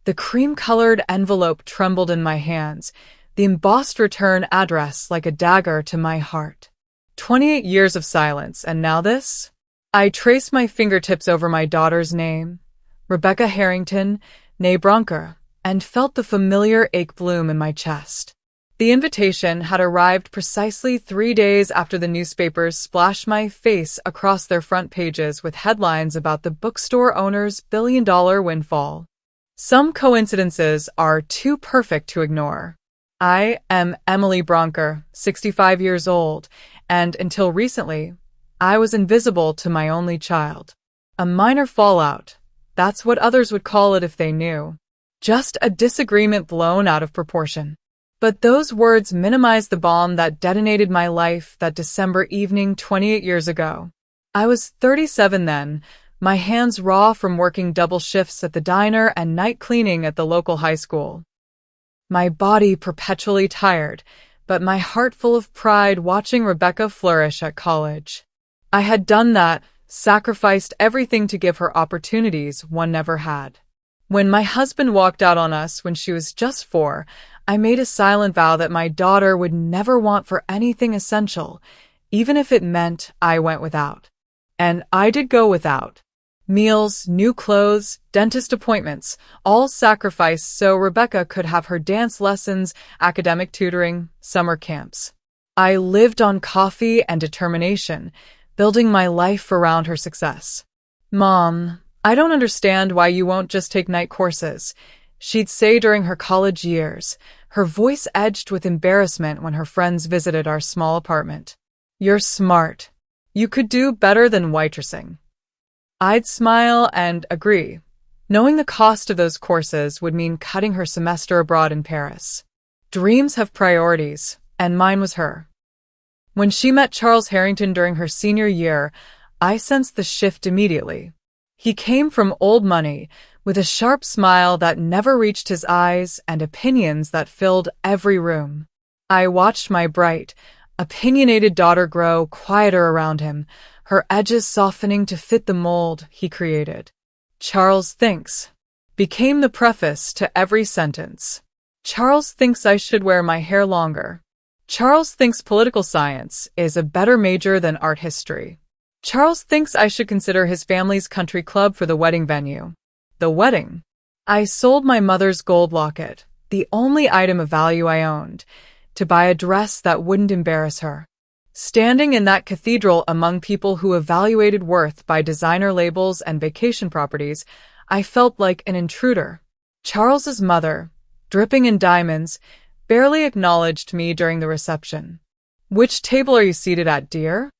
The cream-colored envelope trembled in my hands, the embossed return address like a dagger to my heart. 28 years of silence, and now this? I traced my fingertips over my daughter's name, Rebecca Harrington, née Bronker, and felt the familiar ache bloom in my chest. The invitation had arrived precisely 3 days after the newspapers splashed my face across their front pages with headlines about the bookstore owner's billion-dollar windfall. Some coincidences are too perfect to ignore. I am Emily Bronker, 65 years old, and until recently, I was invisible to my only child. A minor fallout, that's what others would call it if they knew. Just a disagreement blown out of proportion. But those words minimize the bomb that detonated my life that December evening 28 years ago. I was 37 then, my hands raw from working double shifts at the diner and night cleaning at the local high school. My body perpetually tired, but my heart full of pride watching Rebecca flourish at college. I had done that, sacrificed everything to give her opportunities one never had. When my husband walked out on us when she was just 4, I made a silent vow that my daughter would never want for anything essential, even if it meant I went without. And I did go without. Meals, new clothes, dentist appointments, all sacrificed so Rebecca could have her dance lessons, academic tutoring, summer camps. I lived on coffee and determination, building my life around her success. "Mom, I don't understand why you won't just take night courses," she'd say during her college years, her voice edged with embarrassment when her friends visited our small apartment. "You're smart. You could do better than waitressing." I'd smile and agree, knowing the cost of those courses would mean cutting her semester abroad in Paris. Dreams have priorities, and mine was her. When she met Charles Harrington during her senior year, I sensed the shift immediately. He came from old money, with a sharp smile that never reached his eyes and opinions that filled every room. I watched my bright, opinionated daughter grow quieter around him, her edges softening to fit the mold he created. "Charles thinks" became the preface to every sentence. "Charles thinks I should wear my hair longer." "Charles thinks political science is a better major than art history." "Charles thinks I should consider his family's country club for the wedding venue." The wedding. I sold my mother's gold locket, the only item of value I owned, to buy a dress that wouldn't embarrass her. Standing in that cathedral among people who evaluated worth by designer labels and vacation properties, I felt like an intruder. Charles's mother, dripping in diamonds, barely acknowledged me during the reception. "Which table are you seated at, dear?"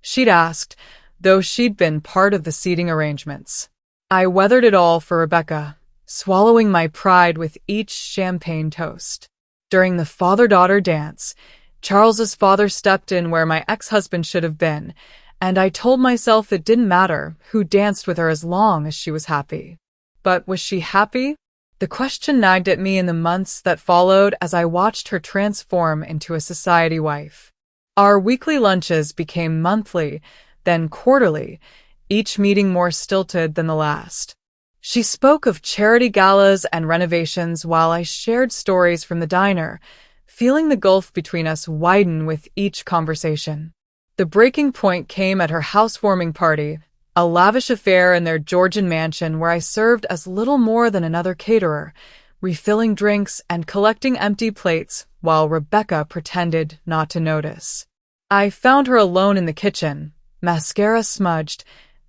she'd asked, though she'd been part of the seating arrangements. I weathered it all for Rebecca, swallowing my pride with each champagne toast. During the father-daughter dance, Charles's father stepped in where my ex-husband should have been, and I told myself it didn't matter who danced with her as long as she was happy. But was she happy? The question nagged at me in the months that followed as I watched her transform into a society wife. Our weekly lunches became monthly, then quarterly, each meeting more stilted than the last. She spoke of charity galas and renovations while I shared stories from the diner, feeling the gulf between us widen with each conversation. The breaking point came at her housewarming party, a lavish affair in their Georgian mansion where I served as little more than another caterer, refilling drinks and collecting empty plates while Rebecca pretended not to notice. I found her alone in the kitchen, mascara smudged,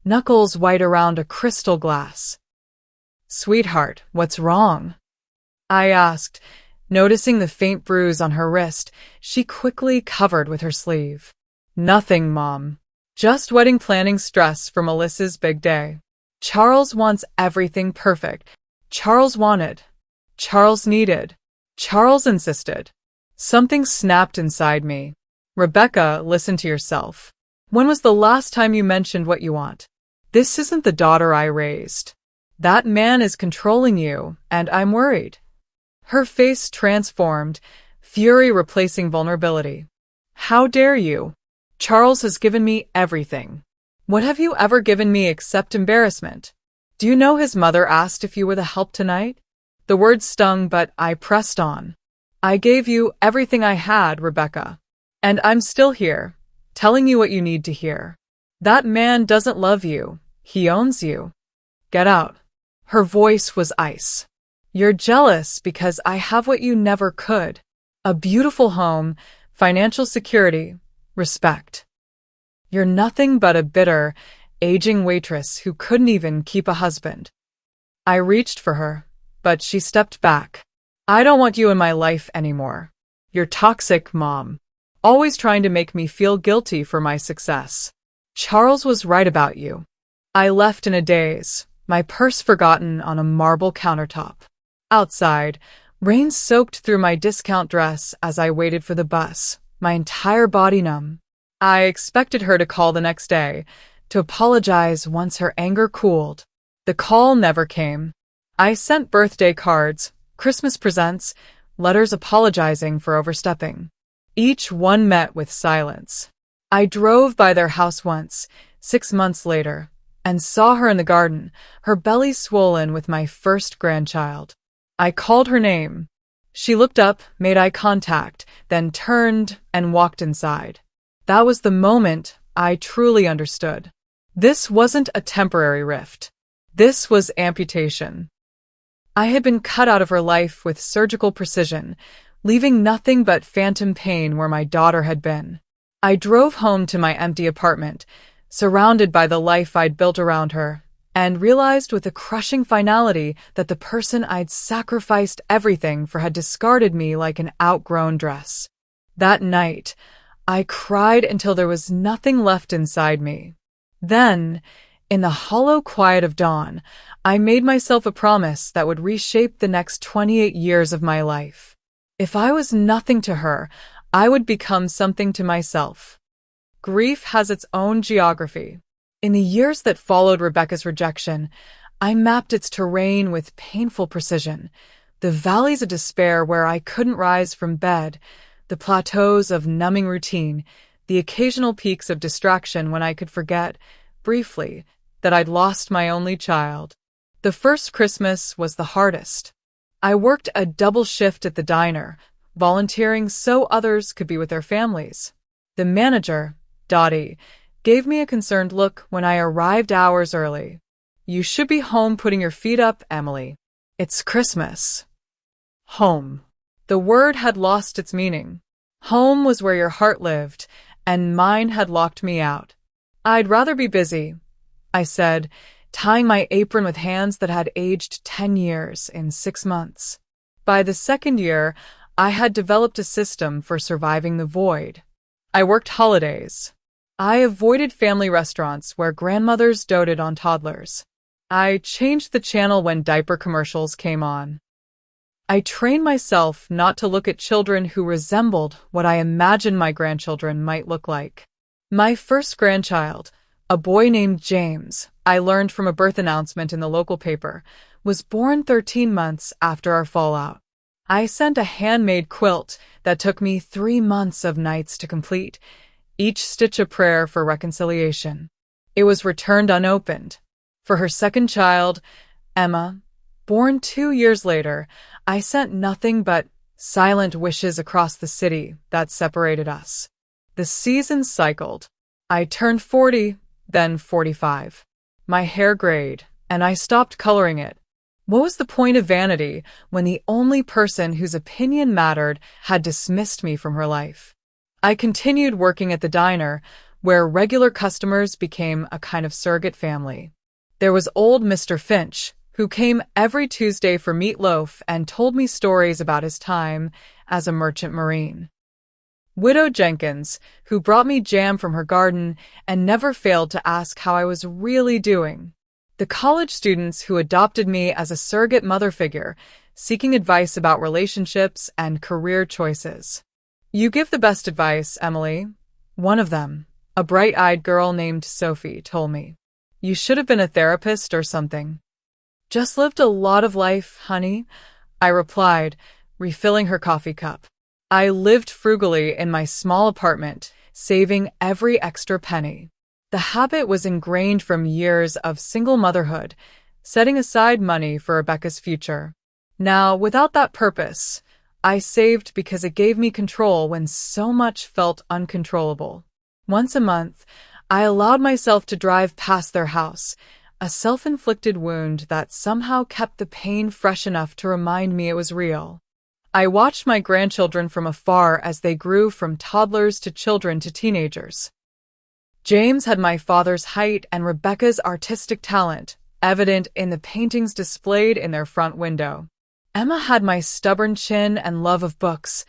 knuckles white around a crystal glass. "Sweetheart, what's wrong?" I asked, noticing the faint bruise on her wrist she quickly covered with her sleeve. "Nothing, Mom. Just wedding planning stress for Melissa's big day. Charles wants everything perfect. Charles wanted. Charles needed. Charles insisted." Something snapped inside me. "Rebecca, listen to yourself. When was the last time you mentioned what you want? This isn't the daughter I raised. That man is controlling you, and I'm worried." Her face transformed, fury replacing vulnerability. "How dare you? Charles has given me everything. What have you ever given me except embarrassment? Do you know his mother asked if you were the help tonight? The words stung, but I pressed on. I gave you everything I had, Rebecca. And I'm still here, telling you what you need to hear. That man doesn't love you. He owns you. Get out. Her voice was ice. You're jealous because I have what you never could. A beautiful home, financial security, respect. You're nothing but a bitter, aging waitress who couldn't even keep a husband. I reached for her, but she stepped back. I don't want you in my life anymore. You're toxic, Mom. Always trying to make me feel guilty for my success. Charles was right about you. I left in a daze, my purse forgotten on a marble countertop. Outside, rain soaked through my discount dress as I waited for the bus, my entire body numb. I expected her to call the next day, to apologize once her anger cooled. The call never came. I sent birthday cards, Christmas presents, letters apologizing for overstepping. Each one met with silence. I drove by their house once, 6 months later, and saw her in the garden, her belly swollen with my first grandchild. I called her name. She looked up, made eye contact, then turned and walked inside. That was the moment I truly understood. This wasn't a temporary rift. This was amputation. I had been cut out of her life with surgical precision, leaving nothing but phantom pain where my daughter had been. I drove home to my empty apartment, surrounded by the life I'd built around her, and realized with a crushing finality that the person I'd sacrificed everything for had discarded me like an outgrown dress. That night, I cried until there was nothing left inside me. Then, in the hollow quiet of dawn, I made myself a promise that would reshape the next 28 years of my life. If I was nothing to her, I would become something to myself. Grief has its own geography. In the years that followed Rebecca's rejection, I mapped its terrain with painful precision. The valleys of despair where I couldn't rise from bed, the plateaus of numbing routine, the occasional peaks of distraction when I could forget, briefly, that I'd lost my only child. The first Christmas was the hardest. I worked a double shift at the diner, volunteering so others could be with their families. The manager, Dottie, gave me a concerned look when I arrived hours early. You should be home putting your feet up, Emily. It's Christmas. Home. The word had lost its meaning. Home was where your heart lived, and mine had locked me out. I'd rather be busy, I said, tying my apron with hands that had aged 10 years in 6 months. By the second year, I had developed a system for surviving the void. I worked holidays. I avoided family restaurants where grandmothers doted on toddlers. I changed the channel when diaper commercials came on. I trained myself not to look at children who resembled what I imagined my grandchildren might look like. My first grandchild, a boy named James, I learned from a birth announcement in the local paper, was born 13 months after our fallout. I sent a handmade quilt that took me 3 months of nights to complete, each stitch a prayer for reconciliation. It was returned unopened. For her second child, Emma, born 2 years later, I sent nothing but silent wishes across the city that separated us. The seasons cycled. I turned 40, then 45. My hair grayed, and I stopped coloring it. What was the point of vanity when the only person whose opinion mattered had dismissed me from her life? I continued working at the diner, where regular customers became a kind of surrogate family. There was old Mr. Finch, who came every Tuesday for meatloaf and told me stories about his time as a merchant marine. Widow Jenkins, who brought me jam from her garden and never failed to ask how I was really doing. The college students who adopted me as a surrogate mother figure, seeking advice about relationships and career choices. You give the best advice, Emily. One of them, a bright-eyed girl named Sophie, told me. You should have been a therapist or something. Just lived a lot of life, honey, I replied, refilling her coffee cup. I lived frugally in my small apartment, saving every extra penny. The habit was ingrained from years of single motherhood, setting aside money for Rebecca's future. Now, without that purpose, I saved because it gave me control when so much felt uncontrollable. Once a month, I allowed myself to drive past their house, a self-inflicted wound that somehow kept the pain fresh enough to remind me it was real. I watched my grandchildren from afar as they grew from toddlers to children to teenagers. James had my father's height and Rebecca's artistic talent, evident in the paintings displayed in their front window. Emma had my stubborn chin and love of books,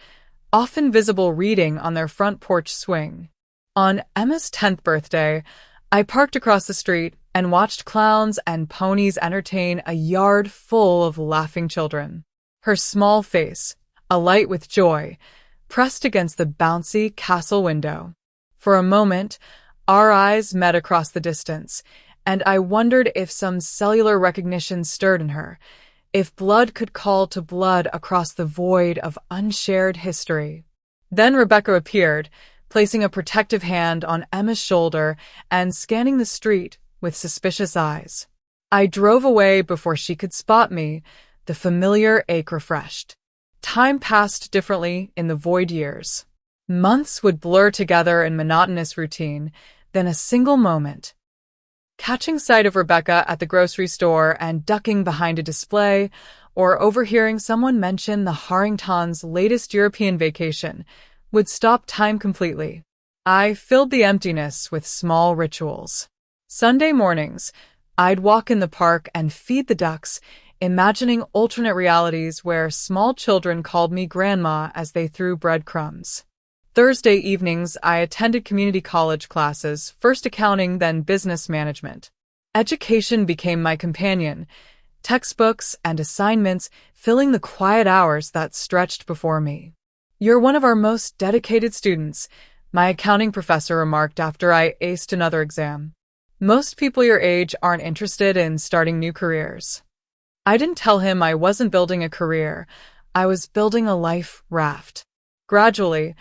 often visible reading on their front porch swing. On Emma's 10th birthday, I parked across the street and watched clowns and ponies entertain a yard full of laughing children. Her small face, alight with joy, pressed against the bouncy castle window. For a moment, our eyes met across the distance, and I wondered if some cellular recognition stirred in her, if blood could call to blood across the void of unshared history. Then Rebecca appeared, placing a protective hand on Emma's shoulder and scanning the street with suspicious eyes. I drove away before she could spot me, the familiar ache refreshed. Time passed differently in the void years. Months would blur together in monotonous routine, then a single moment. Catching sight of Rebecca at the grocery store and ducking behind a display, or overhearing someone mention the Harringtons' latest European vacation, would stop time completely. I filled the emptiness with small rituals. Sunday mornings, I'd walk in the park and feed the ducks, imagining alternate realities where small children called me grandma as they threw breadcrumbs. Thursday evenings, I attended community college classes, first accounting, then business management. Education became my companion, textbooks and assignments filling the quiet hours that stretched before me. "You're one of our most dedicated students," my accounting professor remarked after I aced another exam. "Most people your age aren't interested in starting new careers." I didn't tell him I wasn't building a career. I was building a life raft. Gradually,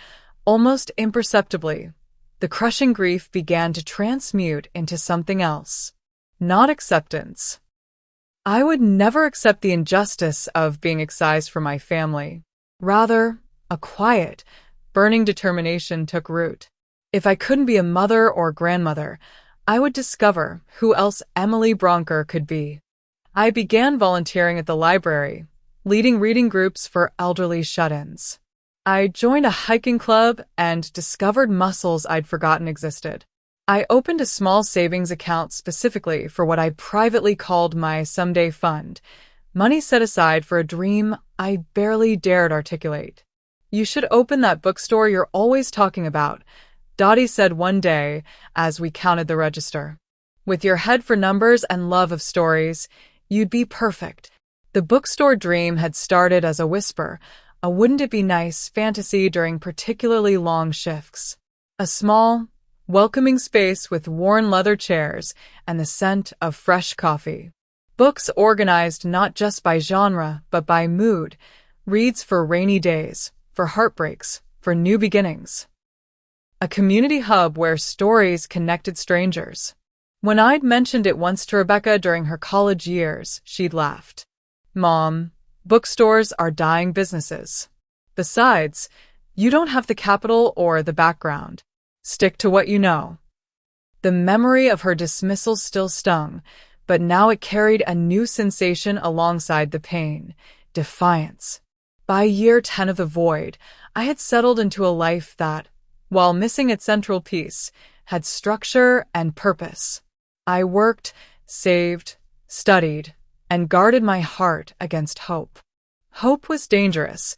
almost imperceptibly, the crushing grief began to transmute into something else. Not acceptance. I would never accept the injustice of being excised from my family. Rather, a quiet, burning determination took root. If I couldn't be a mother or grandmother, I would discover who else Emily Bronker could be. I began volunteering at the library, leading reading groups for elderly shut-ins. I joined a hiking club and discovered muscles I'd forgotten existed. I opened a small savings account specifically for what I privately called my someday fund, money set aside for a dream I barely dared articulate. "You should open that bookstore you're always talking about," Dottie said one day as we counted the register. "With your head for numbers and love of stories, you'd be perfect." The bookstore dream had started as a whisper, a wouldn't-it-be-nice fantasy during particularly long shifts. A small, welcoming space with worn leather chairs and the scent of fresh coffee. Books organized not just by genre, but by mood. Reads for rainy days, for heartbreaks, for new beginnings. A community hub where stories connected strangers. When I'd mentioned it once to Rebecca during her college years, she'd laughed. "Mom, bookstores are dying businesses. Besides, you don't have the capital or the background. Stick to what you know." The memory of her dismissal still stung, but now it carried a new sensation alongside the pain: defiance. By year 10 of the void, I had settled into a life that, while missing its central piece, had structure and purpose. I worked, saved, studied, and guarded my heart against hope. Hope was dangerous.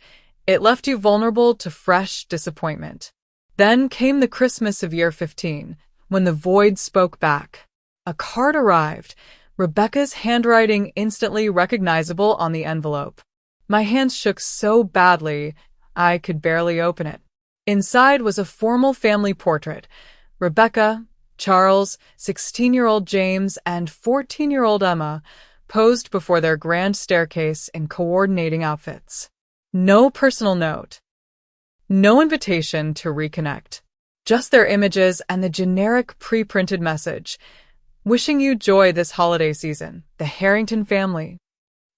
It left you vulnerable to fresh disappointment. Then came the Christmas of year 15, when the void spoke back. A card arrived, Rebecca's handwriting instantly recognizable on the envelope. My hands shook so badly, I could barely open it. Inside was a formal family portrait. Rebecca, Charles, 16-year-old James, and 14-year-old Emma posed before their grand staircase in coordinating outfits. No personal note. No invitation to reconnect. Just their images and the generic pre-printed message: "Wishing you joy this holiday season, the Harrington family."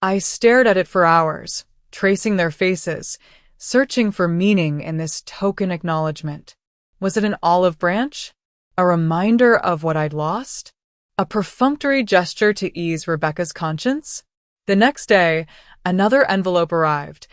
I stared at it for hours, tracing their faces, searching for meaning in this token acknowledgement. Was it an olive branch? A reminder of what I'd lost? A perfunctory gesture to ease Rebecca's conscience? The next day, another envelope arrived,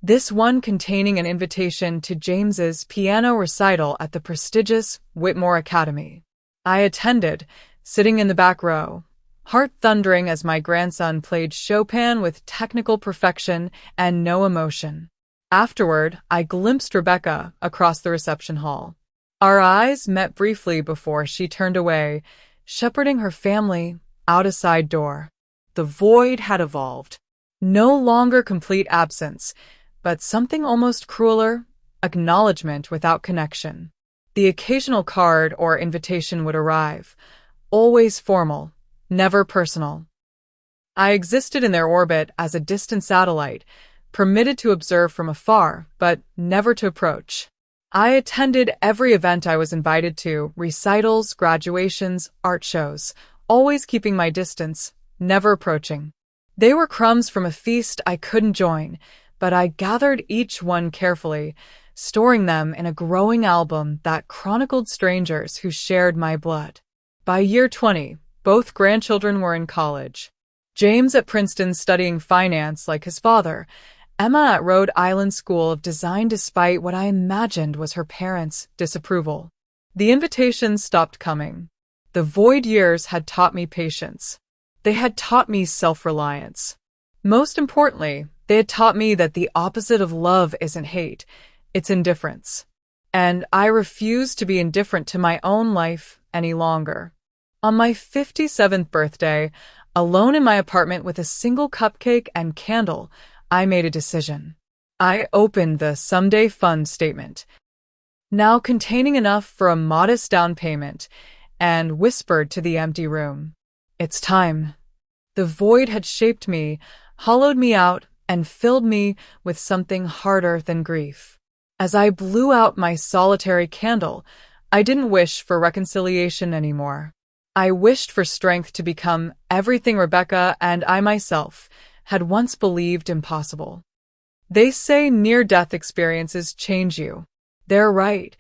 this one containing an invitation to James's piano recital at the prestigious Whitmore Academy. I attended, sitting in the back row, heart thundering as my grandson played Chopin with technical perfection and no emotion. Afterward, I glimpsed Rebecca across the reception hall. Our eyes met briefly before she turned away, shepherding her family out a side door. The void had evolved. No longer complete absence, but something almost crueler, acknowledgement without connection. The occasional card or invitation would arrive, always formal, never personal. I existed in their orbit as a distant satellite, permitted to observe from afar, but never to approach. I attended every event I was invited to, recitals, graduations, art shows, always keeping my distance, never approaching. They were crumbs from a feast I couldn't join, but I gathered each one carefully, storing them in a growing album that chronicled strangers who shared my blood. By year 20, both grandchildren were in college. James at Princeton studying finance like his father, Emma at Rhode Island School of Design despite what I imagined was her parents' disapproval. The invitations stopped coming. The void years had taught me patience. They had taught me self-reliance. Most importantly, they had taught me that the opposite of love isn't hate, it's indifference. And I refused to be indifferent to my own life any longer. On my 57th birthday, alone in my apartment with a single cupcake and candle, I made a decision. I opened the someday fund statement, now containing enough for a modest down payment, and whispered to the empty room, "It's time." The void had shaped me, hollowed me out, and filled me with something harder than grief. As I blew out my solitary candle, I didn't wish for reconciliation anymore. I wished for strength to become everything Rebecca and I myself had once believed impossible. They say near-death experiences change you. They're right,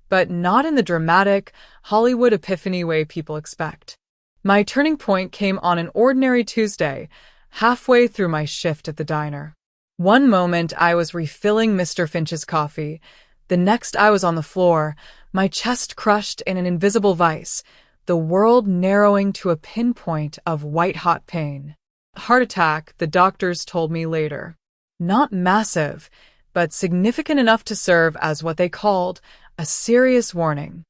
but not in the dramatic, Hollywood epiphany way people expect. My turning point came on an ordinary Tuesday, halfway through my shift at the diner. One moment I was refilling Mr. Finch's coffee. The next I was on the floor, my chest crushed in an invisible vice, the world narrowing to a pinpoint of white-hot pain. Heart attack, the doctors told me later. Not massive, but significant enough to serve as what they called a serious warning.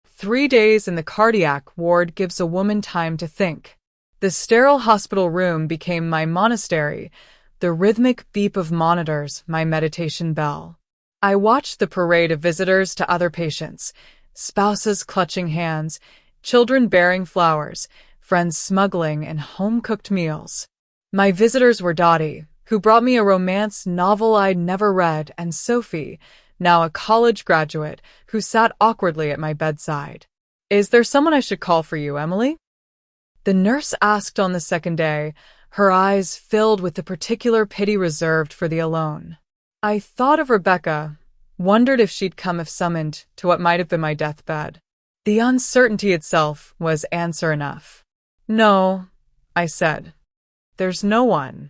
3 days in the cardiac ward gives a woman time to think. The sterile hospital room became my monastery, the rhythmic beep of monitors my meditation bell. I watched the parade of visitors to other patients, spouses clutching hands, children bearing flowers, friends smuggling in home-cooked meals. My visitors were Dottie, who brought me a romance novel I'd never read, and Sophie, now a college graduate, who sat awkwardly at my bedside. "Is there someone I should call for you, Emily?" The nurse asked on the second day, her eyes filled with the particular pity reserved for the alone. I thought of Rebecca, wondered if she'd come if summoned to what might have been my deathbed. The uncertainty itself was answer enough. "No," I said. "There's no one."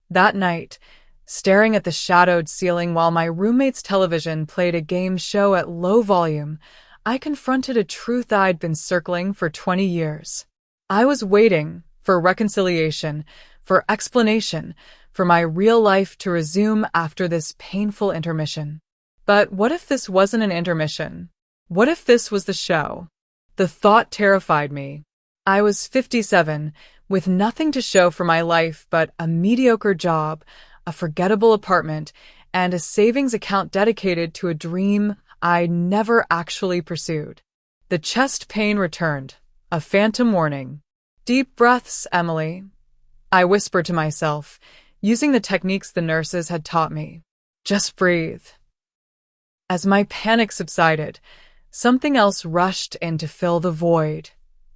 That night, staring at the shadowed ceiling while my roommate's television played a game show at low volume, I confronted a truth I'd been circling for 20 years. I was waiting for reconciliation, for explanation, for my real life to resume after this painful intermission. But what if this wasn't an intermission? What if this was the show? The thought terrified me. I was 57, with nothing to show for my life but a mediocre job, a forgettable apartment, and a savings account dedicated to a dream I never actually pursued. The chest pain returned, a phantom warning. "Deep breaths, Emily," I whispered to myself, using the techniques the nurses had taught me. "Just breathe." As my panic subsided, something else rushed in to fill the void.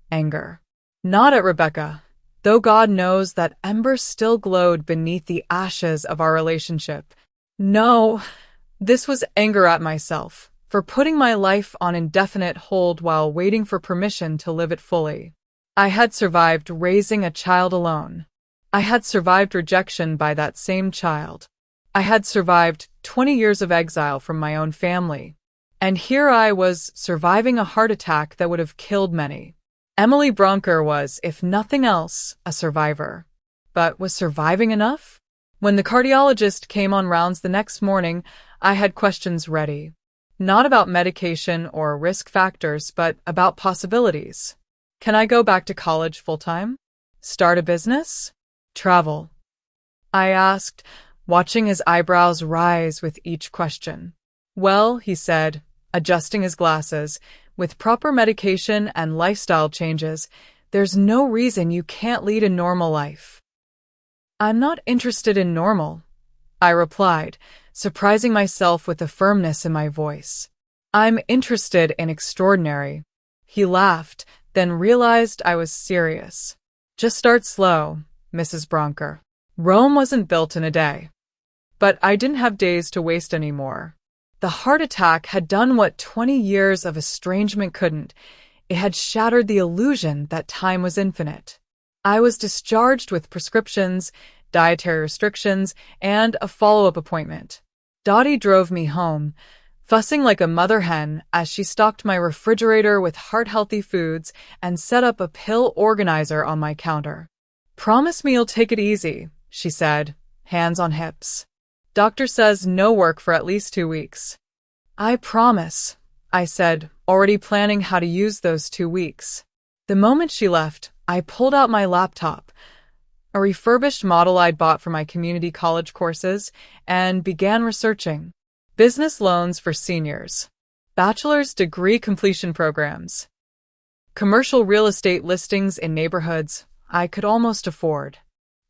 Anger. Not at Rebecca. though God knows that embers still glowed beneath the ashes of our relationship. No, this was anger at myself for putting my life on indefinite hold while waiting for permission to live it fully. I had survived raising a child alone. I had survived rejection by that same child. I had survived 20 years of exile from my own family. And here I was surviving a heart attack that would have killed many. Emily Bronker was, if nothing else, a survivor. But was surviving enough? When the cardiologist came on rounds the next morning, I had questions ready. Not about medication or risk factors, but about possibilities. Can I go back to college full-time? Start a business? Travel? I asked, watching his eyebrows rise with each question. Well, he said, adjusting his glasses, with proper medication and lifestyle changes, there's no reason you can't lead a normal life. I'm not interested in normal, I replied, surprising myself with the firmness in my voice. I'm interested in extraordinary. He laughed, then realized I was serious. Just start slow, Mrs. Bronker. Rome wasn't built in a day. But I didn't have days to waste anymore. The heart attack had done what 20 years of estrangement couldn't. It had shattered the illusion that time was infinite. I was discharged with prescriptions, dietary restrictions, and a follow-up appointment. Dottie drove me home, fussing like a mother hen as she stocked my refrigerator with heart-healthy foods and set up a pill organizer on my counter. Promise me you'll take it easy, she said, hands on hips. Doctor says no work for at least 2 weeks. I promise, I said, already planning how to use those 2 weeks. The moment she left, I pulled out my laptop, a refurbished model I'd bought for my community college courses, and began researching. Business loans for seniors. Bachelor's degree completion programs. Commercial real estate listings in neighborhoods I could almost afford.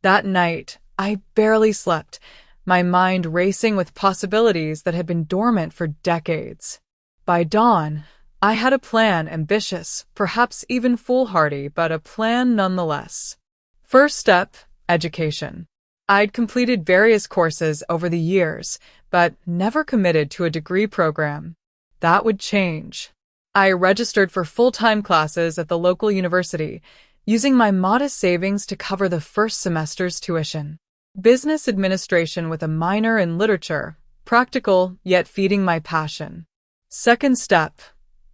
That night, I barely slept, my mind racing with possibilities that had been dormant for decades. By dawn, I had a plan, ambitious, perhaps even foolhardy, but a plan nonetheless. First step, education. I'd completed various courses over the years, but never committed to a degree program. That would change. I registered for full-time classes at the local university, using my modest savings to cover the first semester's tuition. Business administration with a minor in literature, practical yet feeding my passion. Second step,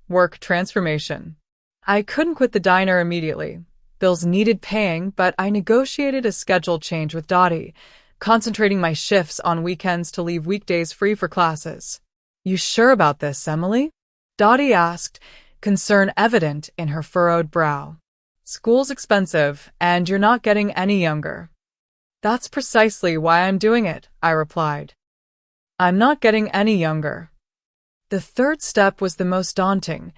work transformation. I couldn't quit the diner immediately. Bills needed paying, but I negotiated a schedule change with Dottie, concentrating my shifts on weekends to leave weekdays free for classes. You sure about this, Emily? Dottie asked, concern evident in her furrowed brow. School's expensive, and you're not getting any younger. That's precisely why I'm doing it, I replied. I'm not getting any younger. The third step was the most daunting.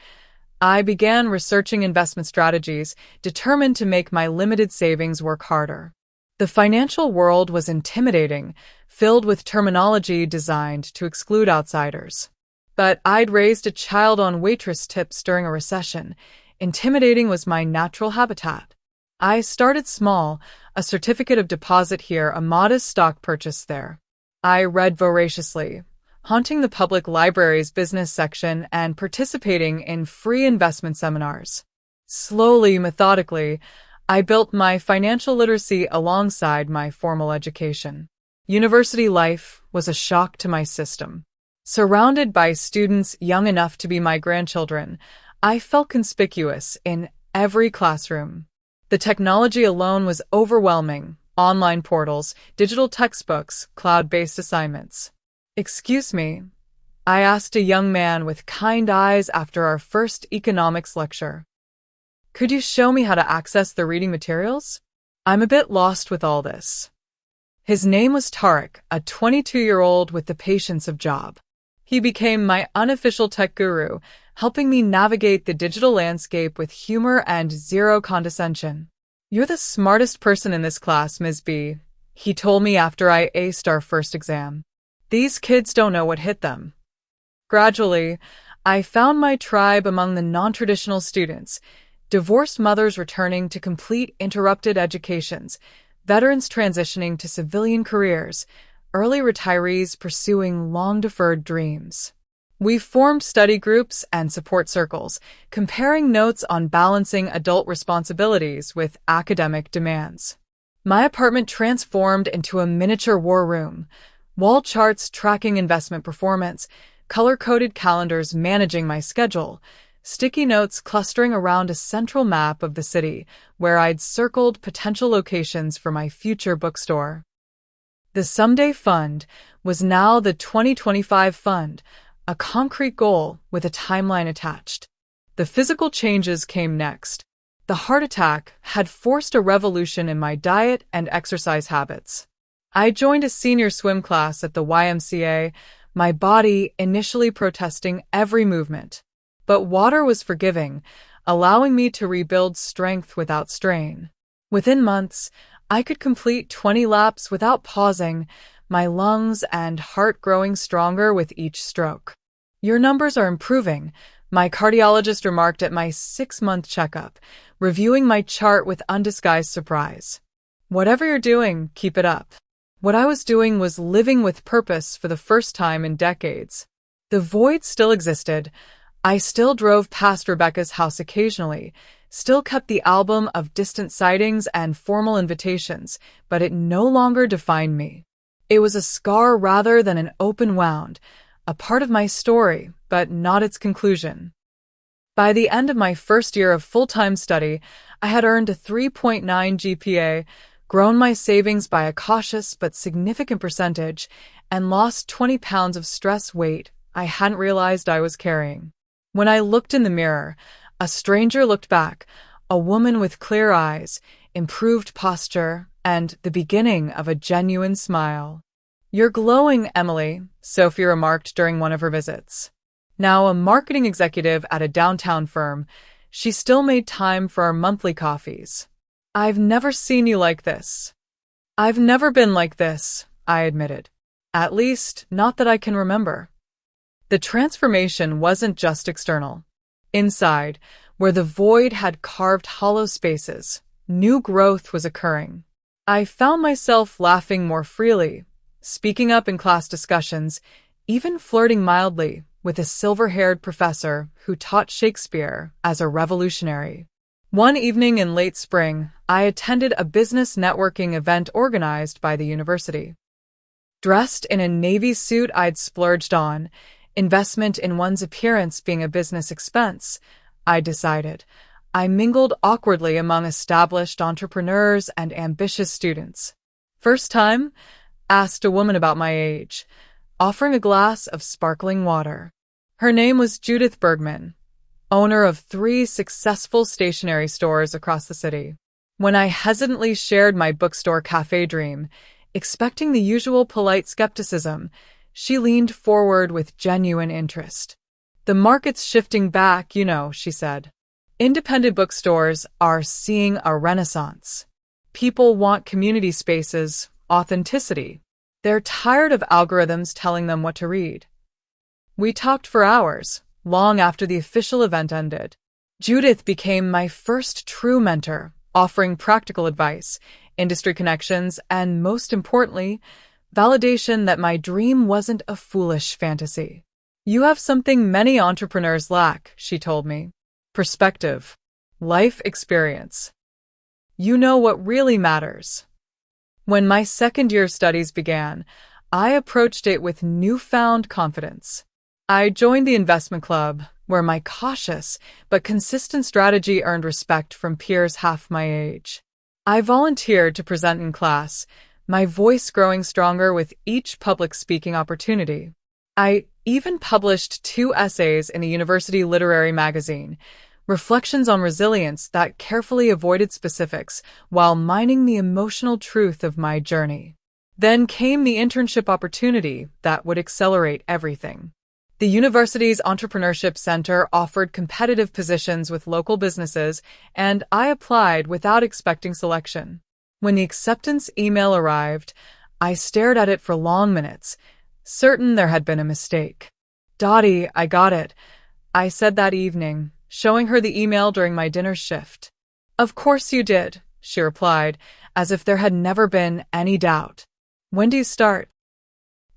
I began researching investment strategies, determined to make my limited savings work harder. The financial world was intimidating, filled with terminology designed to exclude outsiders. But I'd raised a child on waitress tips during a recession. Intimidating was my natural habitat. I started small, a certificate of deposit here, a modest stock purchase there. I read voraciously, haunting the public library's business section and participating in free investment seminars. Slowly, methodically, I built my financial literacy alongside my formal education. University life was a shock to my system. Surrounded by students young enough to be my grandchildren, I felt conspicuous in every classroom. The technology alone was overwhelming. Online portals, digital textbooks, cloud-based assignments. Excuse me, I asked a young man with kind eyes after our first economics lecture. Could you show me how to access the reading materials? I'm a bit lost with all this. His name was Tariq, a 22-year-old with the patience of Job. He became my unofficial tech guru, helping me navigate the digital landscape with humor and zero condescension. You're the smartest person in this class, Ms. B, he told me after I aced our first exam. These kids don't know what hit them. Gradually, I found my tribe among the non-traditional students, divorced mothers returning to complete interrupted educations, veterans transitioning to civilian careers, early retirees pursuing long-deferred dreams. We formed study groups and support circles, comparing notes on balancing adult responsibilities with academic demands. My apartment transformed into a miniature war room, wall charts tracking investment performance, color-coded calendars managing my schedule, sticky notes clustering around a central map of the city where I'd circled potential locations for my future bookstore. The Someday Fund was now the 2025 Fund, a concrete goal with a timeline attached. The physical changes came next. The heart attack had forced a revolution in my diet and exercise habits. I joined a senior swim class at the YMCA, my body initially protesting every movement. But water was forgiving, allowing me to rebuild strength without strain. Within months, I could complete 20 laps without pausing, my lungs and heart growing stronger with each stroke. Your numbers are improving, my cardiologist remarked at my 6-month checkup, reviewing my chart with undisguised surprise. Whatever you're doing, keep it up. What I was doing was living with purpose for the first time in decades. The void still existed. I still drove past Rebecca's house occasionally, still kept the album of distant sightings and formal invitations, but it no longer defined me. It was a scar rather than an open wound, a part of my story, but not its conclusion. By the end of my first year of full-time study, I had earned a 3.9 GPA, grown my savings by a cautious but significant percentage, and lost 20 pounds of stress weight I hadn't realized I was carrying. When I looked in the mirror, a stranger looked back, a woman with clear eyes, improved posture, and the beginning of a genuine smile. "You're glowing, Emily," Sophie remarked during one of her visits. Now a marketing executive at a downtown firm, she still made time for our monthly coffees. "I've never seen you like this." "I've never been like this," I admitted. "At least, not that I can remember." The transformation wasn't just external. Inside, where the void had carved hollow spaces, new growth was occurring. I found myself laughing more freely, speaking up in class discussions, even flirting mildly with a silver-haired professor who taught Shakespeare as a revolutionary. One evening in late spring, I attended a business networking event organized by the university. Dressed in a navy suit I'd splurged on, investment in one's appearance being a business expense, I decided, I mingled awkwardly among established entrepreneurs and ambitious students. "First time?" asked a woman about my age, offering a glass of sparkling water. Her name was Judith Bergman, owner of 3 successful stationery stores across the city. When I hesitantly shared my bookstore cafe dream, expecting the usual polite skepticism, she leaned forward with genuine interest. "The market's shifting back, you know," she said. "Independent bookstores are seeing a renaissance. People want community spaces, authenticity. They're tired of algorithms telling them what to read." We talked for hours, long after the official event ended. Judith became my first true mentor, offering practical advice, industry connections, and most importantly, validation that my dream wasn't a foolish fantasy. "You have something many entrepreneurs lack," she told me. "Perspective. Life experience. You know what really matters." When my second year of studies began, I approached it with newfound confidence. I joined the investment club, where my cautious but consistent strategy earned respect from peers half my age. I volunteered to present in class, my voice growing stronger with each public speaking opportunity. I even published 2 essays in a university literary magazine, reflections on resilience that carefully avoided specifics while mining the emotional truth of my journey. Then came the internship opportunity that would accelerate everything. The university's Entrepreneurship Center offered competitive positions with local businesses, and I applied without expecting selection. When the acceptance email arrived, I stared at it for long minutes, certain there had been a mistake. "Dottie, I got it," I said that evening, showing her the email during my dinner shift. "Of course you did," she replied, as if there had never been any doubt. "When do you start?"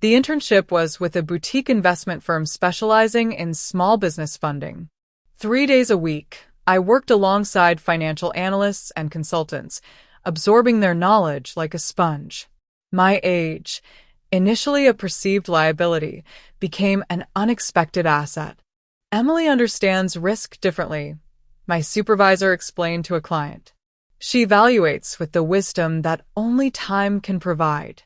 The internship was with a boutique investment firm specializing in small business funding. 3 days a week, I worked alongside financial analysts and consultants, absorbing their knowledge like a sponge. My age, initially a perceived liability, became an unexpected asset. "Emily understands risk differently," my supervisor explained to a client. "She evaluates with the wisdom that only time can provide."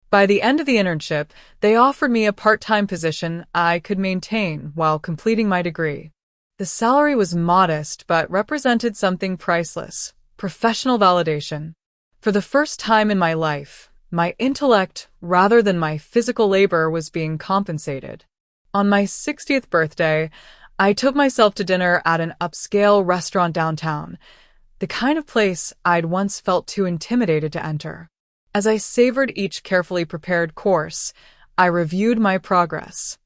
By the end of the internship, they offered me a part-time position I could maintain while completing my degree. The salary was modest but represented something priceless: professional validation. For the first time in my life, my intellect, rather than my physical labor, was being compensated. On my 60th birthday, I took myself to dinner at an upscale restaurant downtown, the kind of place I'd once felt too intimidated to enter. As I savored each carefully prepared course, I reviewed my progress.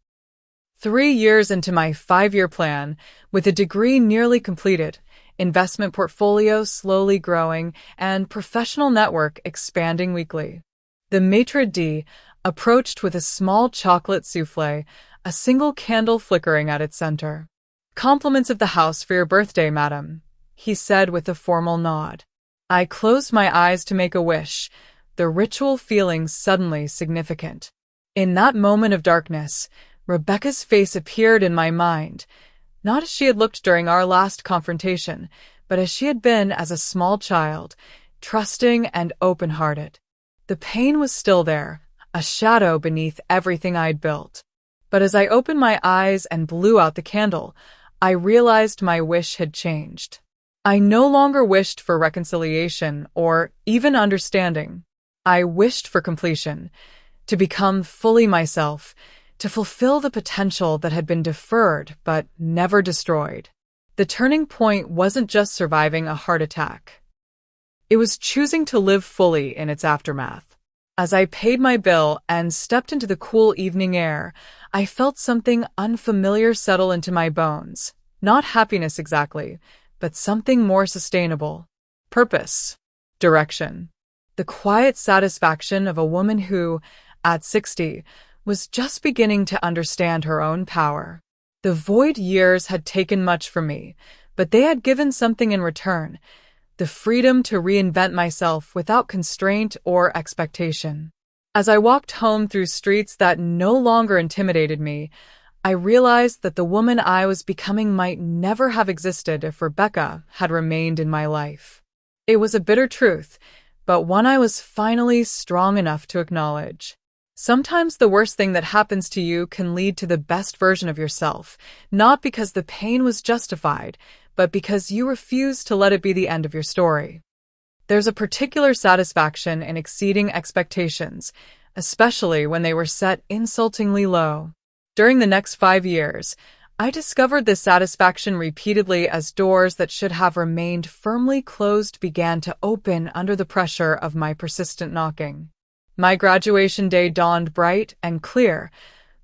3 years into my 5-year plan, with a degree nearly completed, investment portfolio slowly growing, and professional network expanding weekly. The maitre d' approached with a small chocolate souffle, a single candle flickering at its center. "Compliments of the house for your birthday, madam," he said with a formal nod. I closed my eyes to make a wish, the ritual feeling suddenly significant. In that moment of darkness, Rebecca's face appeared in my mind, not as she had looked during our last confrontation, but as she had been as a small child, trusting and open-hearted. The pain was still there, a shadow beneath everything I'd built. But as I opened my eyes and blew out the candle, I realized my wish had changed. I no longer wished for reconciliation or even understanding. I wished for completion, to become fully myself, to fulfill the potential that had been deferred but never destroyed. The turning point wasn't just surviving a heart attack. It was choosing to live fully in its aftermath. As I paid my bill and stepped into the cool evening air, I felt something unfamiliar settle into my bones. Not happiness exactly, but something more sustainable. Purpose. Direction. The quiet satisfaction of a woman who, at 60, was just beginning to understand her own power. The void years had taken much from me, but they had given something in return: the freedom to reinvent myself without constraint or expectation. As I walked home through streets that no longer intimidated me, I realized that the woman I was becoming might never have existed if Rebecca had remained in my life. It was a bitter truth, but one I was finally strong enough to acknowledge. Sometimes the worst thing that happens to you can lead to the best version of yourself, not because the pain was justified, but because you refuse to let it be the end of your story. There's a particular satisfaction in exceeding expectations, especially when they were set insultingly low. During the next 5 years, I discovered this satisfaction repeatedly as doors that should have remained firmly closed began to open under the pressure of my persistent knocking. My graduation day dawned bright and clear,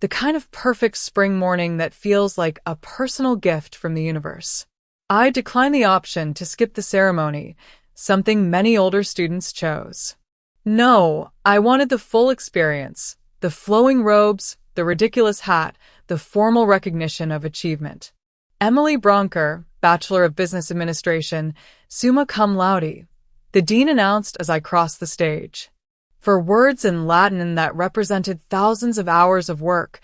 the kind of perfect spring morning that feels like a personal gift from the universe. I declined the option to skip the ceremony, something many older students chose. No, I wanted the full experience: the flowing robes, the ridiculous hat, the formal recognition of achievement. Emily Bronker, Bachelor of Business Administration, summa cum laude, the dean announced as I crossed the stage. For words in Latin that represented thousands of hours of work,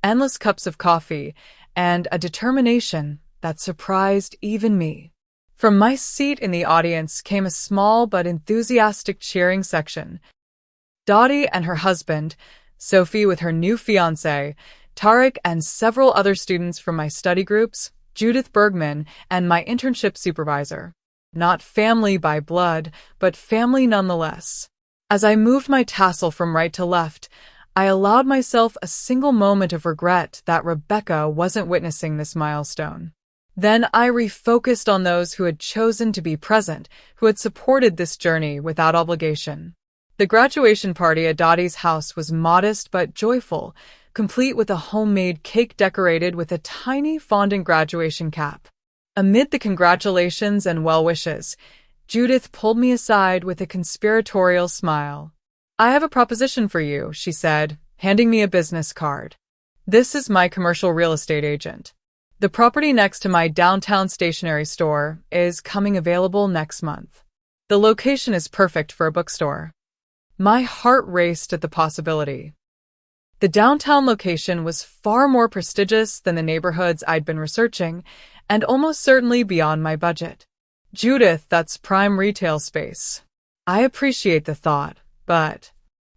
endless cups of coffee, and a determination that surprised even me. From my seat in the audience came a small but enthusiastic cheering section. Dottie and her husband, Sophie with her new fiancé, Tarek and several other students from my study groups, Judith Bergman, and my internship supervisor. Not family by blood, but family nonetheless. As I moved my tassel from right to left, I allowed myself a single moment of regret that Rebecca wasn't witnessing this milestone. Then I refocused on those who had chosen to be present, who had supported this journey without obligation. The graduation party at Dottie's house was modest but joyful, complete with a homemade cake decorated with a tiny fondant graduation cap. Amid the congratulations and well wishes, Judith pulled me aside with a conspiratorial smile. "I have a proposition for you," she said, handing me a business card. "This is my commercial real estate agent. The property next to my downtown stationery store is coming available next month. The location is perfect for a bookstore." My heart raced at the possibility. The downtown location was far more prestigious than the neighborhoods I'd been researching, and almost certainly beyond my budget. "Judith, that's prime retail space. I appreciate the thought, but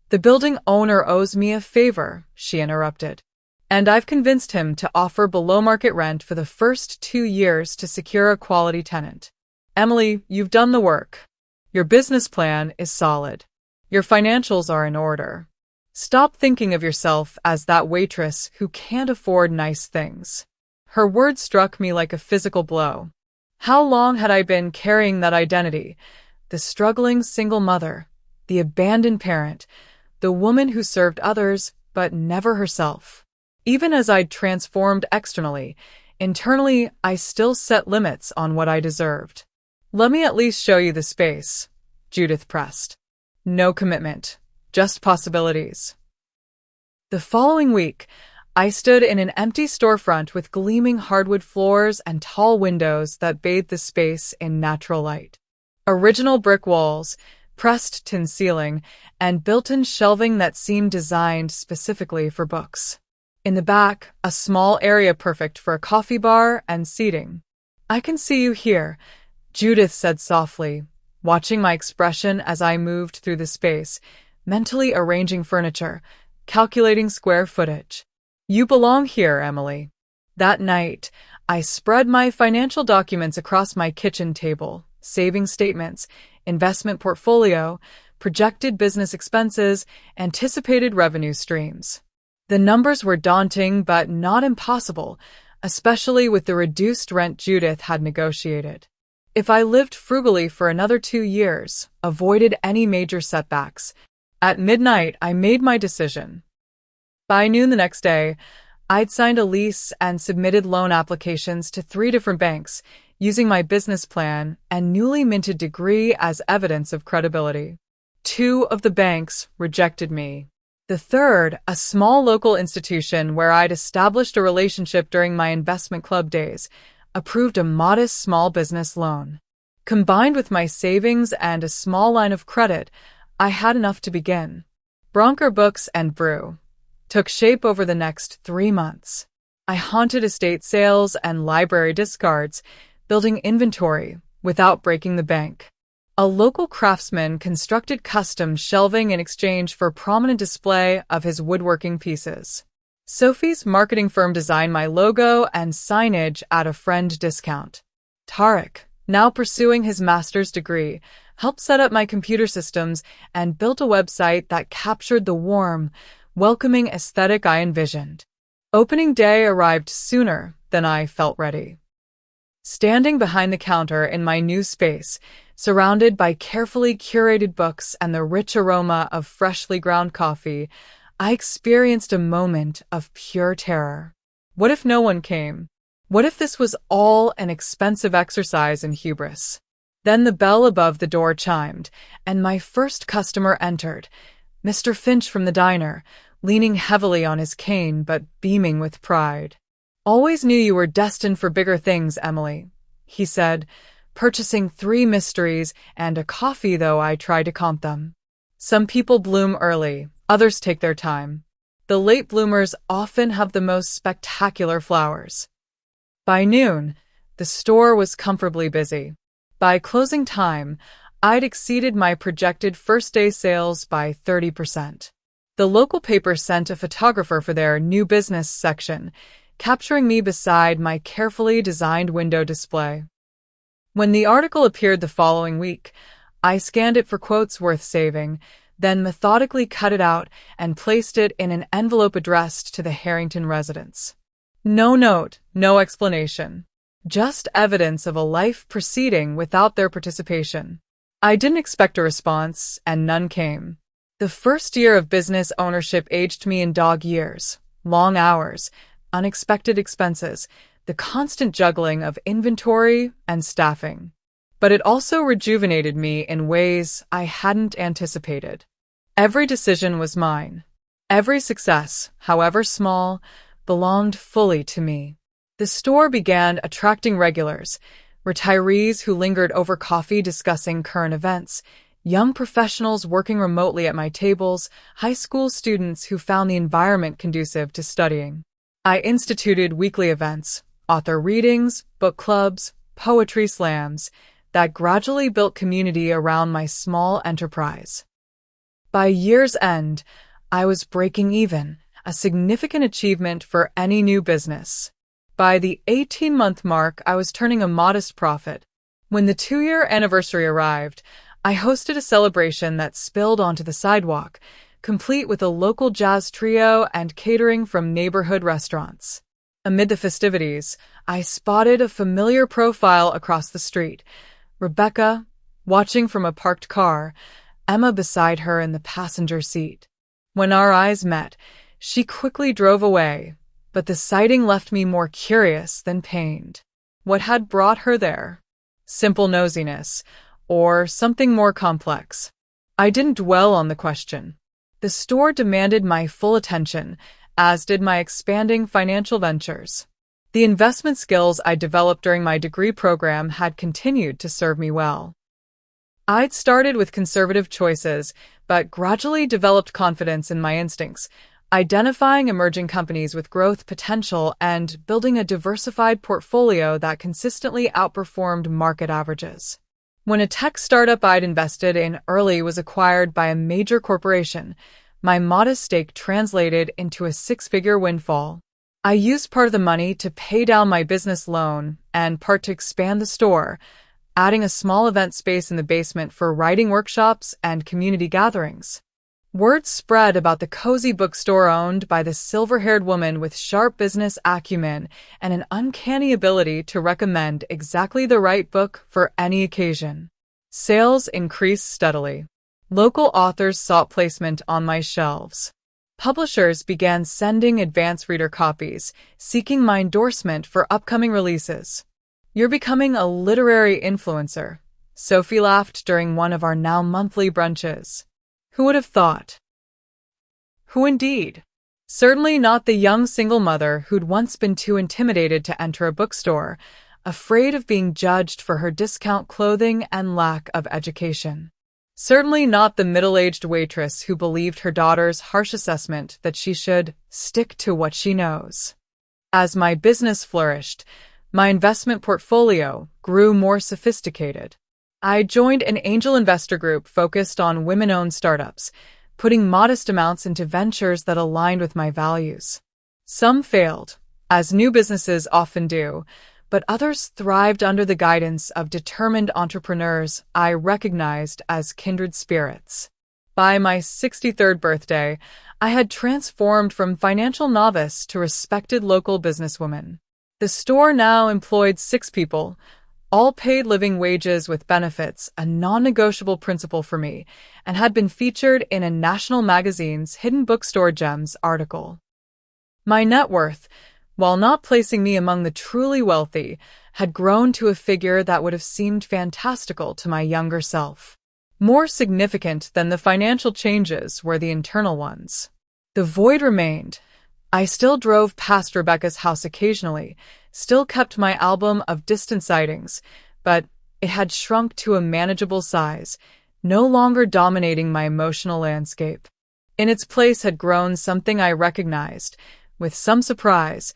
the building owner owes me a favor," she interrupted. "And I've convinced him to offer below-market rent for the first 2 years to secure a quality tenant. Emily, you've done the work. Your business plan is solid. Your financials are in order. Stop thinking of yourself as that waitress who can't afford nice things." Her words struck me like a physical blow. How long had I been carrying that identity? The struggling single mother, the abandoned parent, the woman who served others but never herself. Even as I'd transformed externally, internally I still set limits on what I deserved. "Let me at least show you the space," Judith pressed. "No commitment, just possibilities." The following week, I stood in an empty storefront with gleaming hardwood floors and tall windows that bathed the space in natural light. Original brick walls, pressed tin ceiling, and built-in shelving that seemed designed specifically for books. In the back, a small area perfect for a coffee bar and seating. "I can see you here," Judith said softly, watching my expression as I moved through the space, mentally arranging furniture, calculating square footage. "You belong here, Emily." That night, I spread my financial documents across my kitchen table, savings statements, investment portfolio, projected business expenses, anticipated revenue streams. The numbers were daunting but not impossible, especially with the reduced rent Judith had negotiated. If I lived frugally for another 2 years, avoided any major setbacks, at midnight I made my decision. By noon the next day, I'd signed a lease and submitted loan applications to 3 different banks, using my business plan and newly minted degree as evidence of credibility. 2 of the banks rejected me. The third, a small local institution where I'd established a relationship during my investment club days, approved a modest small business loan. Combined with my savings and a small line of credit, I had enough to begin. Bronker Books and Brew took shape over the next 3 months. I haunted estate sales and library discards, building inventory without breaking the bank. A local craftsman constructed custom shelving in exchange for a prominent display of his woodworking pieces. Sophie's marketing firm designed my logo and signage at a friend discount. Tarek, now pursuing his master's degree, helped set up my computer systems and built a website that captured the warm, welcoming aesthetic I envisioned. Opening day arrived sooner than I felt ready. Standing behind the counter in my new space, surrounded by carefully curated books and the rich aroma of freshly ground coffee, I experienced a moment of pure terror. What if no one came? What if this was all an expensive exercise in hubris? Then the bell above the door chimed, and my first customer entered, Mr. Finch from the diner, leaning heavily on his cane but beaming with pride. "Always knew you were destined for bigger things, Emily," he said, purchasing 3 mysteries and a coffee, though I tried to count them. "Some people bloom early, others take their time. The late bloomers often have the most spectacular flowers." By noon, the store was comfortably busy. By closing time, I'd exceeded my projected first-day sales by 30%. The local paper sent a photographer for their new business section, capturing me beside my carefully designed window display. When the article appeared the following week, I scanned it for quotes worth saving, then methodically cut it out and placed it in an envelope addressed to the Harrington residence. No note, no explanation. Just evidence of a life proceeding without their participation. I didn't expect a response, and none came. The first year of business ownership aged me in dog years, long hours, unexpected expenses, the constant juggling of inventory and staffing. But it also rejuvenated me in ways I hadn't anticipated. Every decision was mine. Every success, however small, belonged fully to me. The store began attracting regulars, retirees who lingered over coffee discussing current events, young professionals working remotely at my tables, high school students who found the environment conducive to studying. I instituted weekly events, author readings, book clubs, poetry slams, that gradually built community around my small enterprise. By year's end, I was breaking even, a significant achievement for any new business. By the 18-month mark, I was turning a modest profit. When the 2-year anniversary arrived, I hosted a celebration that spilled onto the sidewalk, complete with a local jazz trio and catering from neighborhood restaurants. Amid the festivities, I spotted a familiar profile across the street. Rebecca, watching from a parked car, Emma beside her in the passenger seat. When our eyes met, she quickly drove away, but the sighting left me more curious than pained. What had brought her there? Simple nosiness, or something more complex? I didn't dwell on the question. The store demanded my full attention, as did my expanding financial ventures. The investment skills I developed during my degree program had continued to serve me well. I'd started with conservative choices, but gradually developed confidence in my instincts, identifying emerging companies with growth potential and building a diversified portfolio that consistently outperformed market averages. When a tech startup I'd invested in early was acquired by a major corporation, my modest stake translated into a 6-figure windfall. I used part of the money to pay down my business loan and part to expand the store, adding a small event space in the basement for writing workshops and community gatherings. Word spread about the cozy bookstore owned by the silver-haired woman with sharp business acumen and an uncanny ability to recommend exactly the right book for any occasion. Sales increased steadily. Local authors sought placement on my shelves. Publishers began sending advance reader copies, seeking my endorsement for upcoming releases. "You're becoming a literary influencer," Sophie laughed during one of our now monthly brunches. Who would have thought? Who indeed? Certainly not the young single mother who'd once been too intimidated to enter a bookstore, afraid of being judged for her discount clothing and lack of education. Certainly not the middle-aged waitress who believed her daughter's harsh assessment that she should stick to what she knows. As my business flourished, my investment portfolio grew more sophisticated. I joined an angel investor group focused on women-owned startups, putting modest amounts into ventures that aligned with my values. Some failed, as new businesses often do, but others thrived under the guidance of determined entrepreneurs I recognized as kindred spirits. By my 63rd birthday, I had transformed from financial novice to respected local businesswoman. The store now employed 6 people, all paid living wages with benefits, a non-negotiable principle for me, and had been featured in a national magazine's Hidden Bookstore Gems article. My net worth, while not placing me among the truly wealthy, had grown to a figure that would have seemed fantastical to my younger self. More significant than the financial changes were the internal ones. The void remained. I still drove past Rebecca's house occasionally, still kept my album of distant sightings, but it had shrunk to a manageable size, no longer dominating my emotional landscape. In its place had grown something I recognized, with some surprise,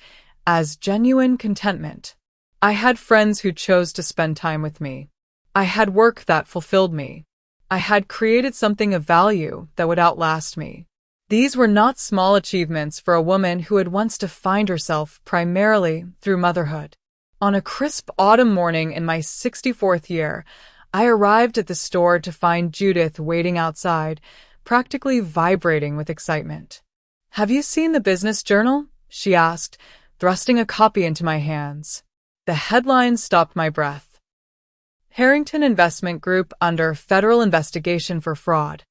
as genuine contentment. I had friends who chose to spend time with me. I had work that fulfilled me. I had created something of value that would outlast me. These were not small achievements for a woman who had once defined herself primarily through motherhood. On a crisp autumn morning in my 64th year, I arrived at the store to find Judith waiting outside, practically vibrating with excitement. "Have you seen the business journal?" she asked, thrusting a copy into my hands. The headline stopped my breath. Harrington Investment Group under federal investigation for fraud.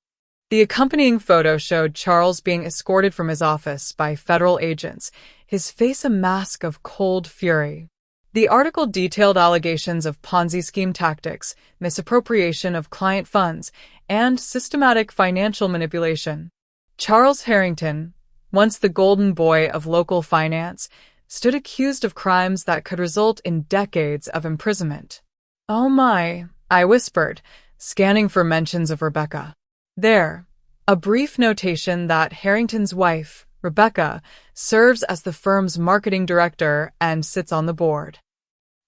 The accompanying photo showed Charles being escorted from his office by federal agents, his face a mask of cold fury. The article detailed allegations of Ponzi scheme tactics, misappropriation of client funds, and systematic financial manipulation. Charles Harrington, once the golden boy of local finance, stood accused of crimes that could result in decades of imprisonment. "Oh my," I whispered, scanning for mentions of Rebecca. There, a brief notation that Harrington's wife, Rebecca, serves as the firm's marketing director and sits on the board.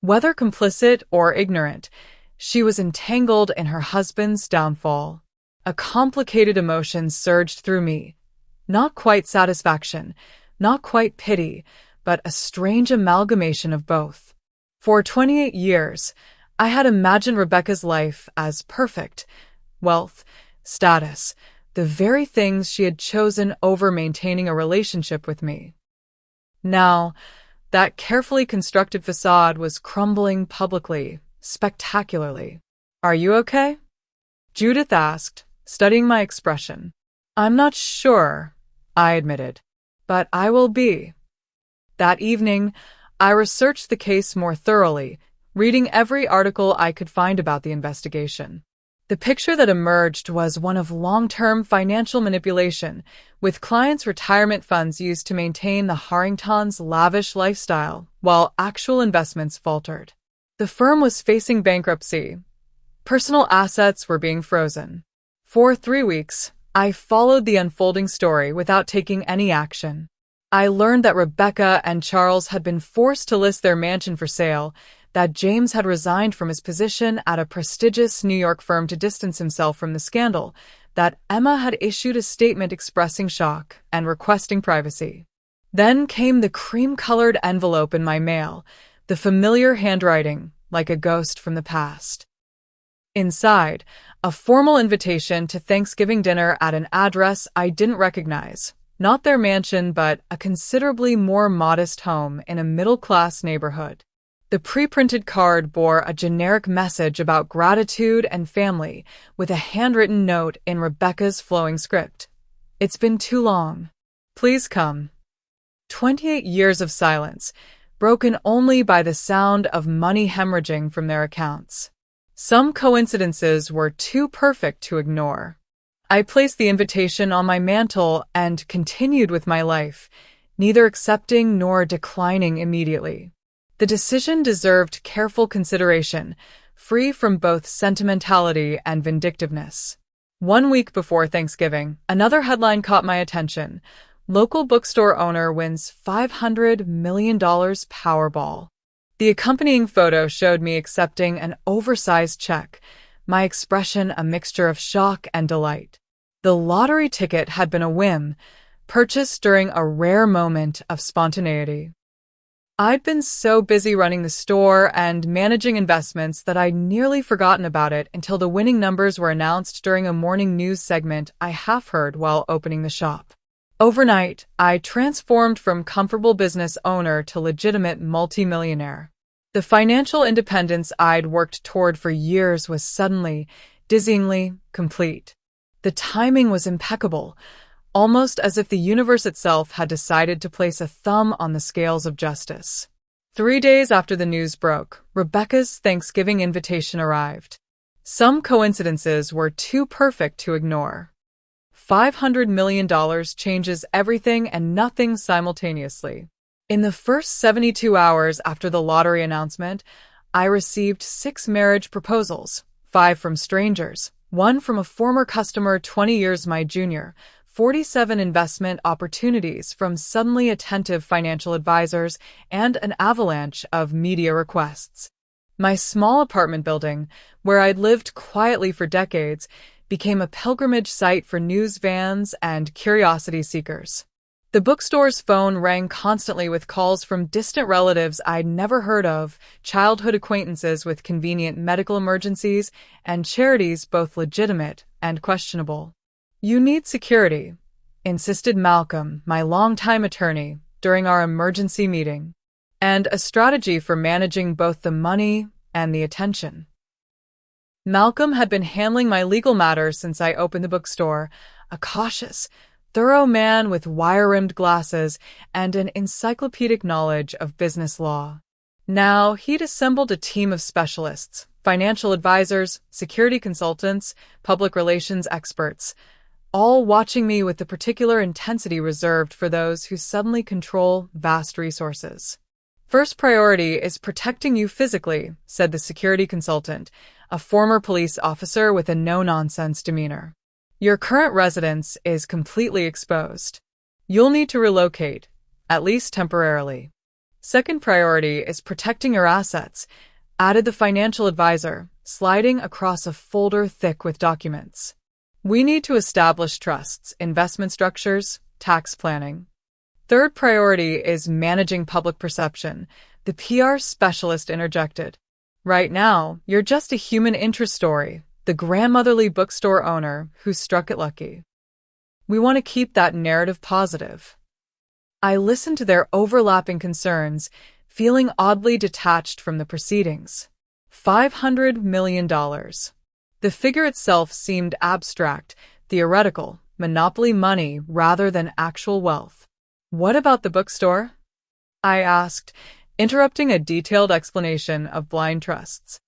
Whether complicit or ignorant, she was entangled in her husband's downfall. A complicated emotion surged through me. Not quite satisfaction, not quite pity, but a strange amalgamation of both. For 28 years, I had imagined Rebecca's life as perfect. Wealth, status, the very things she had chosen over maintaining a relationship with me. Now, that carefully constructed facade was crumbling publicly, spectacularly. "Are you okay?" Judith asked, studying my expression. "I'm not sure," I admitted, "but I will be." That evening, I researched the case more thoroughly, reading every article I could find about the investigation. The picture that emerged was one of long-term financial manipulation, with clients' retirement funds used to maintain the Harringtons' lavish lifestyle, while actual investments faltered. The firm was facing bankruptcy. Personal assets were being frozen. For 3 weeks, I followed the unfolding story without taking any action. I learned that Rebecca and Charles had been forced to list their mansion for sale, that James had resigned from his position at a prestigious New York firm to distance himself from the scandal, that Emma had issued a statement expressing shock and requesting privacy. Then came the cream-colored envelope in my mail, the familiar handwriting, like a ghost from the past. Inside, a formal invitation to Thanksgiving dinner at an address I didn't recognize. Not their mansion, but a considerably more modest home in a middle-class neighborhood. The pre-printed card bore a generic message about gratitude and family, with a handwritten note in Rebecca's flowing script. "It's been too long. Please come." 28 years of silence, broken only by the sound of money hemorrhaging from their accounts. Some coincidences were too perfect to ignore. I placed the invitation on my mantel and continued with my life, neither accepting nor declining immediately. The decision deserved careful consideration, free from both sentimentality and vindictiveness. 1 week before Thanksgiving, another headline caught my attention. Local bookstore owner wins $500 million Powerball. The accompanying photo showed me accepting an oversized check, my expression a mixture of shock and delight. The lottery ticket had been a whim, purchased during a rare moment of spontaneity. I'd been so busy running the store and managing investments that I'd nearly forgotten about it until the winning numbers were announced during a morning news segment I half heard while opening the shop. Overnight, I transformed from comfortable business owner to legitimate multimillionaire. The financial independence I'd worked toward for years was suddenly, dizzyingly, complete. The timing was impeccable, almost as if the universe itself had decided to place a thumb on the scales of justice. 3 days after the news broke, Rebecca's Thanksgiving invitation arrived. Some coincidences were too perfect to ignore. $500 million changes everything and nothing simultaneously. In the first 72 hours after the lottery announcement, I received 6 marriage proposals, 5 from strangers, 1 from a former customer 20 years my junior, 47 investment opportunities from suddenly attentive financial advisors, and an avalanche of media requests. My small apartment building, where I'd lived quietly for decades, became a pilgrimage site for news vans and curiosity seekers. The bookstore's phone rang constantly with calls from distant relatives I'd never heard of, childhood acquaintances with convenient medical emergencies, and charities both legitimate and questionable. "You need security," insisted Malcolm, my longtime attorney, during our emergency meeting, "and a strategy for managing both the money and the attention." Malcolm had been handling my legal matters since I opened the bookstore, a cautious, thorough man with wire-rimmed glasses and an encyclopedic knowledge of business law. Now, he'd assembled a team of specialists, financial advisors, security consultants, public relations experts, all watching me with the particular intensity reserved for those who suddenly control vast resources. First priority is protecting you physically, said the security consultant, a former police officer with a no-nonsense demeanor. Your current residence is completely exposed. You'll need to relocate, at least temporarily. Second priority is protecting your assets, added the financial advisor, sliding across a folder thick with documents. We need to establish trusts, investment structures, tax planning. Third priority is managing public perception, the PR specialist interjected. Right now, you're just a human interest story, the grandmotherly bookstore owner who struck it lucky. We want to keep that narrative positive. I listened to their overlapping concerns, feeling oddly detached from the proceedings. $500 million. The figure itself seemed abstract, theoretical, monopoly money rather than actual wealth. What about the bookstore? I asked, interrupting a detailed explanation of blind trusts.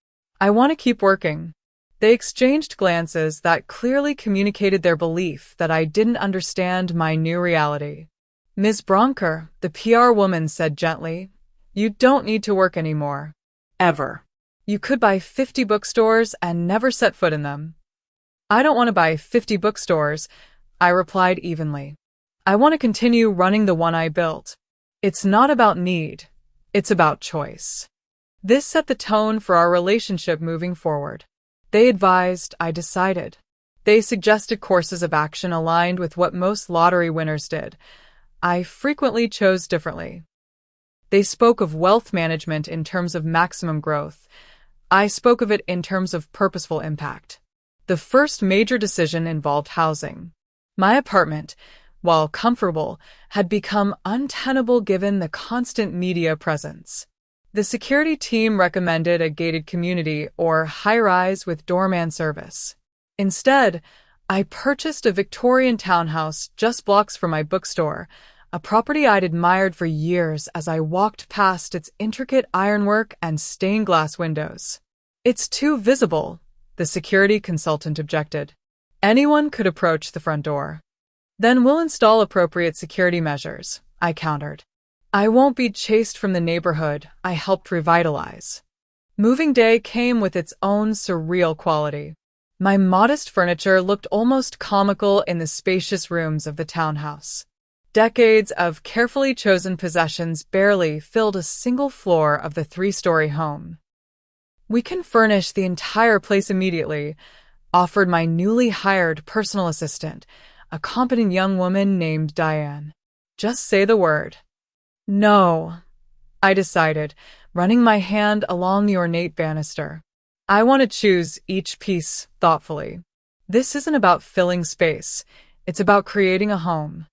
I want to keep working. They exchanged glances that clearly communicated their belief that I didn't understand my new reality. Ms. Bronker, the PR woman said gently, you don't need to work anymore. Ever. You could buy 50 bookstores and never set foot in them. I don't want to buy 50 bookstores, I replied evenly. I want to continue running the one I built. It's not about need. It's about choice. This set the tone for our relationship moving forward. They advised, I decided. They suggested courses of action aligned with what most lottery winners did. I frequently chose differently. They spoke of wealth management in terms of maximum growth. I spoke of it in terms of purposeful impact. The first major decision involved housing. My apartment, while comfortable, had become untenable given the constant media presence. The security team recommended a gated community or high-rise with doorman service. Instead, I purchased a Victorian townhouse just blocks from my bookstore, a property I'd admired for years as I walked past its intricate ironwork and stained glass windows. It's too visible, the security consultant objected. Anyone could approach the front door. Then we'll install appropriate security measures, I countered. I won't be chased from the neighborhood I helped revitalize. Moving day came with its own surreal quality. My modest furniture looked almost comical in the spacious rooms of the townhouse. Decades of carefully chosen possessions barely filled a single floor of the three-story home. We can furnish the entire place immediately, offered my newly hired personal assistant, a competent young woman named Diane. Just say the word. No, I decided, running my hand along the ornate banister. I want to choose each piece thoughtfully. This isn't about filling space. It's about creating a home.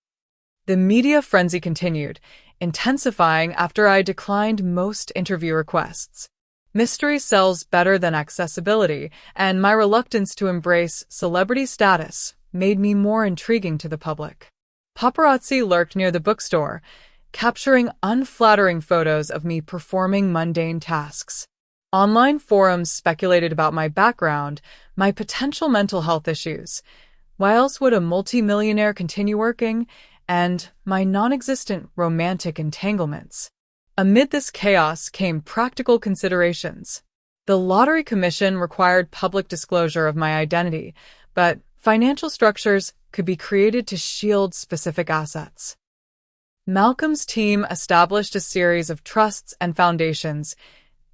The media frenzy continued, intensifying after I declined most interview requests. Mystery sells better than accessibility, and my reluctance to embrace celebrity status made me more intriguing to the public. Paparazzi lurked near the bookstore, capturing unflattering photos of me performing mundane tasks. Online forums speculated about my background, my potential mental health issues. Why else would a multimillionaire continue working? And my non-existent romantic entanglements. Amid this chaos came practical considerations. The Lottery Commission required public disclosure of my identity, but financial structures could be created to shield specific assets. Malcolm's team established a series of trusts and foundations,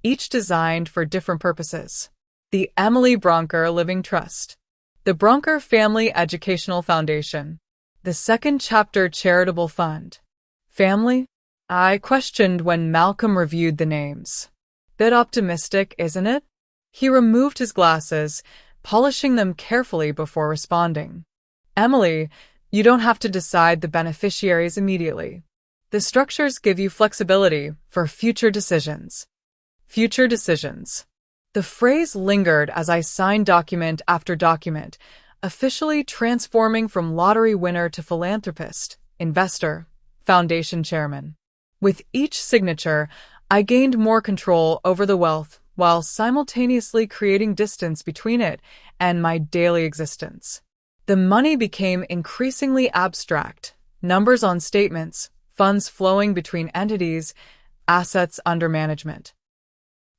each designed for different purposes. The Emily Bronker Living Trust, the Bronker Family Educational Foundation, the Second Chapter Charitable Fund. Family? I questioned when Malcolm reviewed the names. Bit optimistic, isn't it? He removed his glasses, polishing them carefully before responding. Emily, you don't have to decide the beneficiaries immediately. The structures give you flexibility for future decisions. Future decisions. The phrase lingered as I signed document after document, officially transforming from lottery winner to philanthropist, investor, foundation chairman. With each signature, I gained more control over the wealth while simultaneously creating distance between it and my daily existence. The money became increasingly abstract, numbers on statements, funds flowing between entities, assets under management.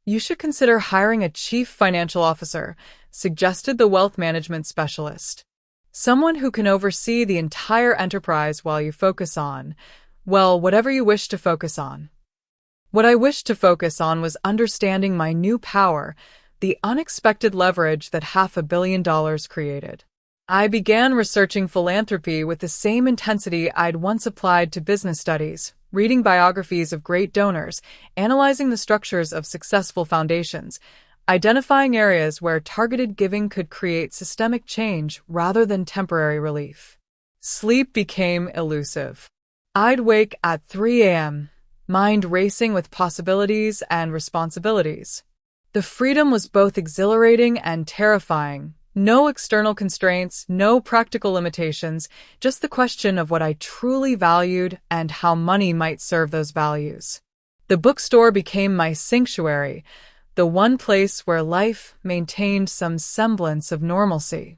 You should consider hiring a chief financial officer, suggested the wealth management specialist. Someone who can oversee the entire enterprise while you focus on, well, whatever you wish to focus on. What I wished to focus on was understanding my new power, the unexpected leverage that $500 million created. I began researching philanthropy with the same intensity I'd once applied to business studies, reading biographies of great donors, analyzing the structures of successful foundations, identifying areas where targeted giving could create systemic change rather than temporary relief. Sleep became elusive. I'd wake at 3 a.m., mind racing with possibilities and responsibilities. The freedom was both exhilarating and terrifying. No external constraints, no practical limitations, just the question of what I truly valued and how money might serve those values. The bookstore became my sanctuary, the one place where life maintained some semblance of normalcy.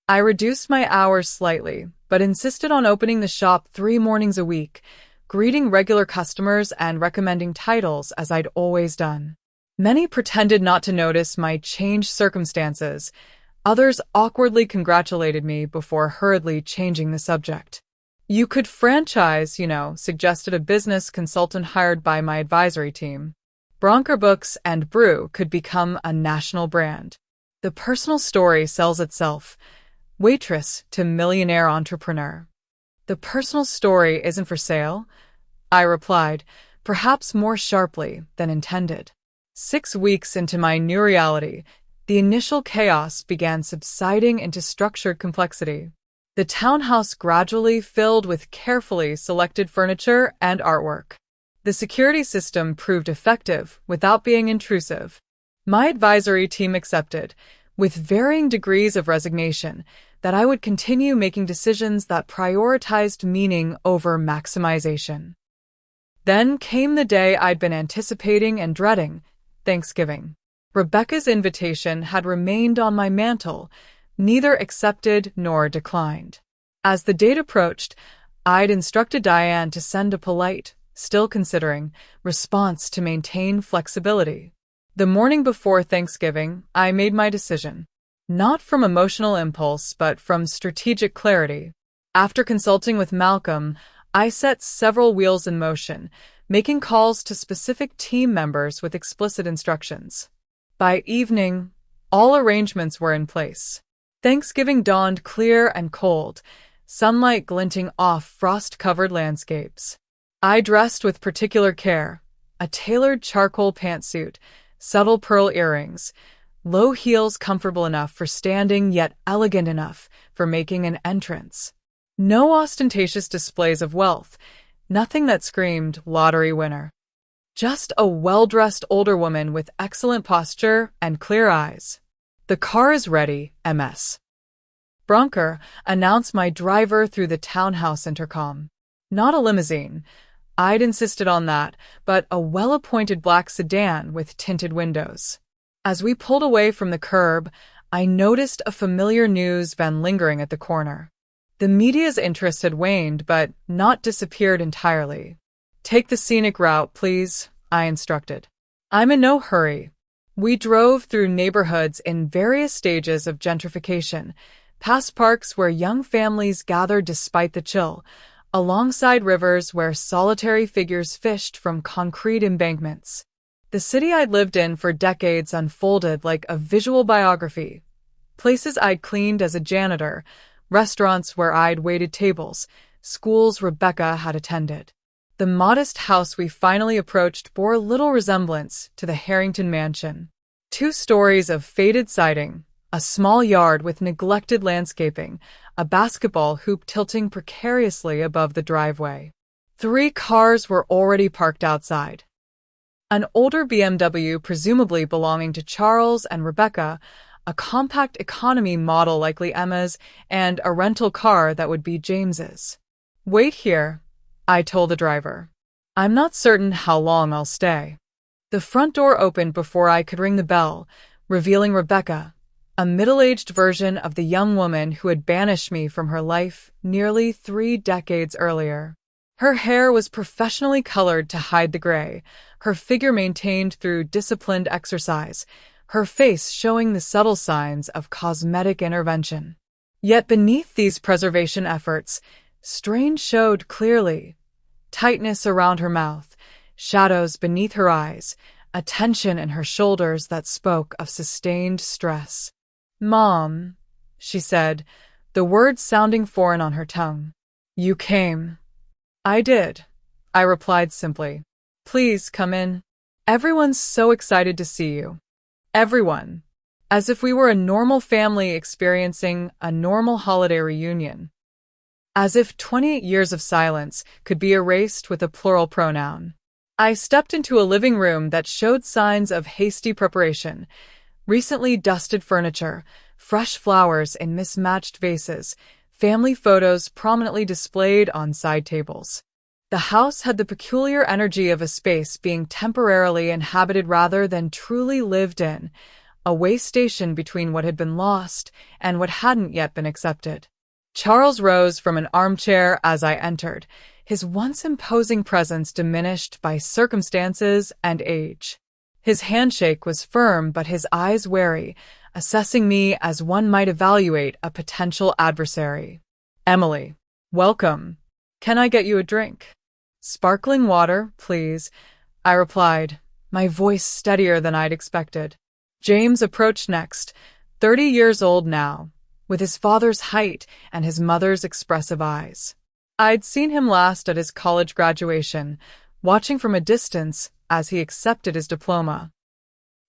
I reduced my hours slightly, but insisted on opening the shop 3 mornings a week, greeting regular customers and recommending titles as I'd always done. Many pretended not to notice my changed circumstances. Others awkwardly congratulated me before hurriedly changing the subject. You could franchise, suggested a business consultant hired by my advisory team. Bronker Books and Brew could become a national brand. The personal story sells itself. Waitress to millionaire entrepreneur. The personal story isn't for sale, I replied, perhaps more sharply than intended. 6 weeks into my new reality, the initial chaos began subsiding into structured complexity. The townhouse gradually filled with carefully selected furniture and artwork. The security system proved effective without being intrusive. My advisory team accepted, with varying degrees of resignation, that I would continue making decisions that prioritized meaning over maximization. Then came the day I'd been anticipating and dreading, Thanksgiving. Rebecca's invitation had remained on my mantle, neither accepted nor declined. As the date approached, I'd instructed Diane to send a polite, still considering, response to maintain flexibility. The morning before Thanksgiving, I made my decision. Not from emotional impulse, but from strategic clarity. After consulting with Malcolm, I set several wheels in motion, making calls to specific team members with explicit instructions. By evening, all arrangements were in place. Thanksgiving dawned clear and cold, sunlight glinting off frost-covered landscapes. I dressed with particular care, a tailored charcoal pantsuit, subtle pearl earrings, low heels comfortable enough for standing yet elegant enough for making an entrance. No ostentatious displays of wealth, nothing that screamed lottery winner. Just a well-dressed older woman with excellent posture and clear eyes. The car is ready, MS. Bronker announced my driver through the townhouse intercom. Not a limousine. I'd insisted on that, but a well-appointed black sedan with tinted windows. As we pulled away from the curb, I noticed a familiar news van lingering at the corner. The media's interest had waned, but not disappeared entirely. Take the scenic route, please, I instructed. I'm in no hurry. We drove through neighborhoods in various stages of gentrification, past parks where young families gathered despite the chill, alongside rivers where solitary figures fished from concrete embankments. The city I'd lived in for decades unfolded like a visual biography. Places I'd cleaned as a janitor, restaurants where I'd waited tables, schools Rebecca had attended. The modest house we finally approached bore little resemblance to the Harrington mansion. 2 stories of faded siding, a small yard with neglected landscaping, a basketball hoop tilting precariously above the driveway. 3 cars were already parked outside. An older BMW, presumably belonging to Charles and Rebecca, a compact economy model likely Emma's, and a rental car that would be James's. "Wait here," I told the driver. "I'm not certain how long I'll stay." The front door opened before I could ring the bell, revealing Rebecca, a middle-aged version of the young woman who had banished me from her life nearly 3 decades earlier. Her hair was professionally colored to hide the gray, her figure maintained through disciplined exercise, her face showing the subtle signs of cosmetic intervention. Yet beneath these preservation efforts, strain showed clearly. Tightness around her mouth, shadows beneath her eyes, a tension in her shoulders that spoke of sustained stress. "Mom," she said, the words sounding foreign on her tongue. "You came." "I did," I replied simply. "Please come in. Everyone's so excited to see you." Everyone. As if we were a normal family experiencing a normal holiday reunion. As if 28 years of silence could be erased with a plural pronoun. I stepped into a living room that showed signs of hasty preparation. Recently dusted furniture, fresh flowers in mismatched vases, family photos prominently displayed on side tables. The house had the peculiar energy of a space being temporarily inhabited rather than truly lived in, a way station between what had been lost and what hadn't yet been accepted. Charles rose from an armchair as I entered, his once imposing presence diminished by circumstances and age. His handshake was firm but his eyes wary, assessing me as one might evaluate a potential adversary. "Emily, welcome. Can I get you a drink?" "Sparkling water, please," I replied, my voice steadier than I'd expected. James approached next, 30 years old now, with his father's height and his mother's expressive eyes. I'd seen him last at his college graduation, watching from a distance as he accepted his diploma.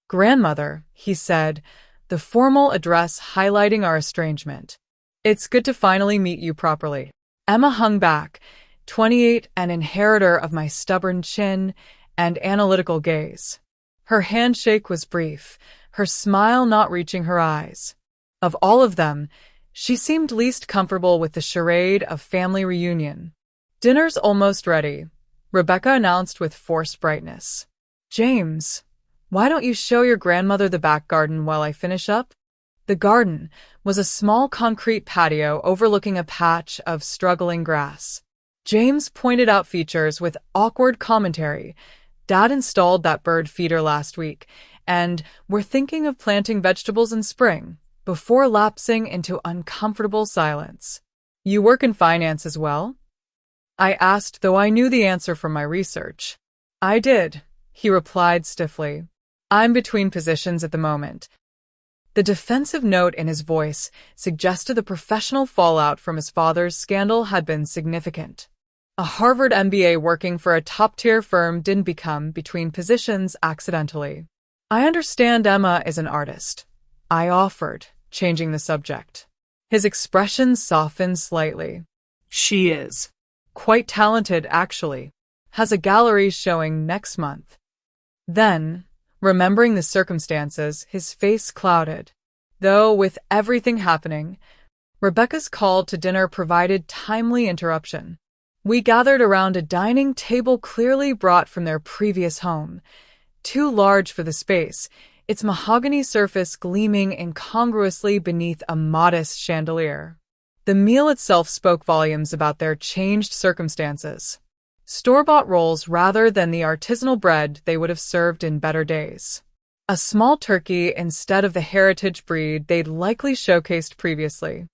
"Grandmother," he said, the formal address highlighting our estrangement. "It's good to finally meet you properly." Emma hung back, 28, an inheritor of my stubborn chin and analytical gaze. Her handshake was brief, her smile not reaching her eyes. Of all of them, she seemed least comfortable with the charade of family reunion. "Dinner's almost ready," Rebecca announced with forced brightness. "James, why don't you show your grandmother the back garden while I finish up?" The garden was a small concrete patio overlooking a patch of struggling grass. James pointed out features with awkward commentary. "Dad installed that bird feeder last week, and we're thinking of planting vegetables in spring," before lapsing into uncomfortable silence. "You work in finance as well?" I asked, though I knew the answer from my research. "I did," he replied stiffly. "I'm between positions at the moment." The defensive note in his voice suggested the professional fallout from his father's scandal had been significant. A Harvard MBA working for a top-tier firm didn't become between positions accidentally. "I understand Emma is an artist," I offered, changing the subject. His expression softened slightly. "She is. Quite talented, actually. Has a gallery showing next month." Then, remembering the circumstances, his face clouded. Though, with everything happening, Rebecca's call to dinner provided timely interruption. We gathered around a dining table clearly brought from their previous home, too large for the space, its mahogany surface gleaming incongruously beneath a modest chandelier. The meal itself spoke volumes about their changed circumstances. Store-bought rolls rather than the artisanal bread they would have served in better days. A small turkey instead of the heritage breed they'd likely showcased previously.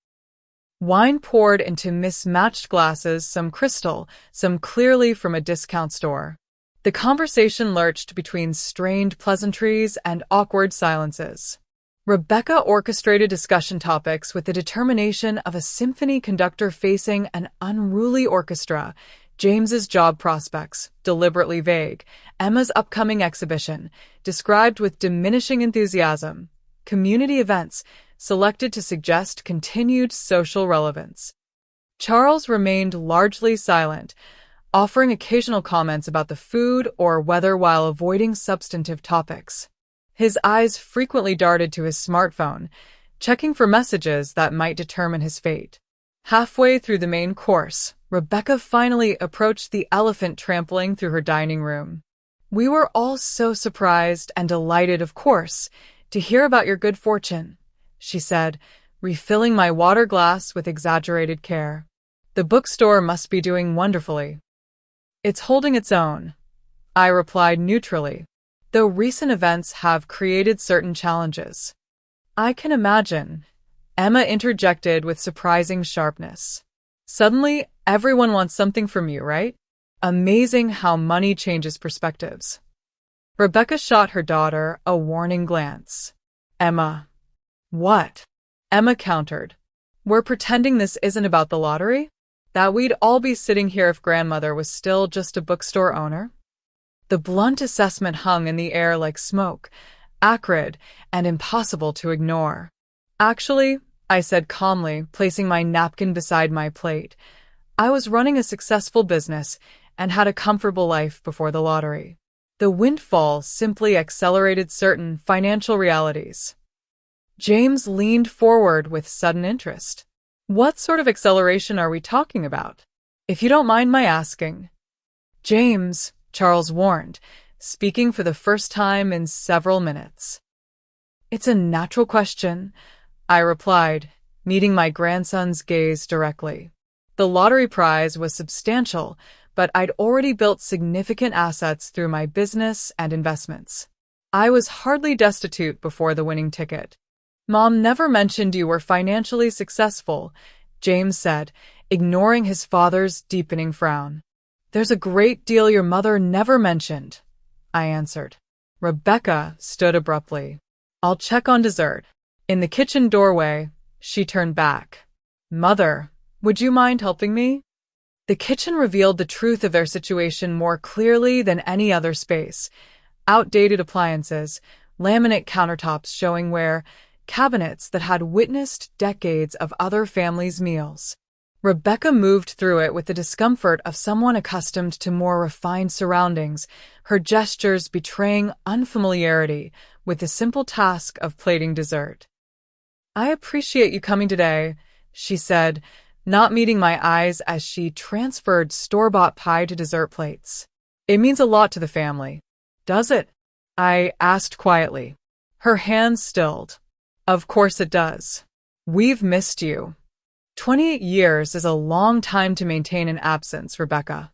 Wine poured into mismatched glasses, some crystal, some clearly from a discount store. The conversation lurched between strained pleasantries and awkward silences. Rebecca orchestrated discussion topics with the determination of a symphony conductor facing an unruly orchestra. James's job prospects, deliberately vague. Emma's upcoming exhibition, described with diminishing enthusiasm. Community events, selected to suggest continued social relevance. Charles remained largely silent, offering occasional comments about the food or weather while avoiding substantive topics. His eyes frequently darted to his smartphone, checking for messages that might determine his fate. Halfway through the main course, Rebecca finally approached the elephant trampling through her dining room. "We were all so surprised and delighted, of course, to hear about your good fortune," she said, refilling my water glass with exaggerated care. "The bookstore must be doing wonderfully." "It's holding its own," I replied neutrally, "though recent events have created certain challenges." "I can imagine," Emma interjected with surprising sharpness. "Suddenly, everyone wants something from you, right? Amazing how money changes perspectives." Rebecca shot her daughter a warning glance. "Emma." "What?" Emma countered. "We're pretending this isn't about the lottery? That we'd all be sitting here if grandmother was still just a bookstore owner?" The blunt assessment hung in the air like smoke, acrid and impossible to ignore. "Actually," I said calmly, placing my napkin beside my plate, "I was running a successful business and had a comfortable life before the lottery. The windfall simply accelerated certain financial realities." James leaned forward with sudden interest. "What sort of acceleration are we talking about, if you don't mind my asking?" "James," Charles warned, speaking for the first time in several minutes. "It's a natural question," I replied, meeting my grandson's gaze directly. The lottery prize was substantial, but I'd already built significant assets through my business and investments. I was hardly destitute before the winning ticket. "Mom never mentioned you were financially successful," James said, ignoring his father's deepening frown. "There's a great deal your mother never mentioned," I answered. Rebecca stood abruptly. "I'll check on dessert." In the kitchen doorway, she turned back. "Mother, would you mind helping me?" The kitchen revealed the truth of their situation more clearly than any other space. Outdated appliances, laminate countertops showing wear, cabinets that had witnessed decades of other families' meals. Rebecca moved through it with the discomfort of someone accustomed to more refined surroundings, her gestures betraying unfamiliarity with the simple task of plating dessert. "I appreciate you coming today," she said, not meeting my eyes as she transferred store-bought pie to dessert plates. "It means a lot to the family." "Does it?" I asked quietly. Her hands stilled. "Of course it does. We've missed you." 28 years is a long time to maintain an absence, Rebecca.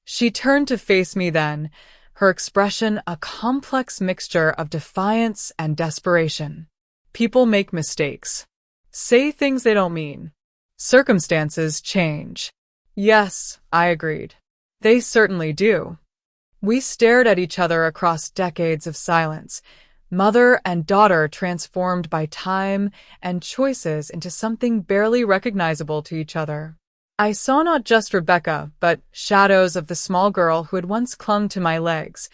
She turned to face me then, her expression a complex mixture of defiance and desperation. "People make mistakes. Say things they don't mean. Circumstances change." "Yes," I agreed. "They certainly do." We stared at each other across decades of silence, mother and daughter transformed by time and choices into something barely recognizable to each other. I saw not just Rebecca, but shadows of the small girl who had once clung to my legs,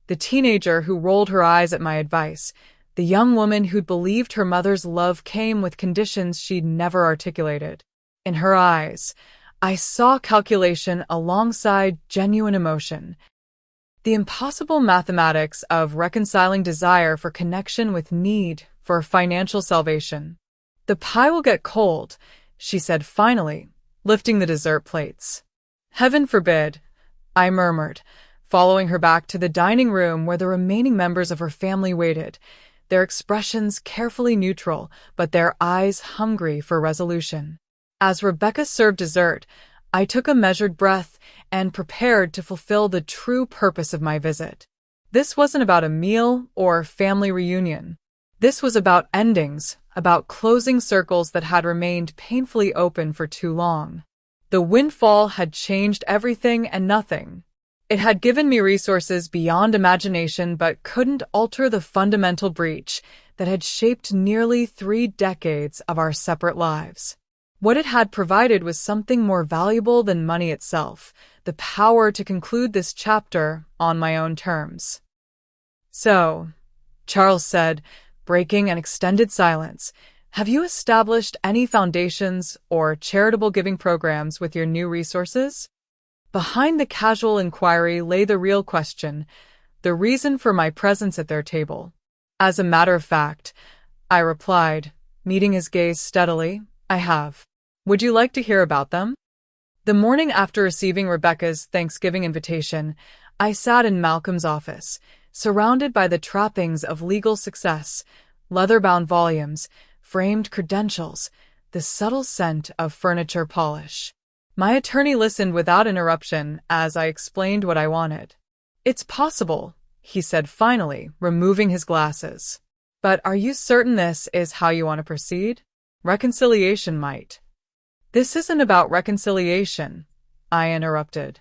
the teenager who rolled her eyes at my advice, the young woman who'd believed her mother's love came with conditions she'd never articulated. In her eyes, I saw calculation alongside genuine emotion, the impossible mathematics of reconciling desire for connection with need for financial salvation. "The pie will get cold," she said finally, lifting the dessert plates. "Heaven forbid," I murmured, following her back to the dining room where the remaining members of her family waited, their expressions carefully neutral, but their eyes hungry for resolution. As Rebecca served dessert, I took a measured breath and prepared to fulfill the true purpose of my visit. This wasn't about a meal or family reunion. This was about endings, about closing circles that had remained painfully open for too long. The windfall had changed everything and nothing. It had given me resources beyond imagination but couldn't alter the fundamental breach that had shaped nearly 3 decades of our separate lives. What it had provided was something more valuable than money itself, the power to conclude this chapter on my own terms. "So," Charles said, breaking an extended silence, "have you established any foundations or charitable giving programs with your new resources?" Behind the casual inquiry lay the real question, the reason for my presence at their table. As a matter of fact, I replied, meeting his gaze steadily, I have. Would you like to hear about them? The morning after receiving Rebecca's Thanksgiving invitation, I sat in Malcolm's office, surrounded by the trappings of legal success, leather-bound volumes, framed credentials, the subtle scent of furniture polish. My attorney listened without interruption as I explained what I wanted. It's possible, he said finally, removing his glasses. But are you certain this is how you want to proceed? Reconciliation might. This isn't about reconciliation, I interrupted.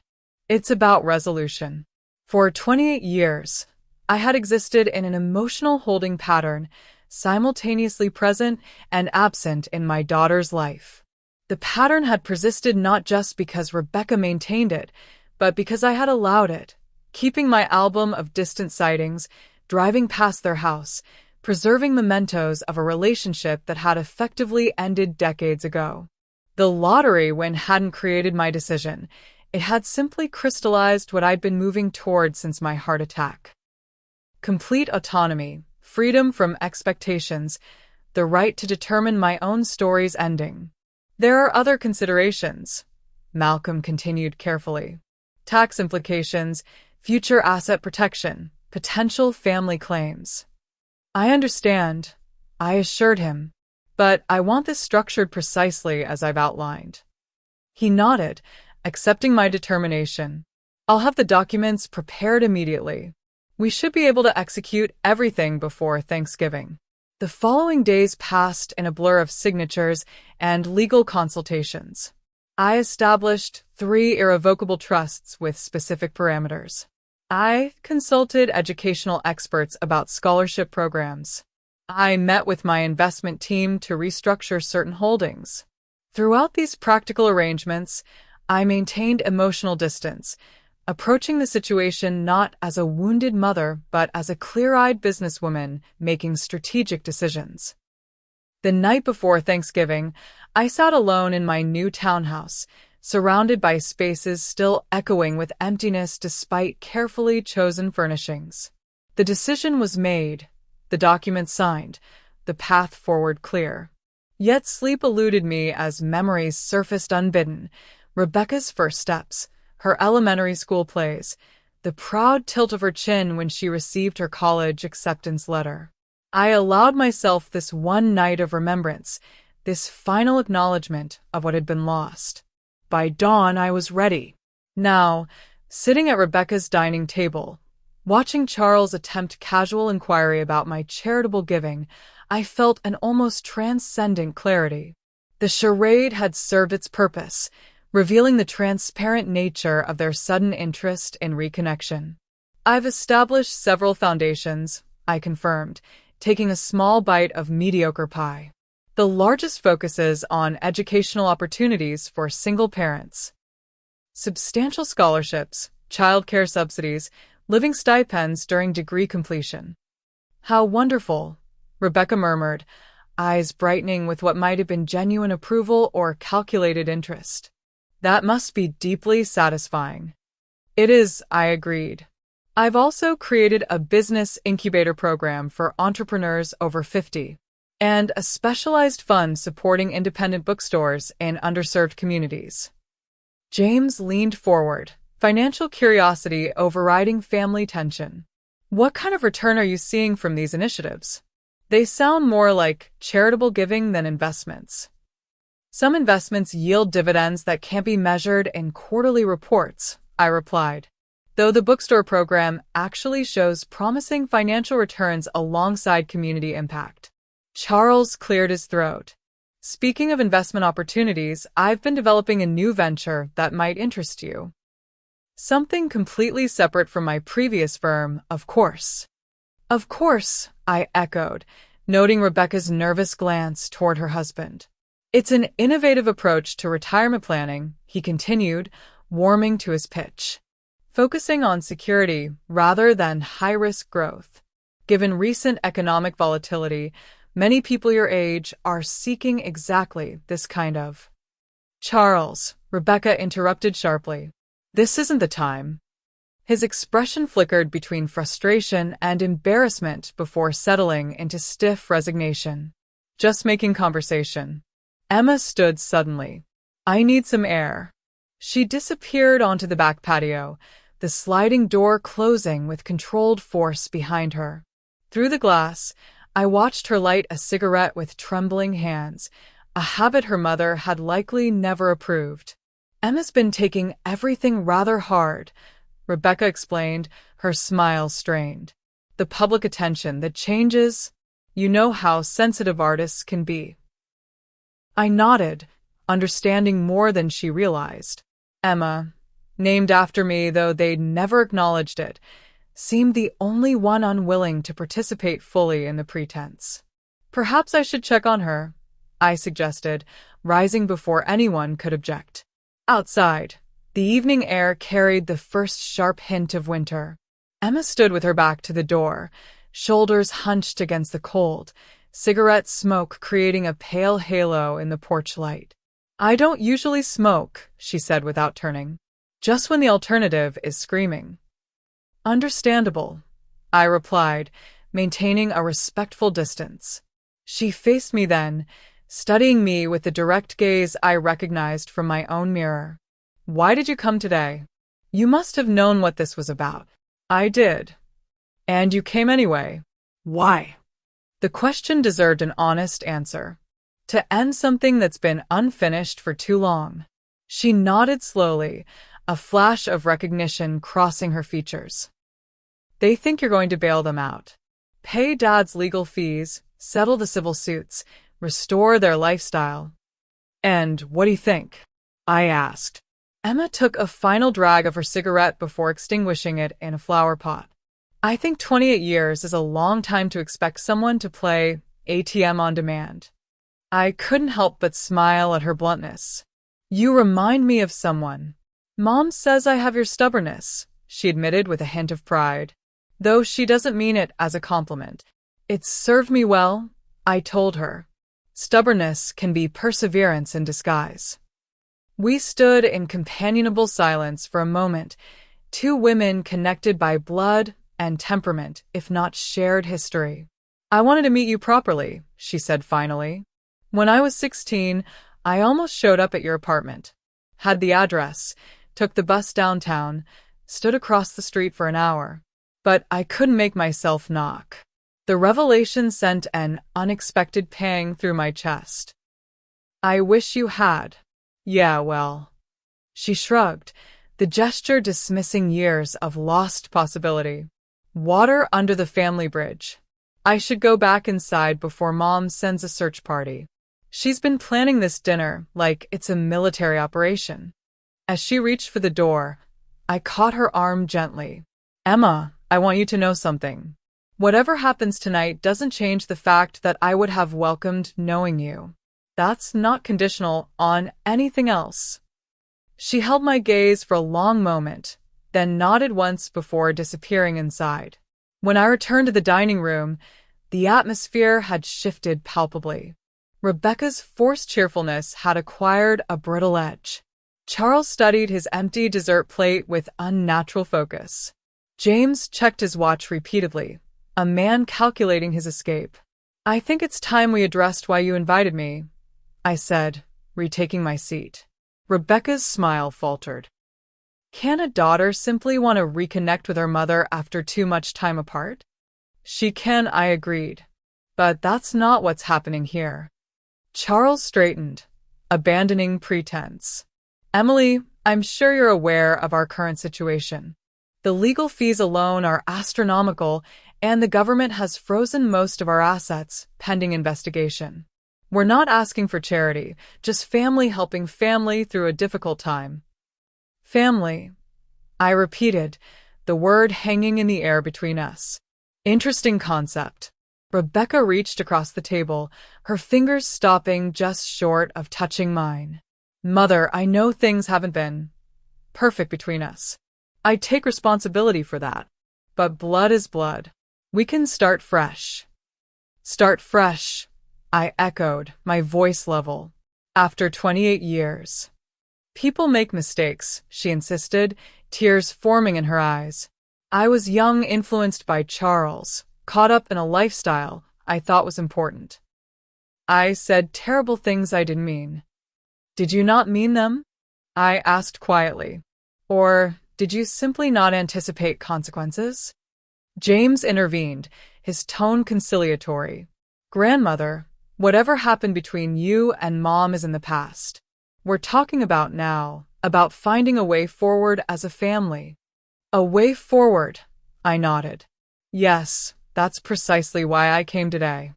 It's about resolution. For 28 years, I had existed in an emotional holding pattern, simultaneously present and absent in my daughter's life. The pattern had persisted not just because Rebecca maintained it, but because I had allowed it, keeping my album of distant sightings, driving past their house, preserving mementos of a relationship that had effectively ended decades ago. The lottery win hadn't created my decision. It had simply crystallized what I'd been moving toward since my heart attack. Complete autonomy, freedom from expectations, the right to determine my own story's ending. There are other considerations, Malcolm continued carefully. Tax implications, future asset protection, potential family claims. I understand, I assured him, but I want this structured precisely as I've outlined. He nodded, accepting my determination. I'll have the documents prepared immediately. We should be able to execute everything before Thanksgiving. The following days passed in a blur of signatures and legal consultations. I established 3 irrevocable trusts with specific parameters. I consulted educational experts about scholarship programs. I met with my investment team to restructure certain holdings. Throughout these practical arrangements, I maintained emotional distance, approaching the situation not as a wounded mother but as a clear-eyed businesswoman making strategic decisions. The night before Thanksgiving, I sat alone in my new townhouse, surrounded by spaces still echoing with emptiness despite carefully chosen furnishings. The decision was made, the documents signed, the path forward clear. Yet sleep eluded me as memories surfaced unbidden. Rebecca's first steps, her elementary school plays, the proud tilt of her chin when she received her college acceptance letter. I allowed myself this one night of remembrance, this final acknowledgement of what had been lost. By dawn, I was ready. Now, sitting at Rebecca's dining table, watching Charles attempt casual inquiry about my charitable giving, I felt an almost transcendent clarity. The charade had served its purpose, revealing the transparent nature of their sudden interest in reconnection. I've established several foundations, I confirmed, taking a small bite of mediocre pie. The largest focuses on educational opportunities for single parents. Substantial scholarships, childcare subsidies, living stipends during degree completion. How wonderful, Rebecca murmured, eyes brightening with what might have been genuine approval or calculated interest. That must be deeply satisfying. It is, I agreed. I've also created a business incubator program for entrepreneurs over 50, and a specialized fund supporting independent bookstores in underserved communities. James leaned forward, financial curiosity overriding family tension. What kind of return are you seeing from these initiatives? They sound more like charitable giving than investments. Some investments yield dividends that can't be measured in quarterly reports, I replied, though the bookstore program actually shows promising financial returns alongside community impact. Charles cleared his throat. Speaking of investment opportunities, I've been developing a new venture that might interest you. Something completely separate from my previous firm, of course. Of course, I echoed, noting Rebecca's nervous glance toward her husband. It's an innovative approach to retirement planning, he continued, warming to his pitch, focusing on security rather than high-risk growth. Given recent economic volatility, many people your age are seeking exactly this kind of. Charles, Rebecca interrupted sharply. This isn't the time. His expression flickered between frustration and embarrassment before settling into stiff resignation. Just making conversation. Emma stood suddenly. I need some air. She disappeared onto the back patio, the sliding door closing with controlled force behind her. Through the glass, I watched her light a cigarette with trembling hands, a habit her mother had likely never approved. Emma's been taking everything rather hard, Rebecca explained, her smile strained. The public attention, the changes, you know how sensitive artists can be. I nodded, understanding more than she realized. Emma, named after me though they'd never acknowledged it, seemed the only one unwilling to participate fully in the pretense. Perhaps I should check on her, I suggested, rising before anyone could object. Outside, the evening air carried the first sharp hint of winter. Emma stood with her back to the door, shoulders hunched against the cold, cigarette smoke creating a pale halo in the porch light. I don't usually smoke, she said without turning. Just when the alternative is screaming. Understandable, I replied, maintaining a respectful distance. She faced me then, studying me with the direct gaze I recognized from my own mirror. Why did you come today? You must have known what this was about. I did. And you came anyway. Why? The question deserved an honest answer. To end something that's been unfinished for too long. She nodded slowly, a flash of recognition crossing her features. They think you're going to bail them out. Pay Dad's legal fees, settle the civil suits, restore their lifestyle. And what do you think? I asked. Emma took a final drag of her cigarette before extinguishing it in a flower pot. I think 28 years is a long time to expect someone to play ATM on demand. I couldn't help but smile at her bluntness. You remind me of someone. Mom says I have your stubbornness, she admitted with a hint of pride. Though she doesn't mean it as a compliment. It's served me well, I told her. Stubbornness can be perseverance in disguise. We stood in companionable silence for a moment, two women connected by blood and temperament, if not shared history. I wanted to meet you properly, she said finally. When I was 16, I almost showed up at your apartment. Had the address, took the bus downtown, stood across the street for an hour. But I couldn't make myself knock. The revelation sent an unexpected pang through my chest. I wish you had. Yeah, well. She shrugged, the gesture dismissing years of lost possibility. Water under the family bridge. I should go back inside before Mom sends a search party. She's been planning this dinner like it's a military operation. As she reached for the door, I caught her arm gently. Emma, I want you to know something. Whatever happens tonight doesn't change the fact that I would have welcomed knowing you. That's not conditional on anything else. She held my gaze for a long moment, then nodded once before disappearing inside. When I returned to the dining room, the atmosphere had shifted palpably. Rebecca's forced cheerfulness had acquired a brittle edge. Charles studied his empty dessert plate with unnatural focus. James checked his watch repeatedly, a man calculating his escape. I think it's time we addressed why you invited me, I said, retaking my seat. Rebecca's smile faltered. Can a daughter simply want to reconnect with her mother after too much time apart? She can, I agreed. But that's not what's happening here. Charles straightened, abandoning pretense. Emily, I'm sure you're aware of our current situation. The legal fees alone are astronomical, and the government has frozen most of our assets, pending investigation. We're not asking for charity, just family helping family through a difficult time. Family, I repeated, the word hanging in the air between us. Interesting concept. Rebecca reached across the table, her fingers stopping just short of touching mine. Mother, I know things haven't been perfect between us. I take responsibility for that. But blood is blood. We can start fresh. Start fresh, I echoed, my voice level. After 28 years. People make mistakes, she insisted, tears forming in her eyes. I was young, influenced by Charles, caught up in a lifestyle I thought was important. I said terrible things I didn't mean. Did you not mean them? I asked quietly. Or did you simply not anticipate consequences? James intervened, his tone conciliatory. Grandmother, whatever happened between you and Mom is in the past. We're talking about now, about finding a way forward as a family. A way forward, I nodded. Yes, that's precisely why I came today.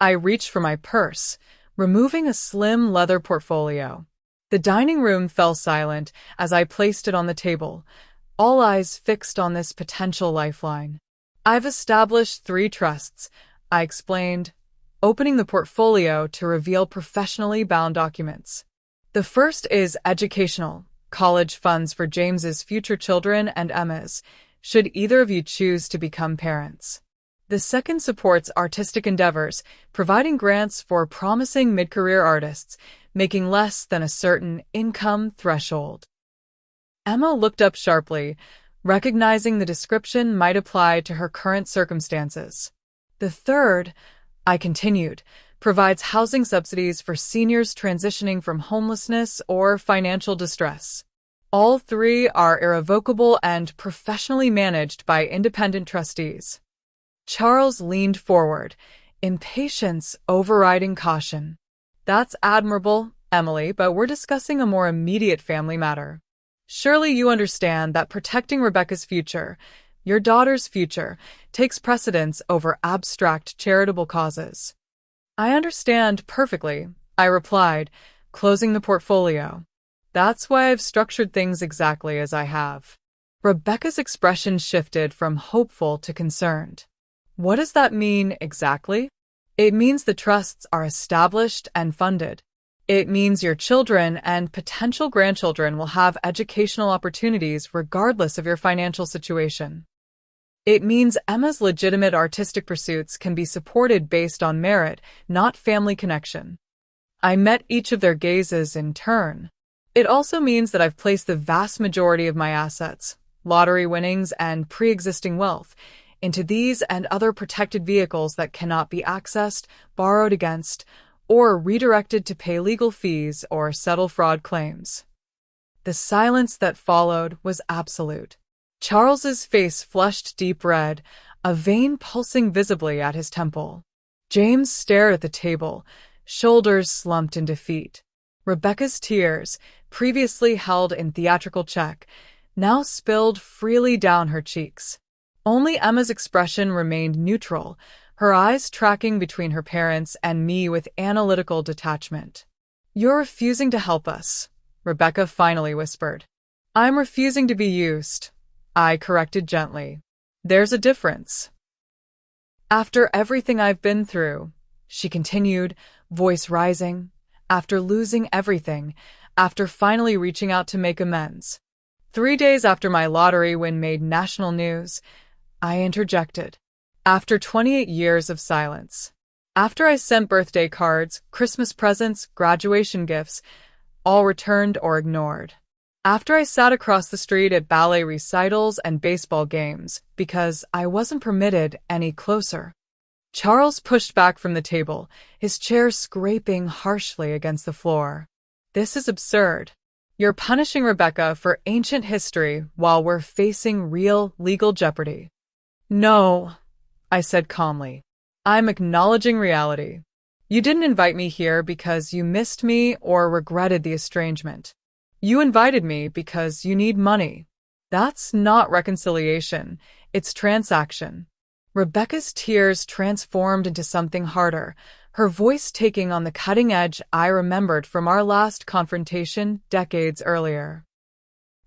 I reached for my purse, removing a slim leather portfolio. The dining room fell silent as I placed it on the table, all eyes fixed on this potential lifeline. I've established 3 trusts, I explained, opening the portfolio to reveal professionally bound documents. The first is educational, college funds for James's future children and Emma's, should either of you choose to become parents. The second supports artistic endeavors, providing grants for promising mid-career artists, making less than a certain income threshold. Emma looked up sharply, recognizing the description might apply to her current circumstances. The third, I continued, provides housing subsidies for seniors transitioning from homelessness or financial distress. All 3 are irrevocable and professionally managed by independent trustees. Charles leaned forward, impatience overriding caution. That's admirable, Emily, but we're discussing a more immediate family matter. Surely you understand that protecting Rebecca's future, your daughter's future, takes precedence over abstract charitable causes. I understand perfectly, I replied, closing the portfolio. That's why I've structured things exactly as I have. Rebecca's expression shifted from hopeful to concerned. What does that mean exactly? It means the trusts are established and funded. It means your children and potential grandchildren will have educational opportunities regardless of your financial situation. It means Emma's legitimate artistic pursuits can be supported based on merit, not family connection. I met each of their gazes in turn. It also means that I've placed the vast majority of my assets, lottery winnings and pre-existing wealth, into these and other protected vehicles that cannot be accessed, borrowed against, or redirected to pay legal fees or settle fraud claims. The silence that followed was absolute. Charles's face flushed deep red, a vein pulsing visibly at his temple. James stared at the table, shoulders slumped in defeat. Rebecca's tears, previously held in theatrical check, now spilled freely down her cheeks. Only Emma's expression remained neutral, her eyes tracking between her parents and me with analytical detachment. You're refusing to help us, Rebecca finally whispered. I'm refusing to be used, I corrected gently. There's a difference. After everything I've been through, she continued, voice rising, after losing everything, after finally reaching out to make amends. 3 days after my lottery win made national news, I interjected. After 28 years of silence. After I sent birthday cards, Christmas presents, graduation gifts, all returned or ignored. After I sat across the street at ballet recitals and baseball games because I wasn't permitted any closer. Charles pushed back from the table, his chair scraping harshly against the floor. This is absurd. You're punishing Rebecca for ancient history while we're facing real legal jeopardy. No, I said calmly. I'm acknowledging reality. You didn't invite me here because you missed me or regretted the estrangement. You invited me because you need money. That's not reconciliation, it's transaction. Rebecca's tears transformed into something harder, her voice taking on the cutting edge I remembered from our last confrontation decades earlier.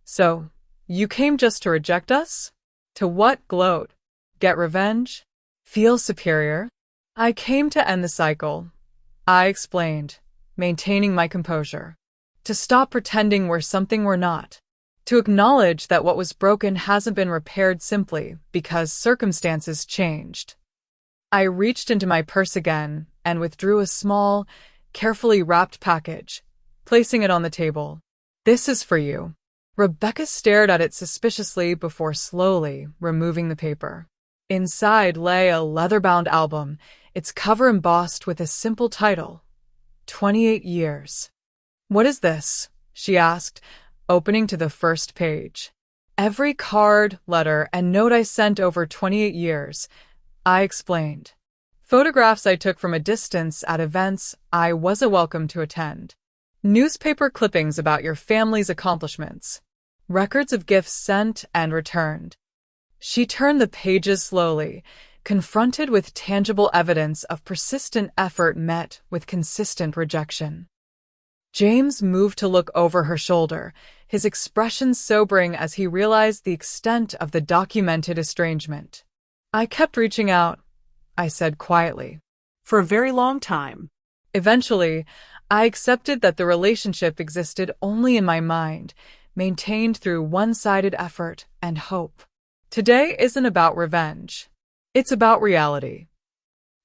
So, you came just to reject us? To what gloat? Get revenge? Feel superior? I came to end the cycle, I explained, maintaining my composure. To stop pretending we're something we're not. To acknowledge that what was broken hasn't been repaired simply because circumstances changed. I reached into my purse again and withdrew a small, carefully wrapped package, placing it on the table. This is for you. Rebecca stared at it suspiciously before slowly removing the paper. Inside lay a leather-bound album, its cover embossed with a simple title, 28 Years. What is this? She asked, opening to the first page. Every card, letter, and note I sent over 28 years, I explained. Photographs I took from a distance at events I wasn't welcome to attend. Newspaper clippings about your family's accomplishments. Records of gifts sent and returned. She turned the pages slowly, confronted with tangible evidence of persistent effort met with consistent rejection. James moved to look over her shoulder, his expression sobering as he realized the extent of the documented estrangement. I kept reaching out, I said quietly. For a very long time. Eventually, I accepted that the relationship existed only in my mind, maintained through one-sided effort and hope. Today isn't about revenge. It's about reality.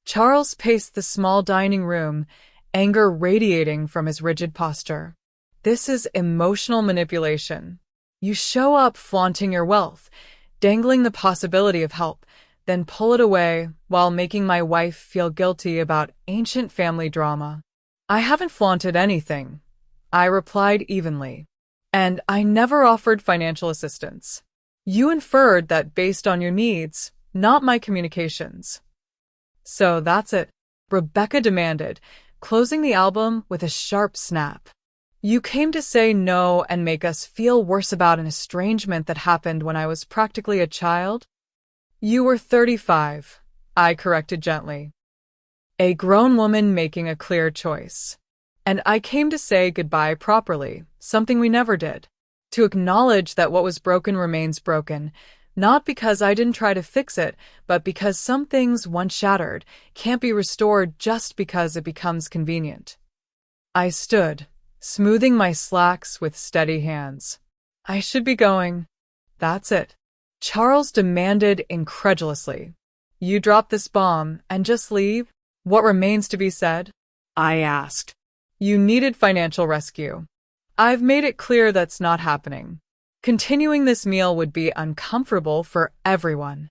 Charles paced the small dining room, anger radiating from his rigid posture. This is emotional manipulation. You show up flaunting your wealth, dangling the possibility of help, then pull it away while making my wife feel guilty about ancient family drama. I haven't flaunted anything, I replied evenly. And I never offered financial assistance. You inferred that based on your needs, not my communications. So that's it, Rebecca demanded, closing the album with a sharp snap. You came to say no and make us feel worse about an estrangement that happened when I was practically a child? You were 35, I corrected gently. A grown woman making a clear choice. And I came to say goodbye properly, something we never did. To acknowledge that what was broken remains broken, not because I didn't try to fix it, but because some things once shattered can't be restored just because it becomes convenient. I stood, smoothing my slacks with steady hands. I should be going. That's it. Charles demanded incredulously. You drop this bomb and just leave? What remains to be said? I asked. You needed financial rescue. I've made it clear that's not happening. Continuing this meal would be uncomfortable for everyone.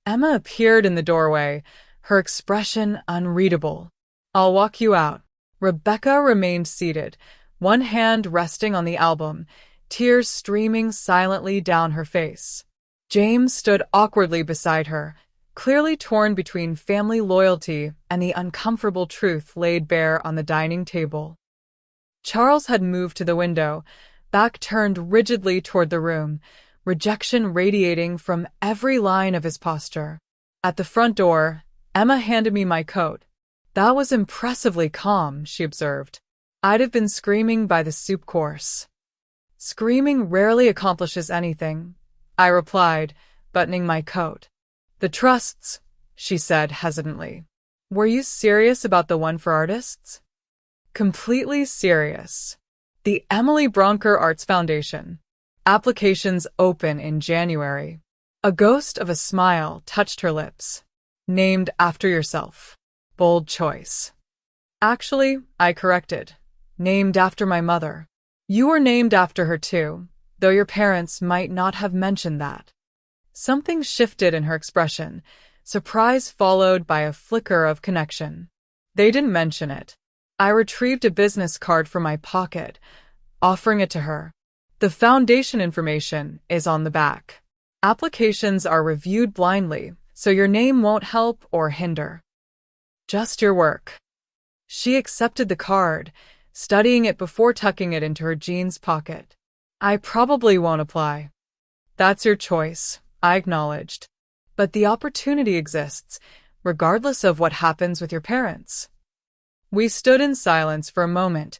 Emma appeared in the doorway, her expression unreadable. I'll walk you out. Rebecca remained seated, one hand resting on the album, tears streaming silently down her face. James stood awkwardly beside her, clearly torn between family loyalty and the uncomfortable truth laid bare on the dining table. Charles had moved to the window, back turned rigidly toward the room, rejection radiating from every line of his posture. At the front door, Emma handed me my coat. That was impressively calm, she observed. I'd have been screaming by the soup course. Screaming rarely accomplishes anything, I replied, buttoning my coat. The trusts, she said hesitantly. Were you serious about the one for artists? Completely serious. The Emily Bronker Arts Foundation. Applications open in January. A ghost of a smile touched her lips. Named after yourself. Bold choice. Actually, I corrected. Named after my mother. You were named after her too, though your parents might not have mentioned that. Something shifted in her expression, surprise followed by a flicker of connection. They didn't mention it. I retrieved a business card from my pocket, offering it to her. The foundation information is on the back. Applications are reviewed blindly, so your name won't help or hinder. Just your work. She accepted the card, studying it before tucking it into her jeans pocket. I probably won't apply. That's your choice, I acknowledged. But the opportunity exists, regardless of what happens with your parents. We stood in silence for a moment,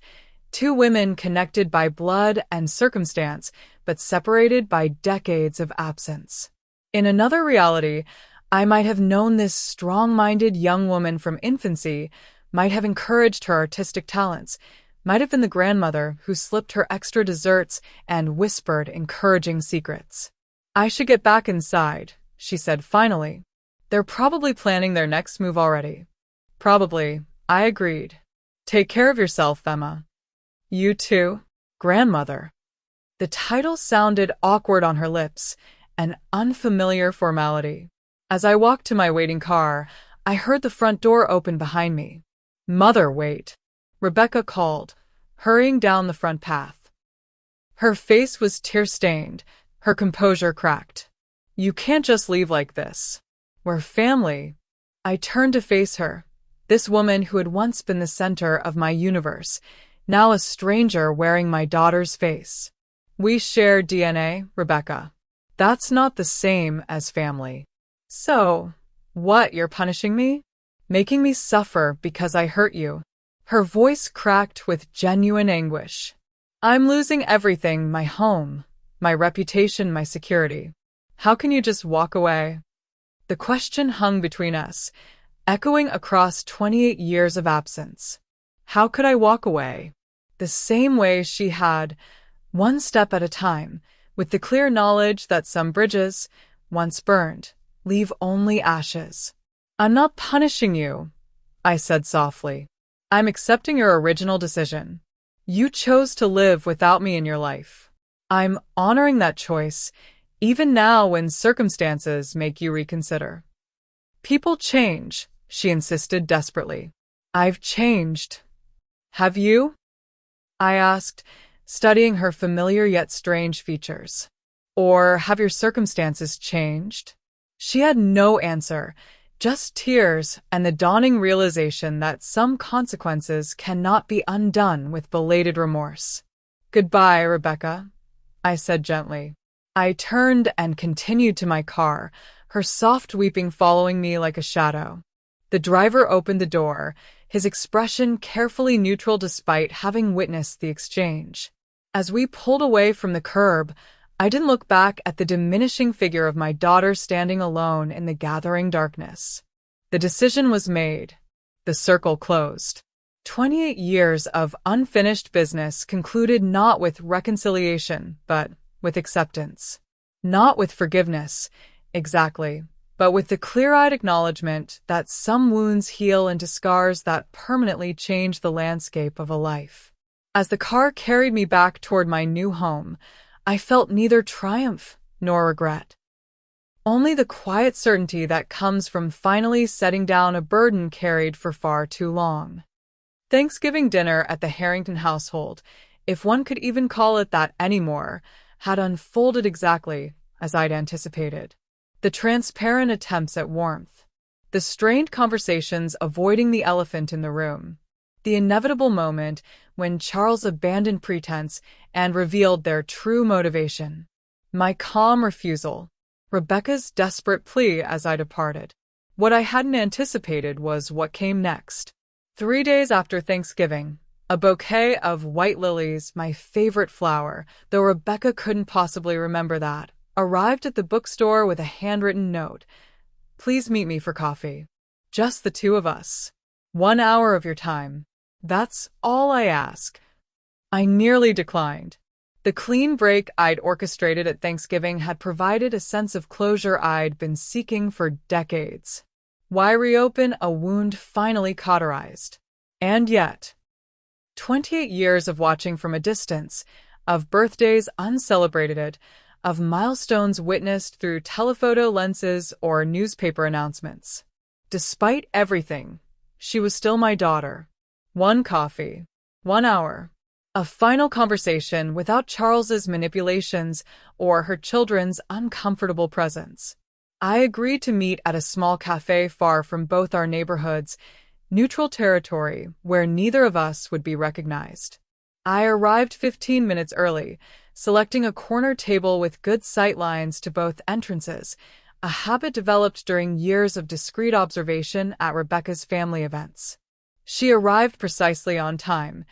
two women connected by blood and circumstance, but separated by decades of absence. In another reality, I might have known this strong-minded young woman from infancy, might have encouraged her artistic talents, might have been the grandmother who slipped her extra desserts and whispered encouraging secrets. I should get back inside, she said finally. They're probably planning their next move already. Probably, I agreed. Take care of yourself, Emma. You too, grandmother. The title sounded awkward on her lips, an unfamiliar formality. As I walked to my waiting car, I heard the front door open behind me. "Mother, wait," Rebecca called, hurrying down the front path. Her face was tear-stained, her composure cracked. "You can't just leave like this. We're family." I turned to face her, this woman who had once been the center of my universe, now a stranger wearing my daughter's face. "We share DNA, Rebecca. That's not the same as family." "So, what, you're punishing me? Making me suffer because I hurt you?" Her voice cracked with genuine anguish. "I'm losing everything, my home, my reputation, my security. How can you just walk away?" The question hung between us, echoing across 28 years of absence. How could I walk away? The same way she had, one step at a time, with the clear knowledge that some bridges, once burned, leave only ashes. "I'm not punishing you," I said softly. "I'm accepting your original decision. You chose to live without me in your life. I'm honoring that choice, even now when circumstances make you reconsider." "People change," she insisted desperately. "I've changed." "Have you?" I asked, studying her familiar yet strange features. "Or have your circumstances changed?" She had no answer, just tears and the dawning realization that some consequences cannot be undone with belated remorse. "Goodbye, Rebecca," I said gently. I turned and continued to my car, her soft weeping following me like a shadow. The driver opened the door, his expression carefully neutral despite having witnessed the exchange. As we pulled away from the curb, I didn't look back at the diminishing figure of my daughter standing alone in the gathering darkness. The decision was made. The circle closed. 28 years of unfinished business concluded not with reconciliation, but with acceptance. Not with forgiveness, exactly, but with the clear-eyed acknowledgement that some wounds heal into scars that permanently change the landscape of a life. As the car carried me back toward my new home, I felt neither triumph nor regret. Only the quiet certainty that comes from finally setting down a burden carried for far too long. Thanksgiving dinner at the Harrington household, if one could even call it that anymore, had unfolded exactly as I'd anticipated. The transparent attempts at warmth, the strained conversations avoiding the elephant in the room, the inevitable moment when Charles abandoned pretense and revealed their true motivation. My calm refusal, Rebecca's desperate plea as I departed. What I hadn't anticipated was what came next. 3 days after Thanksgiving, a bouquet of white lilies, my favorite flower, though Rebecca couldn't possibly remember that, arrived at the bookstore with a handwritten note. "Please meet me for coffee. Just the two of us. 1 hour of your time. That's all I ask." I nearly declined. The clean break I'd orchestrated at Thanksgiving had provided a sense of closure I'd been seeking for decades. Why reopen a wound finally cauterized? And yet, 28 years of watching from a distance, of birthdays uncelebrated, of milestones witnessed through telephoto lenses or newspaper announcements. Despite everything, she was still my daughter. 1 coffee, 1 hour. A final conversation without Charles's manipulations or her children's uncomfortable presence. I agreed to meet at a small cafe far from both our neighborhoods, neutral territory where neither of us would be recognized. I arrived 15 minutes early, selecting a corner table with good sight lines to both entrances, a habit developed during years of discreet observation at Rebecca's family events. She arrived precisely on time,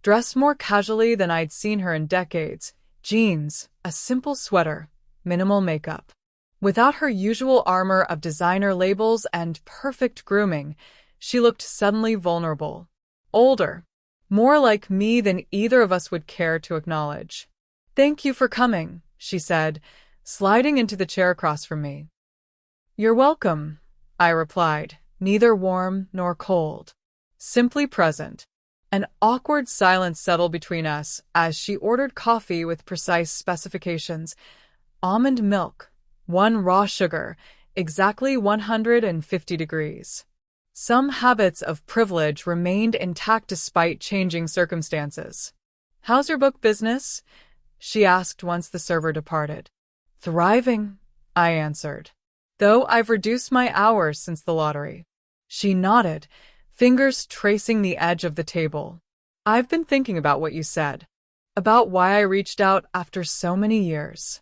dressed more casually than I'd seen her in decades, jeans, a simple sweater, minimal makeup. Without her usual armor of designer labels and perfect grooming, she looked suddenly vulnerable. Older. More like me than either of us would care to acknowledge. "Thank you for coming," she said, sliding into the chair across from me. "You're welcome," I replied, neither warm nor cold. Simply present. An awkward silence settled between us as she ordered coffee with precise specifications. Almond milk, 1 raw sugar, exactly 150 degrees. Some habits of privilege remained intact despite changing circumstances. "How's your book business?" she asked once the server departed. "Thriving," I answered, "though I've reduced my hours since the lottery." She nodded, fingers tracing the edge of the table. "I've been thinking about what you said, about why I reached out after so many years.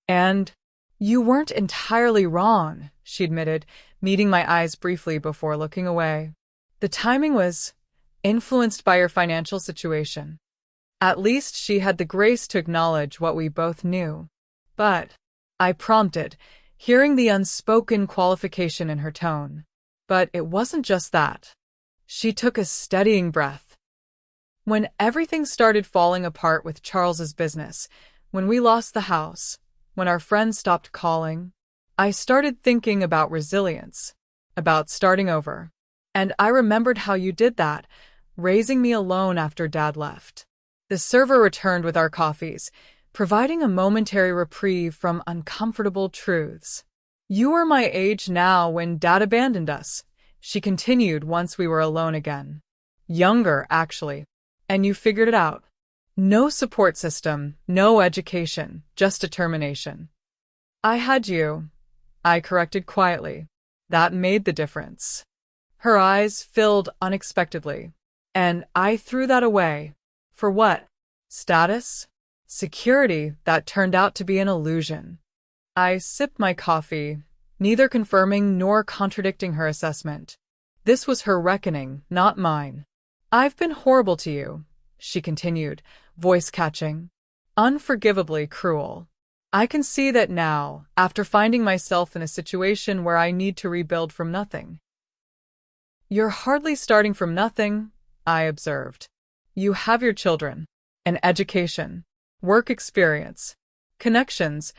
And you weren't entirely wrong," she admitted, meeting my eyes briefly before looking away. "The timing was influenced by your financial situation." At least she had the grace to acknowledge what we both knew. "But," I prompted, hearing the unspoken qualification in her tone. "But it wasn't just that." She took a steadying breath. "When everything started falling apart with Charles's business, when we lost the house, when our friends stopped calling, I started thinking about resilience, about starting over. And I remembered how you did that, raising me alone after Dad left." The server returned with our coffees, providing a momentary reprieve from uncomfortable truths. "You are my age now when Dad abandoned us," she continued once we were alone again. "Younger, actually. And you figured it out. No support system, no education, just determination." "I had you," I corrected quietly. "That made the difference." Her eyes filled unexpectedly, and I threw that away. For what? Status? Security that turned out to be an illusion. I sipped my coffee, neither confirming nor contradicting her assessment. This was her reckoning, not mine. "I've been horrible to you," she continued, voice catching. "Unforgivably cruel. I can see that now, after finding myself in a situation where I need to rebuild from nothing." "You're hardly starting from nothing," I observed. "You have your children, an education, work experience, connections,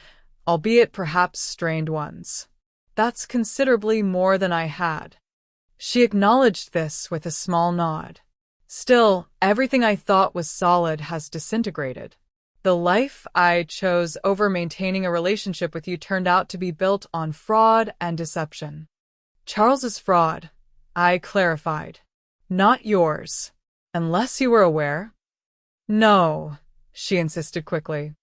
albeit perhaps strained ones. That's considerably more than I had." She acknowledged this with a small nod. "Still, everything I thought was solid has disintegrated. The life I chose over maintaining a relationship with you turned out to be built on fraud and deception." "Charles's fraud," I clarified. "Not yours. Unless you were aware?" "No," she insisted quickly.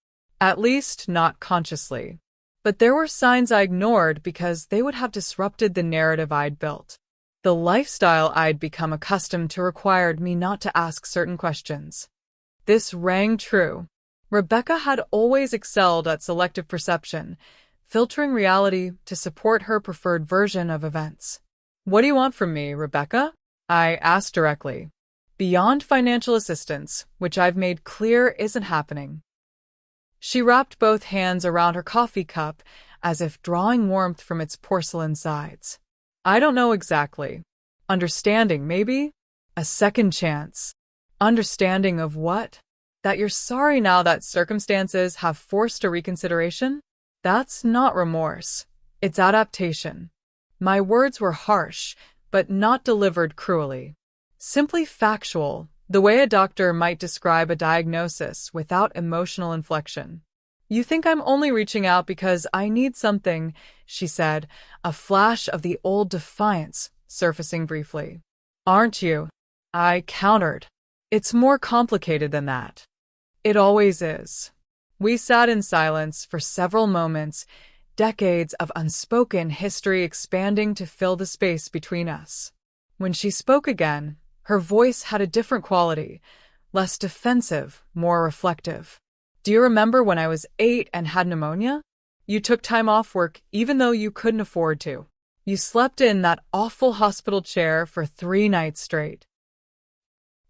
"At least, not consciously. But there were signs I ignored because they would have disrupted the narrative I'd built. The lifestyle I'd become accustomed to required me not to ask certain questions." This rang true. Rebecca had always excelled at selective perception, filtering reality to support her preferred version of events. "What do you want from me, Rebecca?" I asked directly. "Beyond financial assistance, which I've made clear isn't happening." She wrapped both hands around her coffee cup as if drawing warmth from its porcelain sides. "I don't know exactly. Understanding, maybe? A second chance." "Understanding of what? That you're sorry now that circumstances have forced a reconsideration? That's not remorse. It's adaptation." My words were harsh, but not delivered cruelly. Simply factual, the way a doctor might describe a diagnosis without emotional inflection. "You think I'm only reaching out because I need something," she said, a flash of the old defiance surfacing briefly. "Aren't you?" I countered. "It's more complicated than that." "It always is." We sat in silence for several moments, decades of unspoken history expanding to fill the space between us. When she spoke again, her voice had a different quality, less defensive, more reflective. "Do you remember when I was 8 and had pneumonia? You took time off work even though you couldn't afford to. You slept in that awful hospital chair for 3 nights straight."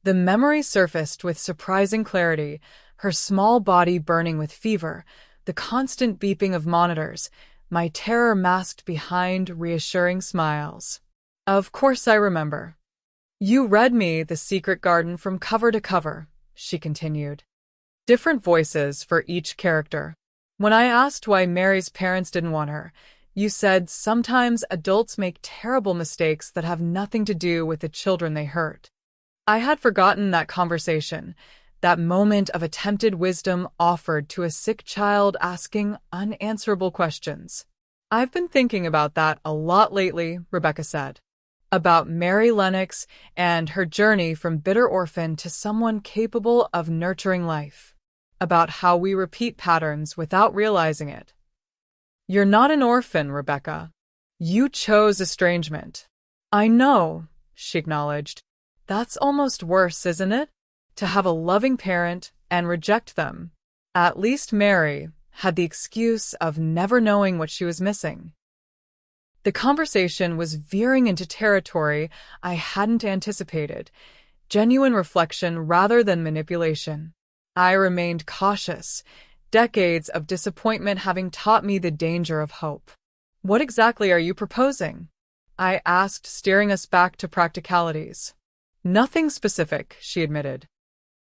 The memory surfaced with surprising clarity, her small body burning with fever, the constant beeping of monitors, my terror masked behind reassuring smiles. "Of course I remember. You read me The Secret Garden from cover to cover," she continued. Different voices for each character. "When I asked why Mary's parents didn't want her, you said sometimes adults make terrible mistakes that have nothing to do with the children they hurt. I had forgotten that conversation, that moment of attempted wisdom offered to a sick child asking unanswerable questions. I've been thinking about that a lot lately, Rebecca said. About Mary Lennox and her journey from bitter orphan to someone capable of nurturing life. About how we repeat patterns without realizing it. You're not an orphan, Rebecca. You chose estrangement. I know, she acknowledged. That's almost worse, isn't it? To have a loving parent and reject them. At least Mary had the excuse of never knowing what she was missing. The conversation was veering into territory I hadn't anticipated, genuine reflection rather than manipulation. I remained cautious, decades of disappointment having taught me the danger of hope. What exactly are you proposing? I asked, steering us back to practicalities. Nothing specific, she admitted.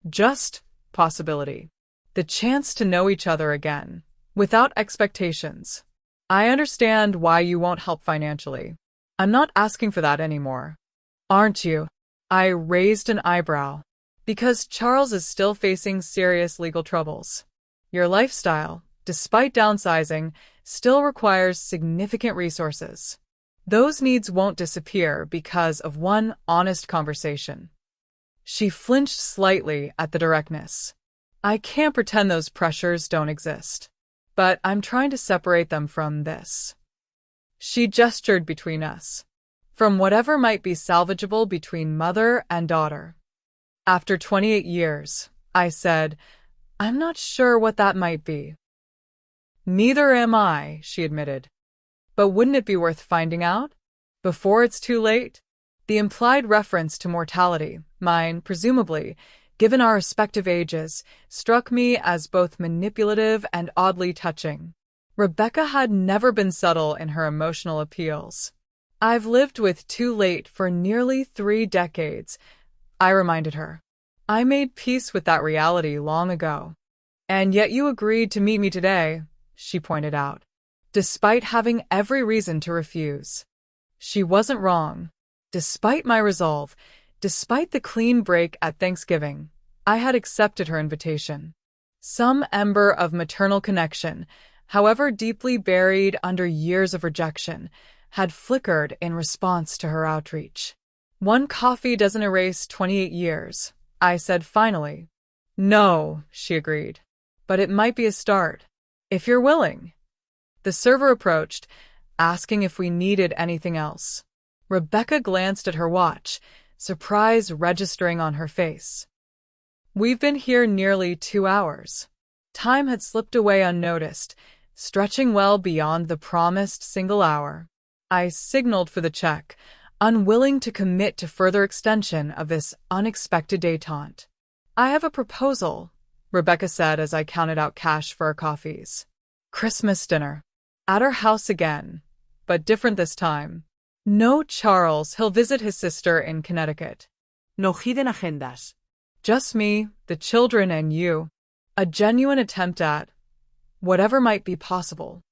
Just possibility. The chance to know each other again, without expectations. I understand why you won't help financially. I'm not asking for that anymore. Aren't you? I raised an eyebrow. Because Charles is still facing serious legal troubles. Your lifestyle, despite downsizing, still requires significant resources. Those needs won't disappear because of one honest conversation. She flinched slightly at the directness. I can't pretend those pressures don't exist. But I'm trying to separate them from this. She gestured between us. From whatever might be salvageable between mother and daughter. After 28 years, I said, I'm not sure what that might be. Neither am I, she admitted. But wouldn't it be worth finding out? Before it's too late? The implied reference to mortality, mine, presumably, given our respective ages, struck me as both manipulative and oddly touching. Rebecca had never been subtle in her emotional appeals. I've lived with too late for nearly 3 decades, I reminded her. I made peace with that reality long ago. And yet you agreed to meet me today, she pointed out, despite having every reason to refuse. She wasn't wrong. Despite my resolve, despite the clean break at Thanksgiving, I had accepted her invitation. Some ember of maternal connection, however deeply buried under years of rejection, had flickered in response to her outreach. One coffee doesn't erase 28 years, I said finally. No, she agreed. But it might be a start, if you're willing. The server approached, asking if we needed anything else. Rebecca glanced at her watch, surprise registering on her face. We've been here nearly 2 hours. Time had slipped away unnoticed, stretching well beyond the promised single hour. I signaled for the check, unwilling to commit to further extension of this unexpected détente. I have a proposal, Rebecca said as I counted out cash for our coffees. Christmas dinner. At our house again, but different this time. No Charles, he'll visit his sister in Connecticut. No hidden agendas. Just me, the children, and you. A genuine attempt at whatever might be possible.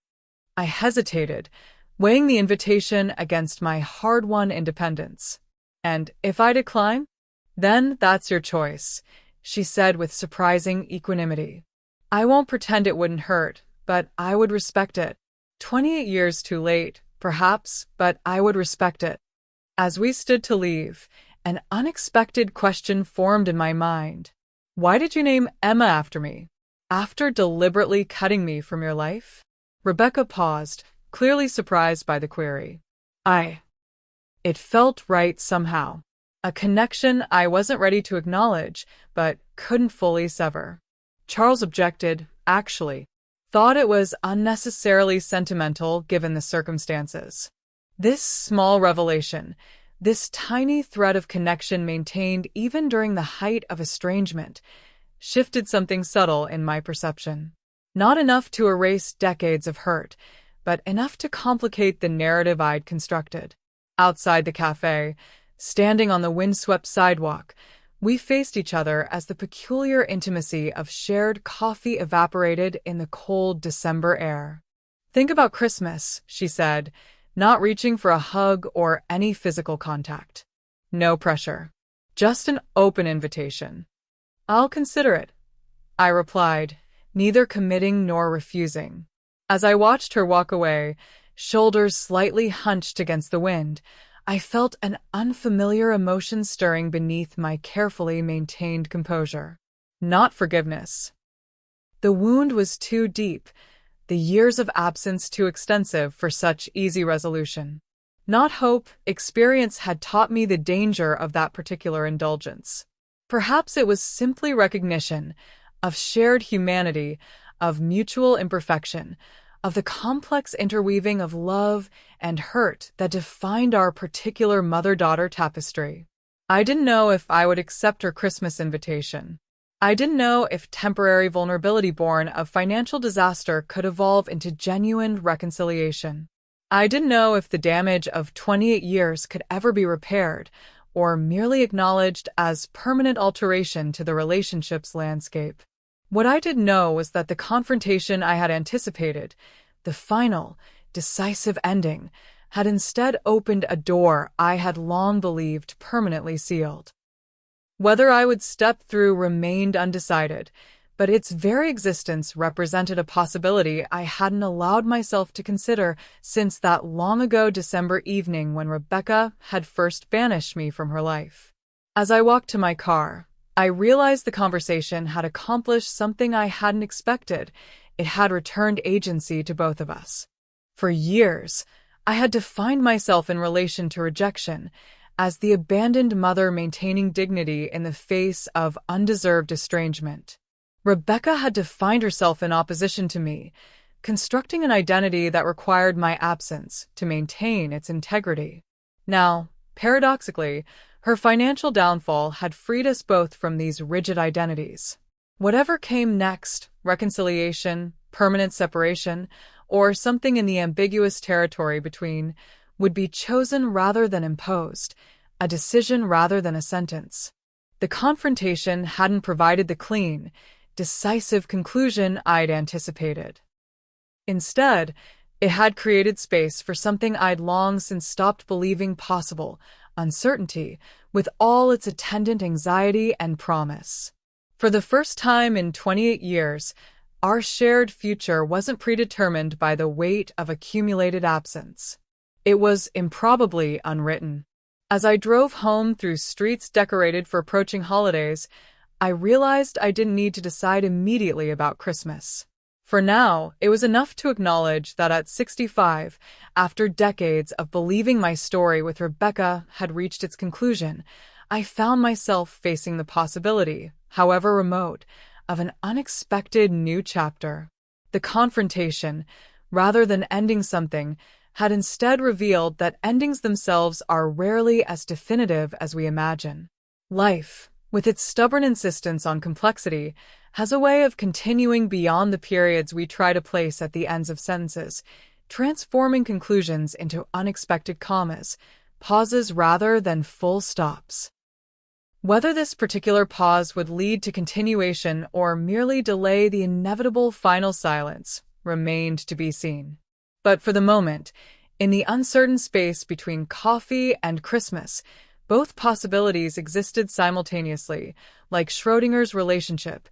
I hesitated, weighing the invitation against my hard-won independence. And if I decline? Then that's your choice, she said with surprising equanimity. I won't pretend it wouldn't hurt, but I would respect it. 28 years too late, perhaps, but I would respect it. As we stood to leave, an unexpected question formed in my mind. Why did you name Emma after me? After deliberately cutting me from your life? Rebecca paused, clearly surprised by the query. It felt right somehow. A connection I wasn't ready to acknowledge, but couldn't fully sever. Charles objected, actually. Thought it was unnecessarily sentimental given the circumstances. This small revelation, this tiny thread of connection maintained even during the height of estrangement, shifted something subtle in my perception. Not enough to erase decades of hurt, but enough to complicate the narrative I'd constructed. Outside the cafe, standing on the windswept sidewalk, we faced each other as the peculiar intimacy of shared coffee evaporated in the cold December air. Think about Christmas, she said, not reaching for a hug or any physical contact. No pressure. Just an open invitation. I'll consider it, I replied, neither committing nor refusing. As I watched her walk away, shoulders slightly hunched against the wind, I felt an unfamiliar emotion stirring beneath my carefully maintained composure. Not forgiveness. The wound was too deep, the years of absence too extensive for such easy resolution. Not hope, experience had taught me the danger of that particular indulgence. Perhaps it was simply recognition of shared humanity, of mutual imperfection, of the complex interweaving of love and hurt that defined our particular mother-daughter tapestry. I didn't know if I would accept her Christmas invitation. I didn't know if temporary vulnerability born of financial disaster could evolve into genuine reconciliation. I didn't know if the damage of 28 years could ever be repaired or merely acknowledged as permanent alteration to the relationship's landscape. What I did know was that the confrontation I had anticipated, the final, decisive ending, had instead opened a door I had long believed permanently sealed. Whether I would step through remained undecided, but its very existence represented a possibility I hadn't allowed myself to consider since that long-ago December evening when Rebecca had first banished me from her life. As I walked to my car, I realized the conversation had accomplished something I hadn't expected. It had returned agency to both of us. For years, I had defined myself in relation to rejection as the abandoned mother maintaining dignity in the face of undeserved estrangement. Rebecca had defined herself in opposition to me, constructing an identity that required my absence to maintain its integrity. Now, paradoxically, her financial downfall had freed us both from these rigid identities. Whatever came next, reconciliation, permanent separation, or something in the ambiguous territory between, would be chosen rather than imposed, a decision rather than a sentence. The confrontation hadn't provided the clean, decisive conclusion I'd anticipated. Instead, it had created space for something I'd long since stopped believing possible, uncertainty, with all its attendant anxiety and promise. For the first time in 28 years, our shared future wasn't predetermined by the weight of accumulated absence. It was improbably unwritten. As I drove home through streets decorated for approaching holidays, I realized I didn't need to decide immediately about Christmas. For now, it was enough to acknowledge that at 65, after decades of believing my story with Rebecca had reached its conclusion, I found myself facing the possibility, however remote, of an unexpected new chapter. The confrontation, rather than ending something, had instead revealed that endings themselves are rarely as definitive as we imagine. Life, with its stubborn insistence on complexity, has a way of continuing beyond the periods we try to place at the ends of sentences, transforming conclusions into unexpected commas, pauses rather than full stops. Whether this particular pause would lead to continuation or merely delay the inevitable final silence remained to be seen. But for the moment, in the uncertain space between coffee and Christmas, both possibilities existed simultaneously, like Schrodinger's relationship,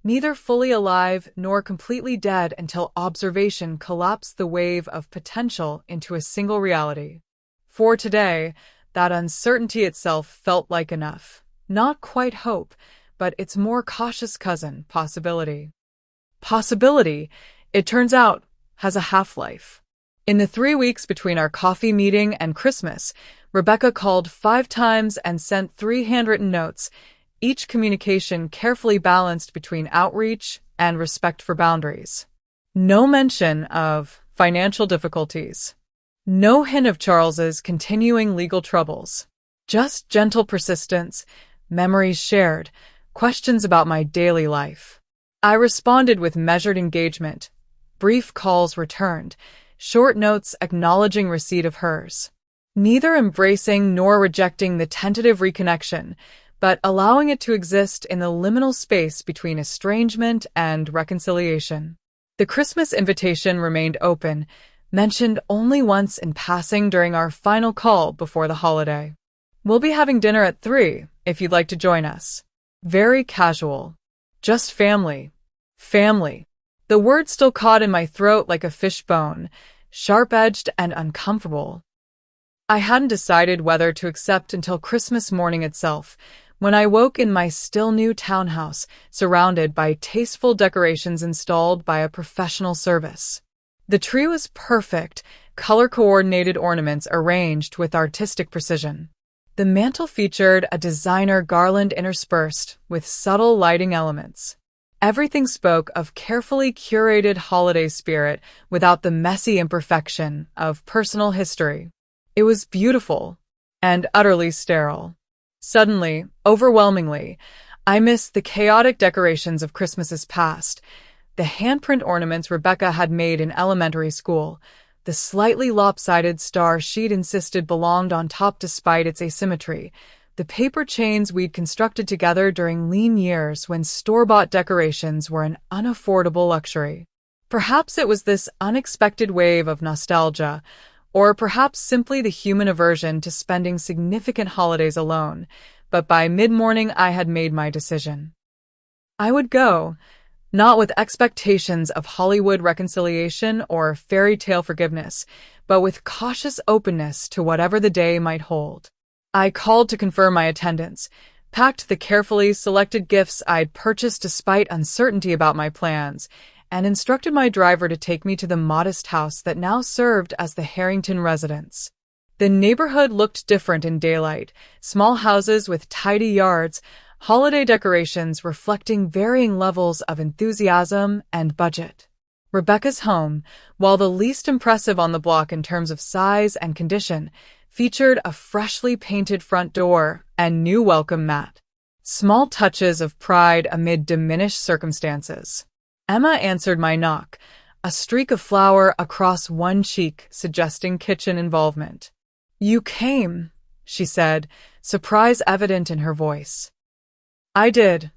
neither fully alive nor completely dead until observation collapsed the wave of potential into a single reality. For today, that uncertainty itself felt like enough. Not quite hope, but its more cautious cousin, possibility. Possibility, it turns out, has a half-life. In the 3 weeks between our coffee meeting and Christmas, Rebecca called 5 times and sent 3 handwritten notes, each communication carefully balanced between outreach and respect for boundaries. No mention of financial difficulties. No hint of Charles's continuing legal troubles. Just gentle persistence, memories shared, questions about my daily life. I responded with measured engagement, brief calls returned, short notes acknowledging receipt of hers. Neither embracing nor rejecting the tentative reconnection, but allowing it to exist in the liminal space between estrangement and reconciliation. The Christmas invitation remained open, mentioned only once in passing during our final call before the holiday. We'll be having dinner at 3, if you'd like to join us. Very casual. Just family. Family. The word still caught in my throat like a fish bone, sharp-edged and uncomfortable. I hadn't decided whether to accept until Christmas morning itself, when I woke in my still new townhouse, surrounded by tasteful decorations installed by a professional service. The tree was perfect, color-coordinated ornaments arranged with artistic precision. The mantel featured a designer garland interspersed with subtle lighting elements. Everything spoke of carefully curated holiday spirit without the messy imperfection of personal history. It was beautiful and utterly sterile. Suddenly, overwhelmingly, I missed the chaotic decorations of Christmases past, the handprint ornaments Rebecca had made in elementary school, the slightly lopsided star she'd insisted belonged on top despite its asymmetry, the paper chains we'd constructed together during lean years when store-bought decorations were an unaffordable luxury. Perhaps it was this unexpected wave of nostalgia, or perhaps simply the human aversion to spending significant holidays alone, but by mid-morning I had made my decision. I would go, not with expectations of Hollywood reconciliation or fairy tale forgiveness, but with cautious openness to whatever the day might hold. I called to confirm my attendance, packed the carefully selected gifts I'd purchased despite uncertainty about my plans, and instructed my driver to take me to the modest house that now served as the Harrington residence. The neighborhood looked different in daylight, small houses with tidy yards, holiday decorations reflecting varying levels of enthusiasm and budget. Rebecca's home, while the least impressive on the block in terms of size and condition, featured a freshly painted front door and new welcome mat. Small touches of pride amid diminished circumstances. Emma answered my knock, a streak of flour across one cheek suggesting kitchen involvement. "You came," she said, surprise evident in her voice. "I did,"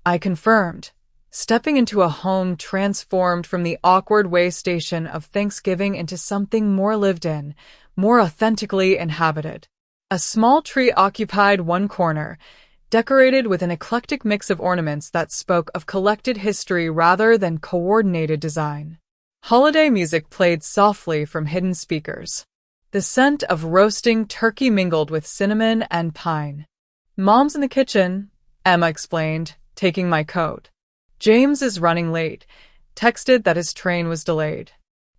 I confirmed, stepping into a home transformed from the awkward way station of Thanksgiving into something more lived in, more authentically inhabited. A small tree occupied one corner, decorated with an eclectic mix of ornaments that spoke of collected history rather than coordinated design. Holiday music played softly from hidden speakers. The scent of roasting turkey mingled with cinnamon and pine. "Mom's in the kitchen," Emma explained, taking my coat. "James is running late. Texted that his train was delayed.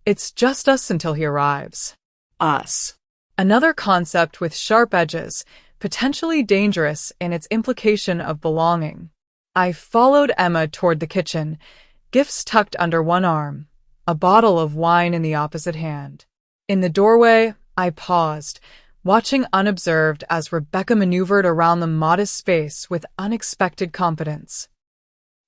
It's just us until he arrives." Us. Another concept with sharp edges, potentially dangerous in its implication of belonging. I followed Emma toward the kitchen, gifts tucked under one arm, a bottle of wine in the opposite hand. In the doorway, I paused, watching unobserved as Rebecca maneuvered around the modest space with unexpected confidence.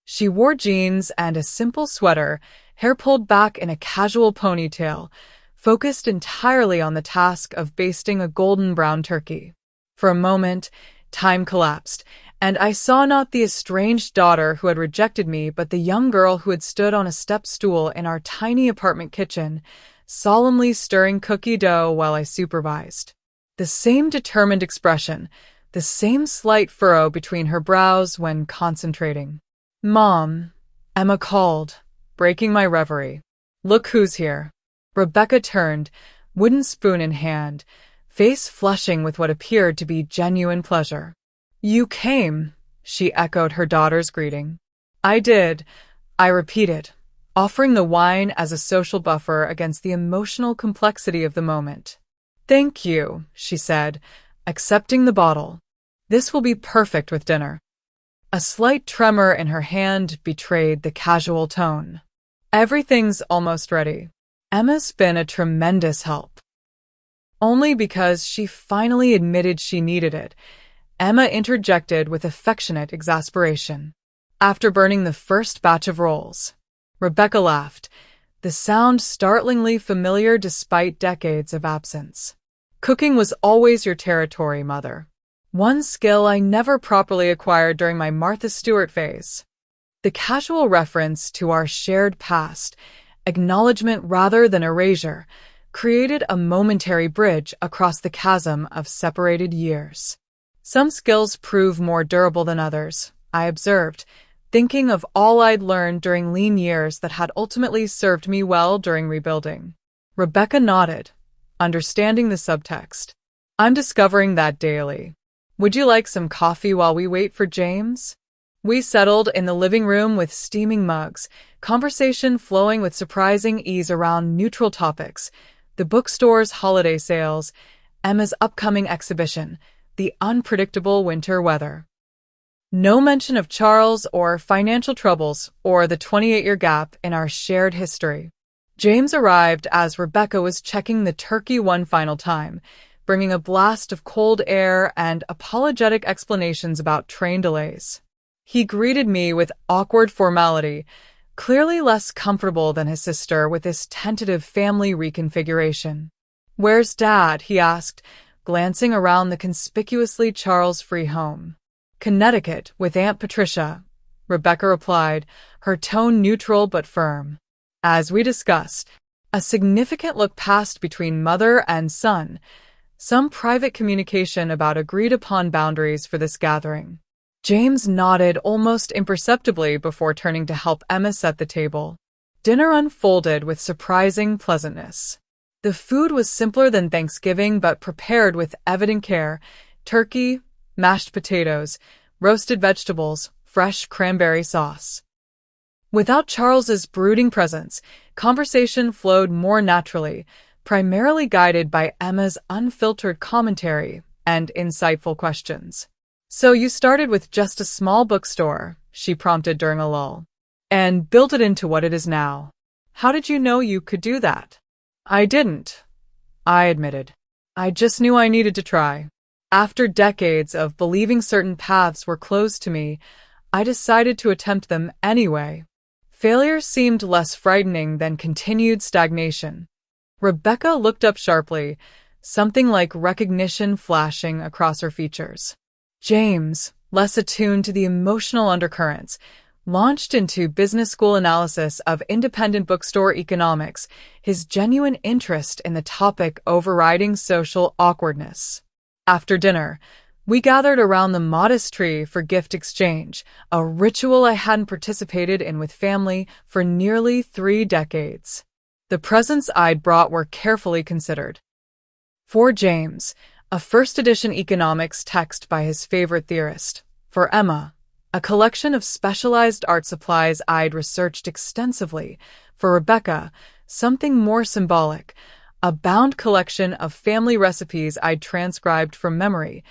She wore jeans and a simple sweater, hair pulled back in a casual ponytail, focused entirely on the task of basting a golden brown turkey. For a moment, time collapsed, and I saw not the estranged daughter who had rejected me, but the young girl who had stood on a step stool in our tiny apartment kitchen, solemnly stirring cookie dough while I supervised. The same determined expression, the same slight furrow between her brows when concentrating. "Mom," Emma called, breaking my reverie. "Look who's here." Rebecca turned, wooden spoon in hand, face flushing with what appeared to be genuine pleasure. "You came," she echoed her daughter's greeting. "I did," I repeated, offering the wine as a social buffer against the emotional complexity of the moment. "Thank you," she said, accepting the bottle. "This will be perfect with dinner." A slight tremor in her hand betrayed the casual tone. "Everything's almost ready. Emma's been a tremendous help." Only because she finally admitted she needed it, Emma interjected with affectionate exasperation. "After burning the first batch of rolls." Rebecca laughed, the sound startlingly familiar despite decades of absence. "Cooking was always your territory, Mother. One skill I never properly acquired during my Martha Stewart phase." The casual reference to our shared past, acknowledgement rather than erasure, created a momentary bridge across the chasm of separated years. Some skills prove more durable than others, I observed, thinking of all I'd learned during lean years that had ultimately served me well during rebuilding. Rebecca nodded, understanding the subtext. I'm discovering that daily. Would you like some coffee while we wait for James? We settled in the living room with steaming mugs, conversation flowing with surprising ease around neutral topics, the bookstore's holiday sales, Emma's upcoming exhibition, the unpredictable winter weather. No mention of Charles or financial troubles or the 28-year gap in our shared history. James arrived as Rebecca was checking the turkey one final time, bringing a blast of cold air and apologetic explanations about train delays. He greeted me with awkward formality, clearly less comfortable than his sister with this tentative family reconfiguration. "Where's Dad?" he asked, glancing around the conspicuously Charles-free home. "Connecticut, with Aunt Patricia," Rebecca replied, her tone neutral but firm. As we discussed, a significant look passed between mother and son, some private communication about agreed-upon boundaries for this gathering. James nodded almost imperceptibly before turning to help Emma set the table. Dinner unfolded with surprising pleasantness. The food was simpler than Thanksgiving but prepared with evident care: turkey, mashed potatoes, roasted vegetables, fresh cranberry sauce. Without Charles's brooding presence, conversation flowed more naturally, primarily guided by Emma's unfiltered commentary and insightful questions. "So you started with just a small bookstore," she prompted during a lull, "and built it into what it is now. How did you know you could do that?" "I didn't," I admitted. "I just knew I needed to try. After decades of believing certain paths were closed to me, I decided to attempt them anyway. Failure seemed less frightening than continued stagnation." Rebecca looked up sharply, something like recognition flashing across her features. James, less attuned to the emotional undercurrents, launched into business school analysis of independent bookstore economics, his genuine interest in the topic overriding social awkwardness. After dinner, we gathered around the modest tree for gift exchange, a ritual I hadn't participated in with family for nearly 3 decades. The presents I'd brought were carefully considered. For James, a first-edition economics text by his favorite theorist. For Emma, a collection of specialized art supplies I'd researched extensively. For Rebecca, something more symbolic, a bound collection of family recipes I'd transcribed from memory,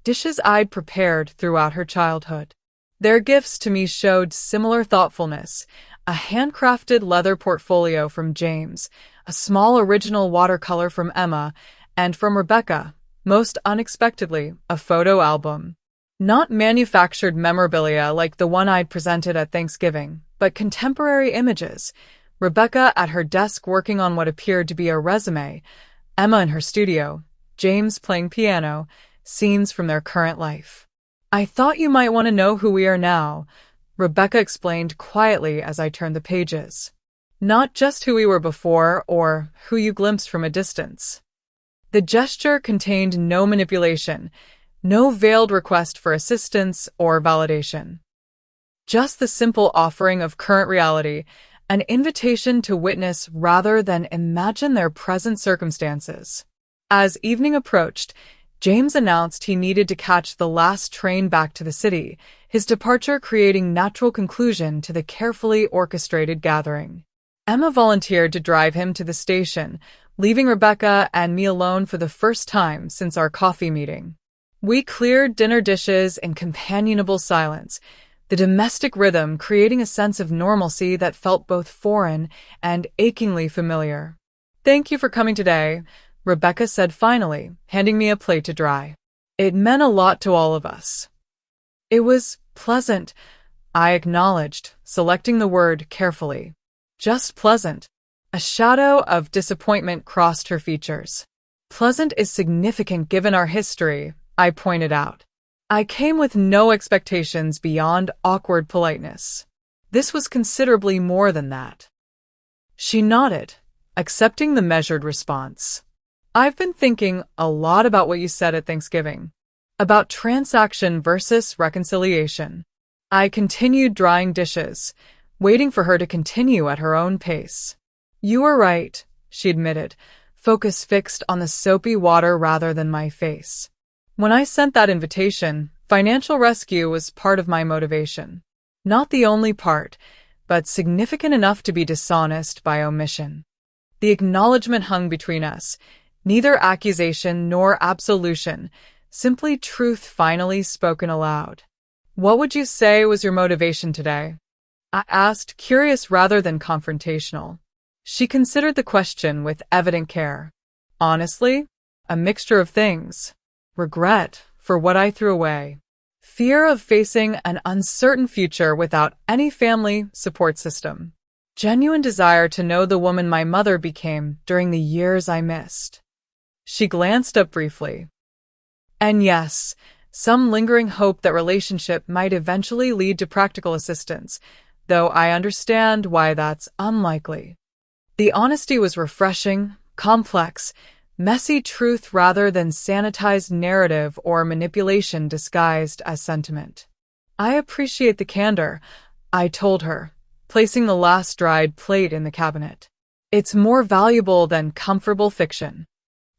dishes I'd prepared throughout her childhood. Their gifts to me showed similar thoughtfulness: a handcrafted leather portfolio from James, a small original watercolor from Emma, and from Rebecca, most unexpectedly, a photo album. Not manufactured memorabilia like the one I'd presented at Thanksgiving, but contemporary images. Rebecca at her desk working on what appeared to be a resume, Emma in her studio, James playing piano, scenes from their current life. "I thought you might want to know who we are now," Rebecca explained quietly as I turned the pages. "Not just who we were before or who you glimpsed from a distance." The gesture contained no manipulation, no veiled request for assistance or validation. Just the simple offering of current reality, an invitation to witness rather than imagine their present circumstances. As evening approached, James announced he needed to catch the last train back to the city, his departure creating natural conclusion to the carefully orchestrated gathering. Emma volunteered to drive him to the station, leaving Rebecca and me alone for the first time since our coffee meeting. We cleared dinner dishes in companionable silence, the domestic rhythm creating a sense of normalcy that felt both foreign and achingly familiar. "Thank you for coming today," Rebecca said finally, handing me a plate to dry. "It meant a lot to all of us." "It was pleasant," I acknowledged, selecting the word carefully. "Just pleasant." A shadow of disappointment crossed her features. "Pleasant is significant given our history," I pointed out. "I came with no expectations beyond awkward politeness. This was considerably more than that." She nodded, accepting the measured response. "I've been thinking a lot about what you said at Thanksgiving. about transaction versus reconciliation. I continued drying dishes, waiting for her to continue at her own pace. You were right, she admitted, focus fixed on the soapy water rather than my face. When I sent that invitation, financial rescue was part of my motivation. Not the only part, but significant enough to be dishonest by omission. The acknowledgement hung between us, neither accusation nor absolution, simply truth finally spoken aloud. What would you say was your motivation today? I asked, curious rather than confrontational. She considered the question with evident care. Honestly, a mixture of things. Regret for what I threw away. Fear of facing an uncertain future without any family support system. Genuine desire to know the woman my mother became during the years I missed. She glanced up briefly. And yes, some lingering hope that relationship might eventually lead to practical assistance, though I understand why that's unlikely. The honesty was refreshing, complex, messy truth rather than sanitized narrative or manipulation disguised as sentiment. I appreciate the candor, I told her, placing the last dried plate in the cabinet. It's more valuable than comfortable fiction.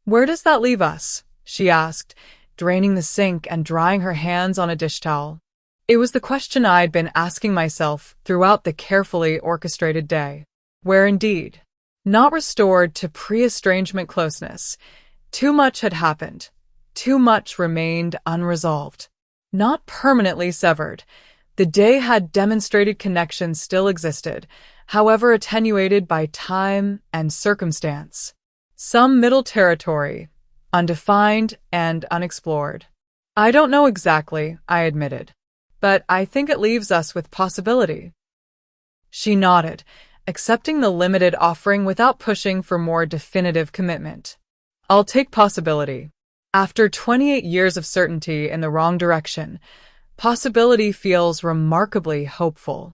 Where does that leave us? She asked, draining the sink and drying her hands on a dish towel. It was the question I'd been asking myself throughout the carefully orchestrated day. Where indeed? Not restored to pre-estrangement closeness. Too much had happened. Too much remained unresolved. Not permanently severed. The day had demonstrated connection still existed, however attenuated by time and circumstance. Some middle territory, undefined and unexplored. I don't know exactly, I admitted, but I think it leaves us with possibility. She nodded, accepting the limited offering without pushing for more definitive commitment. I'll take possibility. After 28 years of certainty in the wrong direction, possibility feels remarkably hopeful.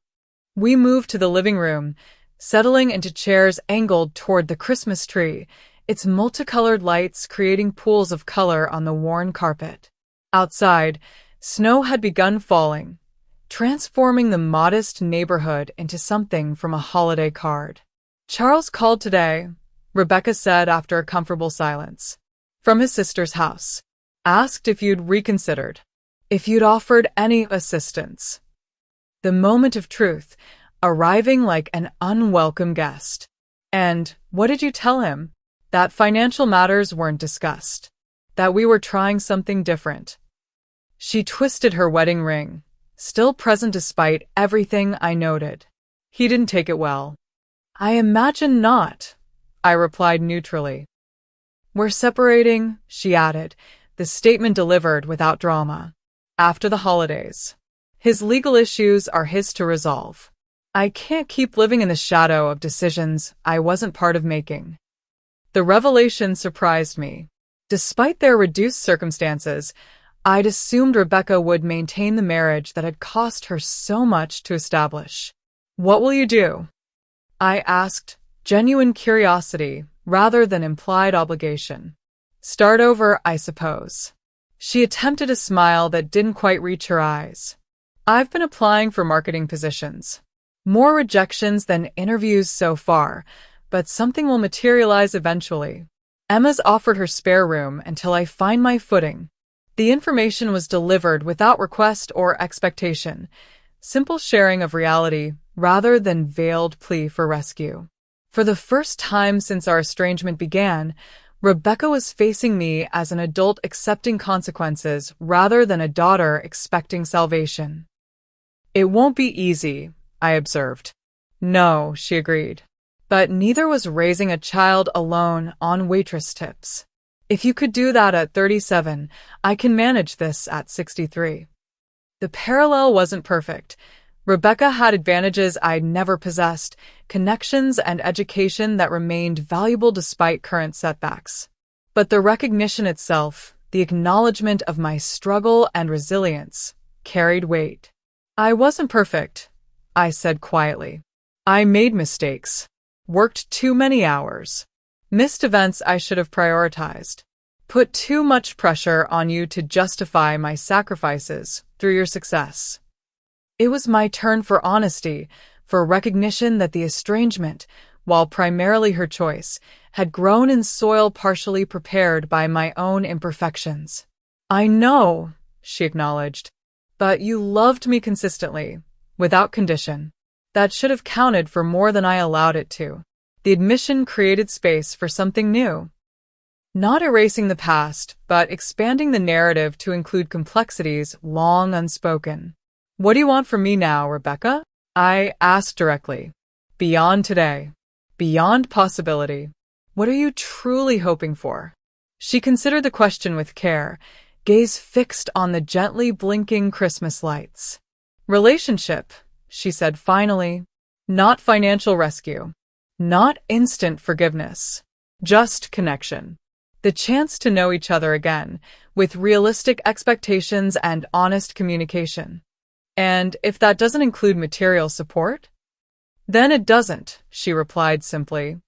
We moved to the living room, settling into chairs angled toward the Christmas tree, its multicolored lights creating pools of color on the worn carpet. Outside, snow had begun falling, transforming the modest neighborhood into something from a holiday card. Charles called today, Rebecca said after a comfortable silence. From his sister's house. Asked if you'd reconsidered. If you'd offered any assistance. The moment of truth, arriving like an unwelcome guest. And what did you tell him? That financial matters weren't discussed. That we were trying something different. She twisted her wedding ring, still present despite everything I noted. He didn't take it well. I imagine not, I replied neutrally. We're separating, she added, the statement delivered without drama. After the holidays. His legal issues are his to resolve. I can't keep living in the shadow of decisions I wasn't part of making. The revelation surprised me. Despite their reduced circumstances, I'd assumed Rebecca would maintain the marriage that had cost her so much to establish. What will you do? I asked, genuine curiosity rather than implied obligation. Start over, I suppose. She attempted a smile that didn't quite reach her eyes. I've been applying for marketing positions. More rejections than interviews so far, but something will materialize eventually. Emma's offered her spare room until I find my footing. The information was delivered without request or expectation, simple sharing of reality rather than veiled plea for rescue. For the first time since our estrangement began, Rebecca was facing me as an adult accepting consequences rather than a daughter expecting salvation. It won't be easy, I observed. No, she agreed. But neither was raising a child alone on waitress tips. If you could do that at 37, I can manage this at 63. The parallel wasn't perfect. Rebecca had advantages I'd never possessed, connections and education that remained valuable despite current setbacks. But the recognition itself, the acknowledgement of my struggle and resilience, carried weight. I wasn't perfect, I said quietly. I made mistakes, worked too many hours, missed events I should have prioritized, put too much pressure on you to justify my sacrifices through your success. It was my turn for honesty, for recognition that the estrangement, while primarily her choice, had grown in soil partially prepared by my own imperfections. I know, she acknowledged, but you loved me consistently, without condition. That should have counted for more than I allowed it to. The admission created space for something new. Not erasing the past, but expanding the narrative to include complexities long unspoken. What do you want from me now, Rebecca? I asked directly. Beyond today. Beyond possibility. What are you truly hoping for? She considered the question with care, gaze fixed on the gently blinking Christmas lights. Relationship, she said finally. Not financial rescue. Not instant forgiveness. Just connection. The chance to know each other again, with realistic expectations and honest communication. And if that doesn't include material support? Then it doesn't, she replied simply.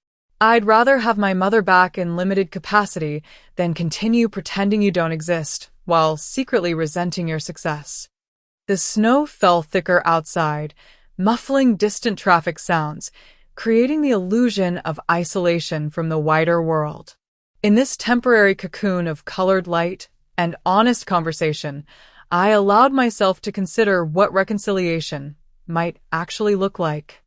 I'd rather have my mother back in limited capacity than continue pretending you don't exist, while secretly resenting your success. The snow fell thicker outside, muffling distant traffic sounds, creating the illusion of isolation from the wider world. In this temporary cocoon of colored light and honest conversation, I allowed myself to consider what reconciliation might actually look like.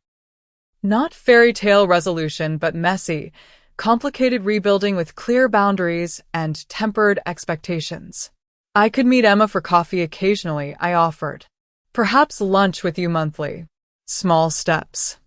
Not fairy tale resolution, but messy, complicated rebuilding with clear boundaries and tempered expectations. I could meet Emma for coffee occasionally, I offered. Perhaps lunch with you monthly. Small steps.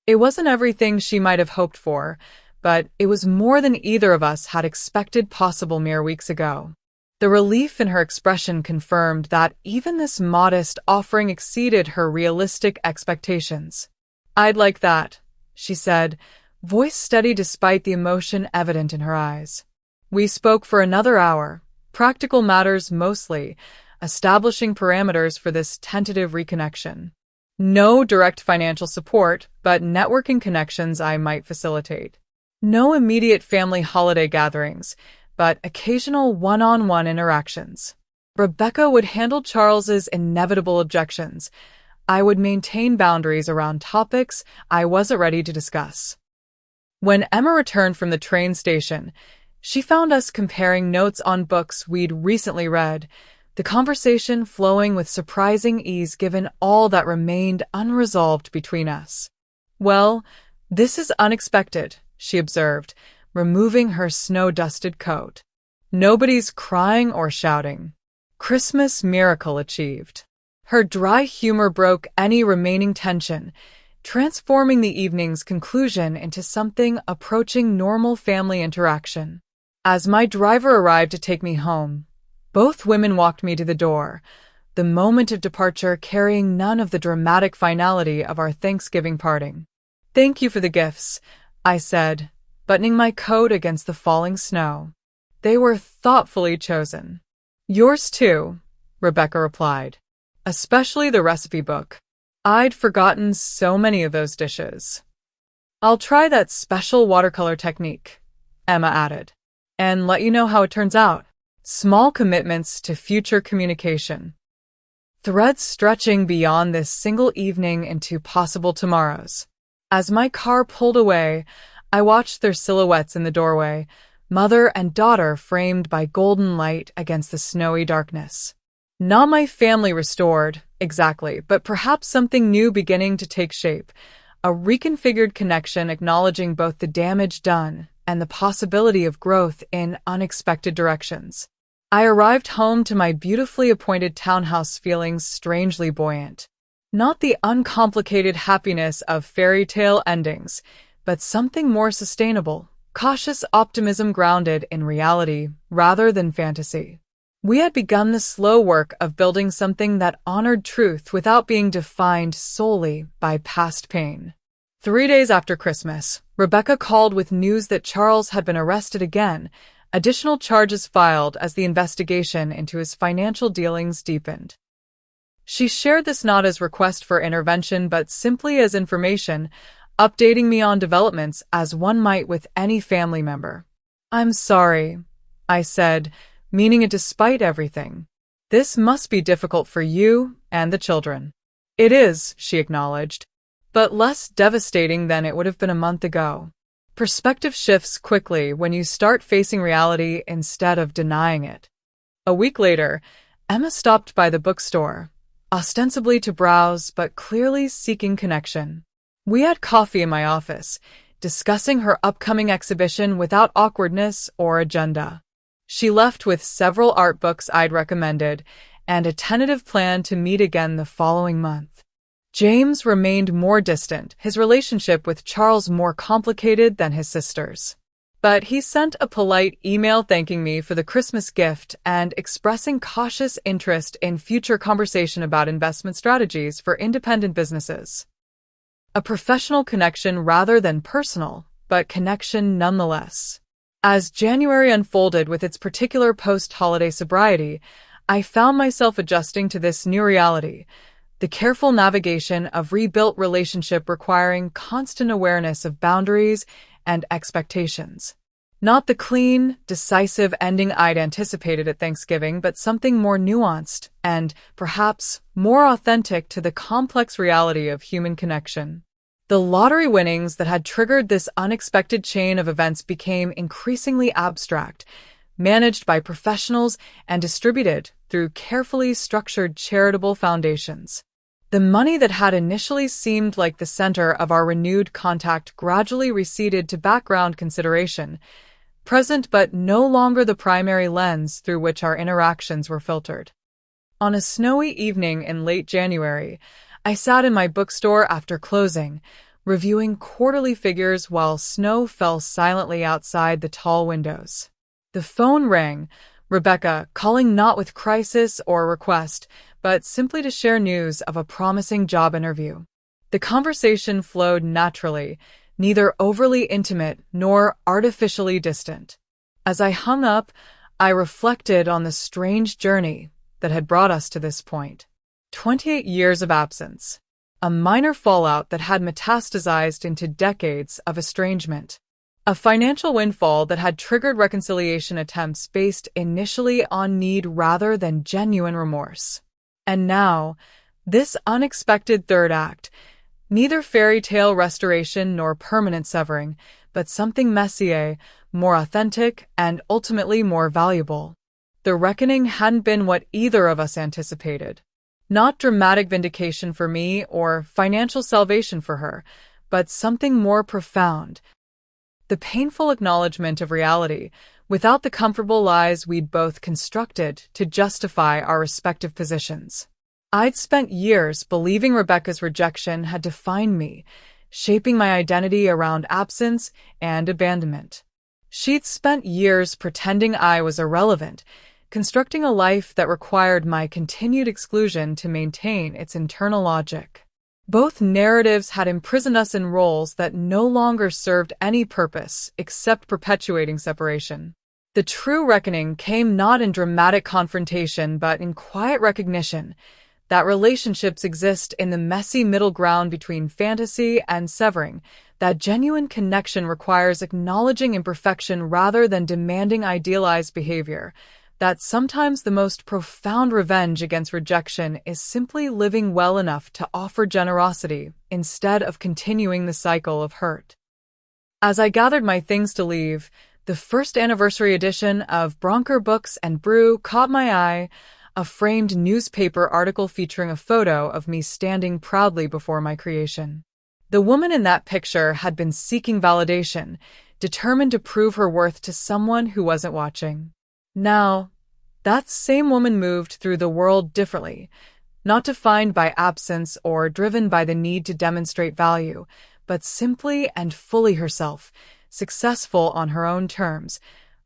It wasn't everything she might have hoped for, but it was more than either of us had expected possible mere weeks ago. The relief in her expression confirmed that even this modest offering exceeded her realistic expectations. I'd like that, she said, voice steady despite the emotion evident in her eyes. We spoke for another hour, practical matters mostly, establishing parameters for this tentative reconnection. No direct financial support, but networking connections I might facilitate. No immediate family holiday gatherings, but occasional one-on-one interactions. Rebecca would handle Charles's inevitable objections. I would maintain boundaries around topics I wasn't ready to discuss. When Emma returned from the train station, she found us comparing notes on books we'd recently read, the conversation flowing with surprising ease given all that remained unresolved between us. Well, this is unexpected, she observed, removing her snow-dusted coat. Nobody's crying or shouting. Christmas miracle achieved. Her dry humor broke any remaining tension, transforming the evening's conclusion into something approaching normal family interaction. As my driver arrived to take me home, both women walked me to the door, the moment of departure carrying none of the dramatic finality of our Thanksgiving parting. Thank you for the gifts, I said, buttoning my coat against the falling snow. They were thoughtfully chosen. Yours too, Rebecca replied. Especially the recipe book. I'd forgotten so many of those dishes. I'll try that special watercolor technique, Emma added, and let you know how it turns out. Small commitments to future communication. Threads stretching beyond this single evening into possible tomorrows. As my car pulled away, I watched their silhouettes in the doorway, mother and daughter framed by golden light against the snowy darkness. Not my family restored, exactly, but perhaps something new beginning to take shape, a reconfigured connection acknowledging both the damage done and the possibility of growth in unexpected directions. I arrived home to my beautifully appointed townhouse feeling strangely buoyant. Not the uncomplicated happiness of fairy tale endings, but something more sustainable, cautious optimism grounded in reality rather than fantasy. We had begun the slow work of building something that honored truth without being defined solely by past pain. 3 days after Christmas, Rebecca called with news that Charles had been arrested again, additional charges filed as the investigation into his financial dealings deepened. She shared this not as request for intervention but simply as information, updating me on developments as one might with any family member. I'm sorry, I said, meaning it despite everything. This must be difficult for you and the children. It is, she acknowledged, but less devastating than it would have been a month ago. Perspective shifts quickly when you start facing reality instead of denying it. A week later, Emma stopped by the bookstore, ostensibly to browse but clearly seeking connection. We had coffee in my office, discussing her upcoming exhibition without awkwardness or agenda. She left with several art books I'd recommended and a tentative plan to meet again the following month. James remained more distant, his relationship with Charles more complicated than his sister's. But he sent a polite email thanking me for the Christmas gift and expressing cautious interest in future conversation about investment strategies for independent businesses. A professional connection rather than personal, but connection nonetheless. As January unfolded with its particular post-holiday sobriety, I found myself adjusting to this new reality, the careful navigation of rebuilt relationship requiring constant awareness of boundaries and expectations. Not the clean, decisive ending I'd anticipated at Thanksgiving, but something more nuanced and, perhaps, more authentic to the complex reality of human connection. The lottery winnings that had triggered this unexpected chain of events became increasingly abstract, managed by professionals and distributed through carefully structured charitable foundations. The money that had initially seemed like the center of our renewed contact gradually receded to background consideration, present but no longer the primary lens through which our interactions were filtered. On a snowy evening in late January, I sat in my bookstore after closing, reviewing quarterly figures while snow fell silently outside the tall windows. The phone rang, Rebecca calling not with crisis or request, but simply to share news of a promising job interview. The conversation flowed naturally, neither overly intimate nor artificially distant. As I hung up, I reflected on the strange journey that had brought us to this point. 28 years of absence, a minor fallout that had metastasized into decades of estrangement, a financial windfall that had triggered reconciliation attempts based initially on need rather than genuine remorse. And now, this unexpected third act, neither fairy tale restoration nor permanent severing, but something messier, more authentic, and ultimately more valuable. The reckoning hadn't been what either of us anticipated. Not dramatic vindication for me or financial salvation for her, but something more profound. The painful acknowledgement of reality, without the comfortable lies we'd both constructed to justify our respective positions. I'd spent years believing Rebecca's rejection had defined me, shaping my identity around absence and abandonment. She'd spent years pretending I was irrelevant, constructing a life that required my continued exclusion to maintain its internal logic. Both narratives had imprisoned us in roles that no longer served any purpose except perpetuating separation. The true reckoning came not in dramatic confrontation but in quiet recognition that relationships exist in the messy middle ground between fantasy and severing, that genuine connection requires acknowledging imperfection rather than demanding idealized behavior, that sometimes the most profound revenge against rejection is simply living well enough to offer generosity instead of continuing the cycle of hurt. As I gathered my things to leave, the first anniversary edition of Bronker Books and Brew caught my eye, a framed newspaper article featuring a photo of me standing proudly before my creation. The woman in that picture had been seeking validation, determined to prove her worth to someone who wasn't watching. Now, that same woman moved through the world differently, not defined by absence or driven by the need to demonstrate value, but simply and fully herself, successful on her own terms,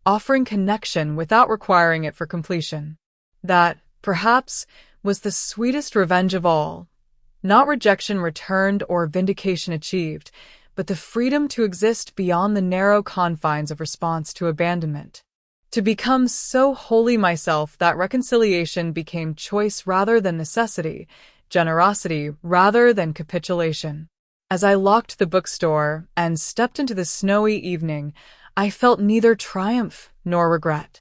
offering connection without requiring it for completion. That, perhaps, was the sweetest revenge of all. Not rejection returned or vindication achieved, but the freedom to exist beyond the narrow confines of response to abandonment. To become so wholly myself that reconciliation became choice rather than necessity, generosity rather than capitulation. As I locked the bookstore and stepped into the snowy evening, I felt neither triumph nor regret.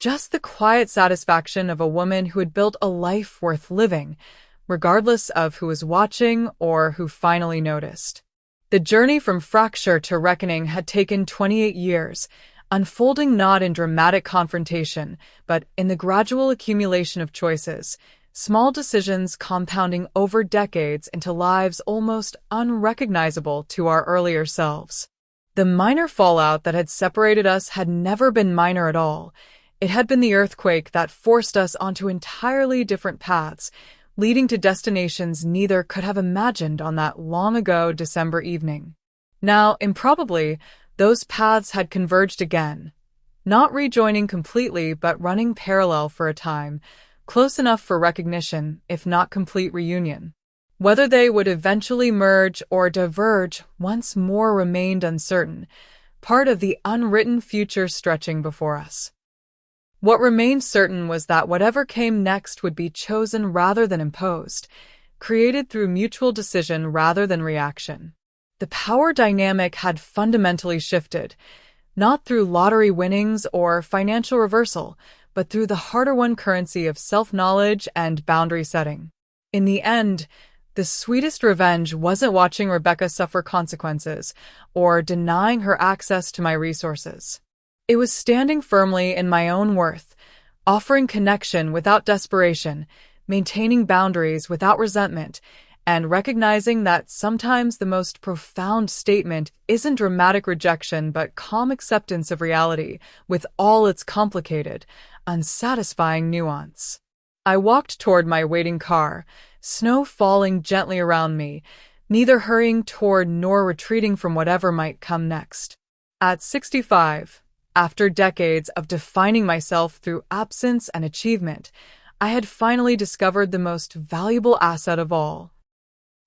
just the quiet satisfaction of a woman who had built a life worth living, regardless of who was watching or who finally noticed. The journey from fracture to reckoning had taken 28 years, unfolding not in dramatic confrontation, but in the gradual accumulation of choices, small decisions compounding over decades into lives almost unrecognizable to our earlier selves. The minor fallout that had separated us had never been minor at all. It had been the earthquake that forced us onto entirely different paths, leading to destinations neither could have imagined on that long-ago December evening. Now, improbably, those paths had converged again, not rejoining completely but running parallel for a time, close enough for recognition, if not complete reunion. Whether they would eventually merge or diverge once more remained uncertain, part of the unwritten future stretching before us. What remained certain was that whatever came next would be chosen rather than imposed, created through mutual decision rather than reaction. The power dynamic had fundamentally shifted, not through lottery winnings or financial reversal, but through the harder-won currency of self-knowledge and boundary setting. In the end, the sweetest revenge wasn't watching Rebecca suffer consequences or denying her access to my resources. It was standing firmly in my own worth, offering connection without desperation, maintaining boundaries without resentment, and recognizing that sometimes the most profound statement isn't dramatic rejection but calm acceptance of reality with all its complicated, unsatisfying nuance. I walked toward my waiting car, snow falling gently around me, neither hurrying toward nor retreating from whatever might come next. At 65, after decades of defining myself through absence and achievement, I had finally discovered the most valuable asset of all.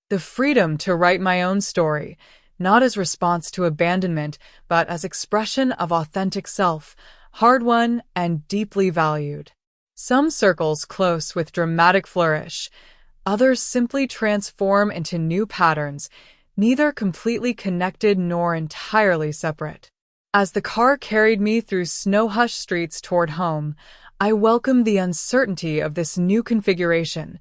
The freedom to write my own story, not as response to abandonment, but as expression of authentic self, hard-won and deeply valued. Some circles close with dramatic flourish, others simply transform into new patterns, neither completely connected nor entirely separate. As the car carried me through snow-hushed streets toward home, I welcomed the uncertainty of this new configuration,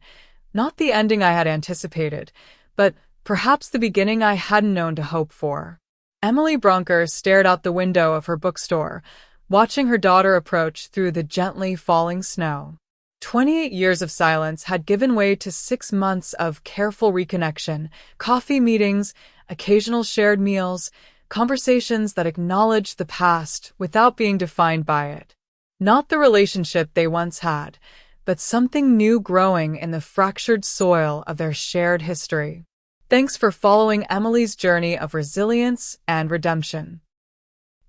not the ending I had anticipated, but perhaps the beginning I hadn't known to hope for. Emily Bronker stared out the window of her bookstore, watching her daughter approach through the gently falling snow. 28 years of silence had given way to 6 months of careful reconnection, coffee meetings, occasional shared meals, conversations that acknowledged the past without being defined by it. Not the relationship they once had, but something new growing in the fractured soil of their shared history. Thanks for following Emily's journey of resilience and redemption.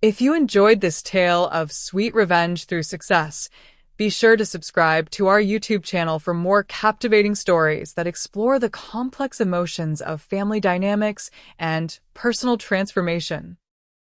If you enjoyed this tale of sweet revenge through success, be sure to subscribe to our YouTube channel for more captivating stories that explore the complex emotions of family dynamics and personal transformation.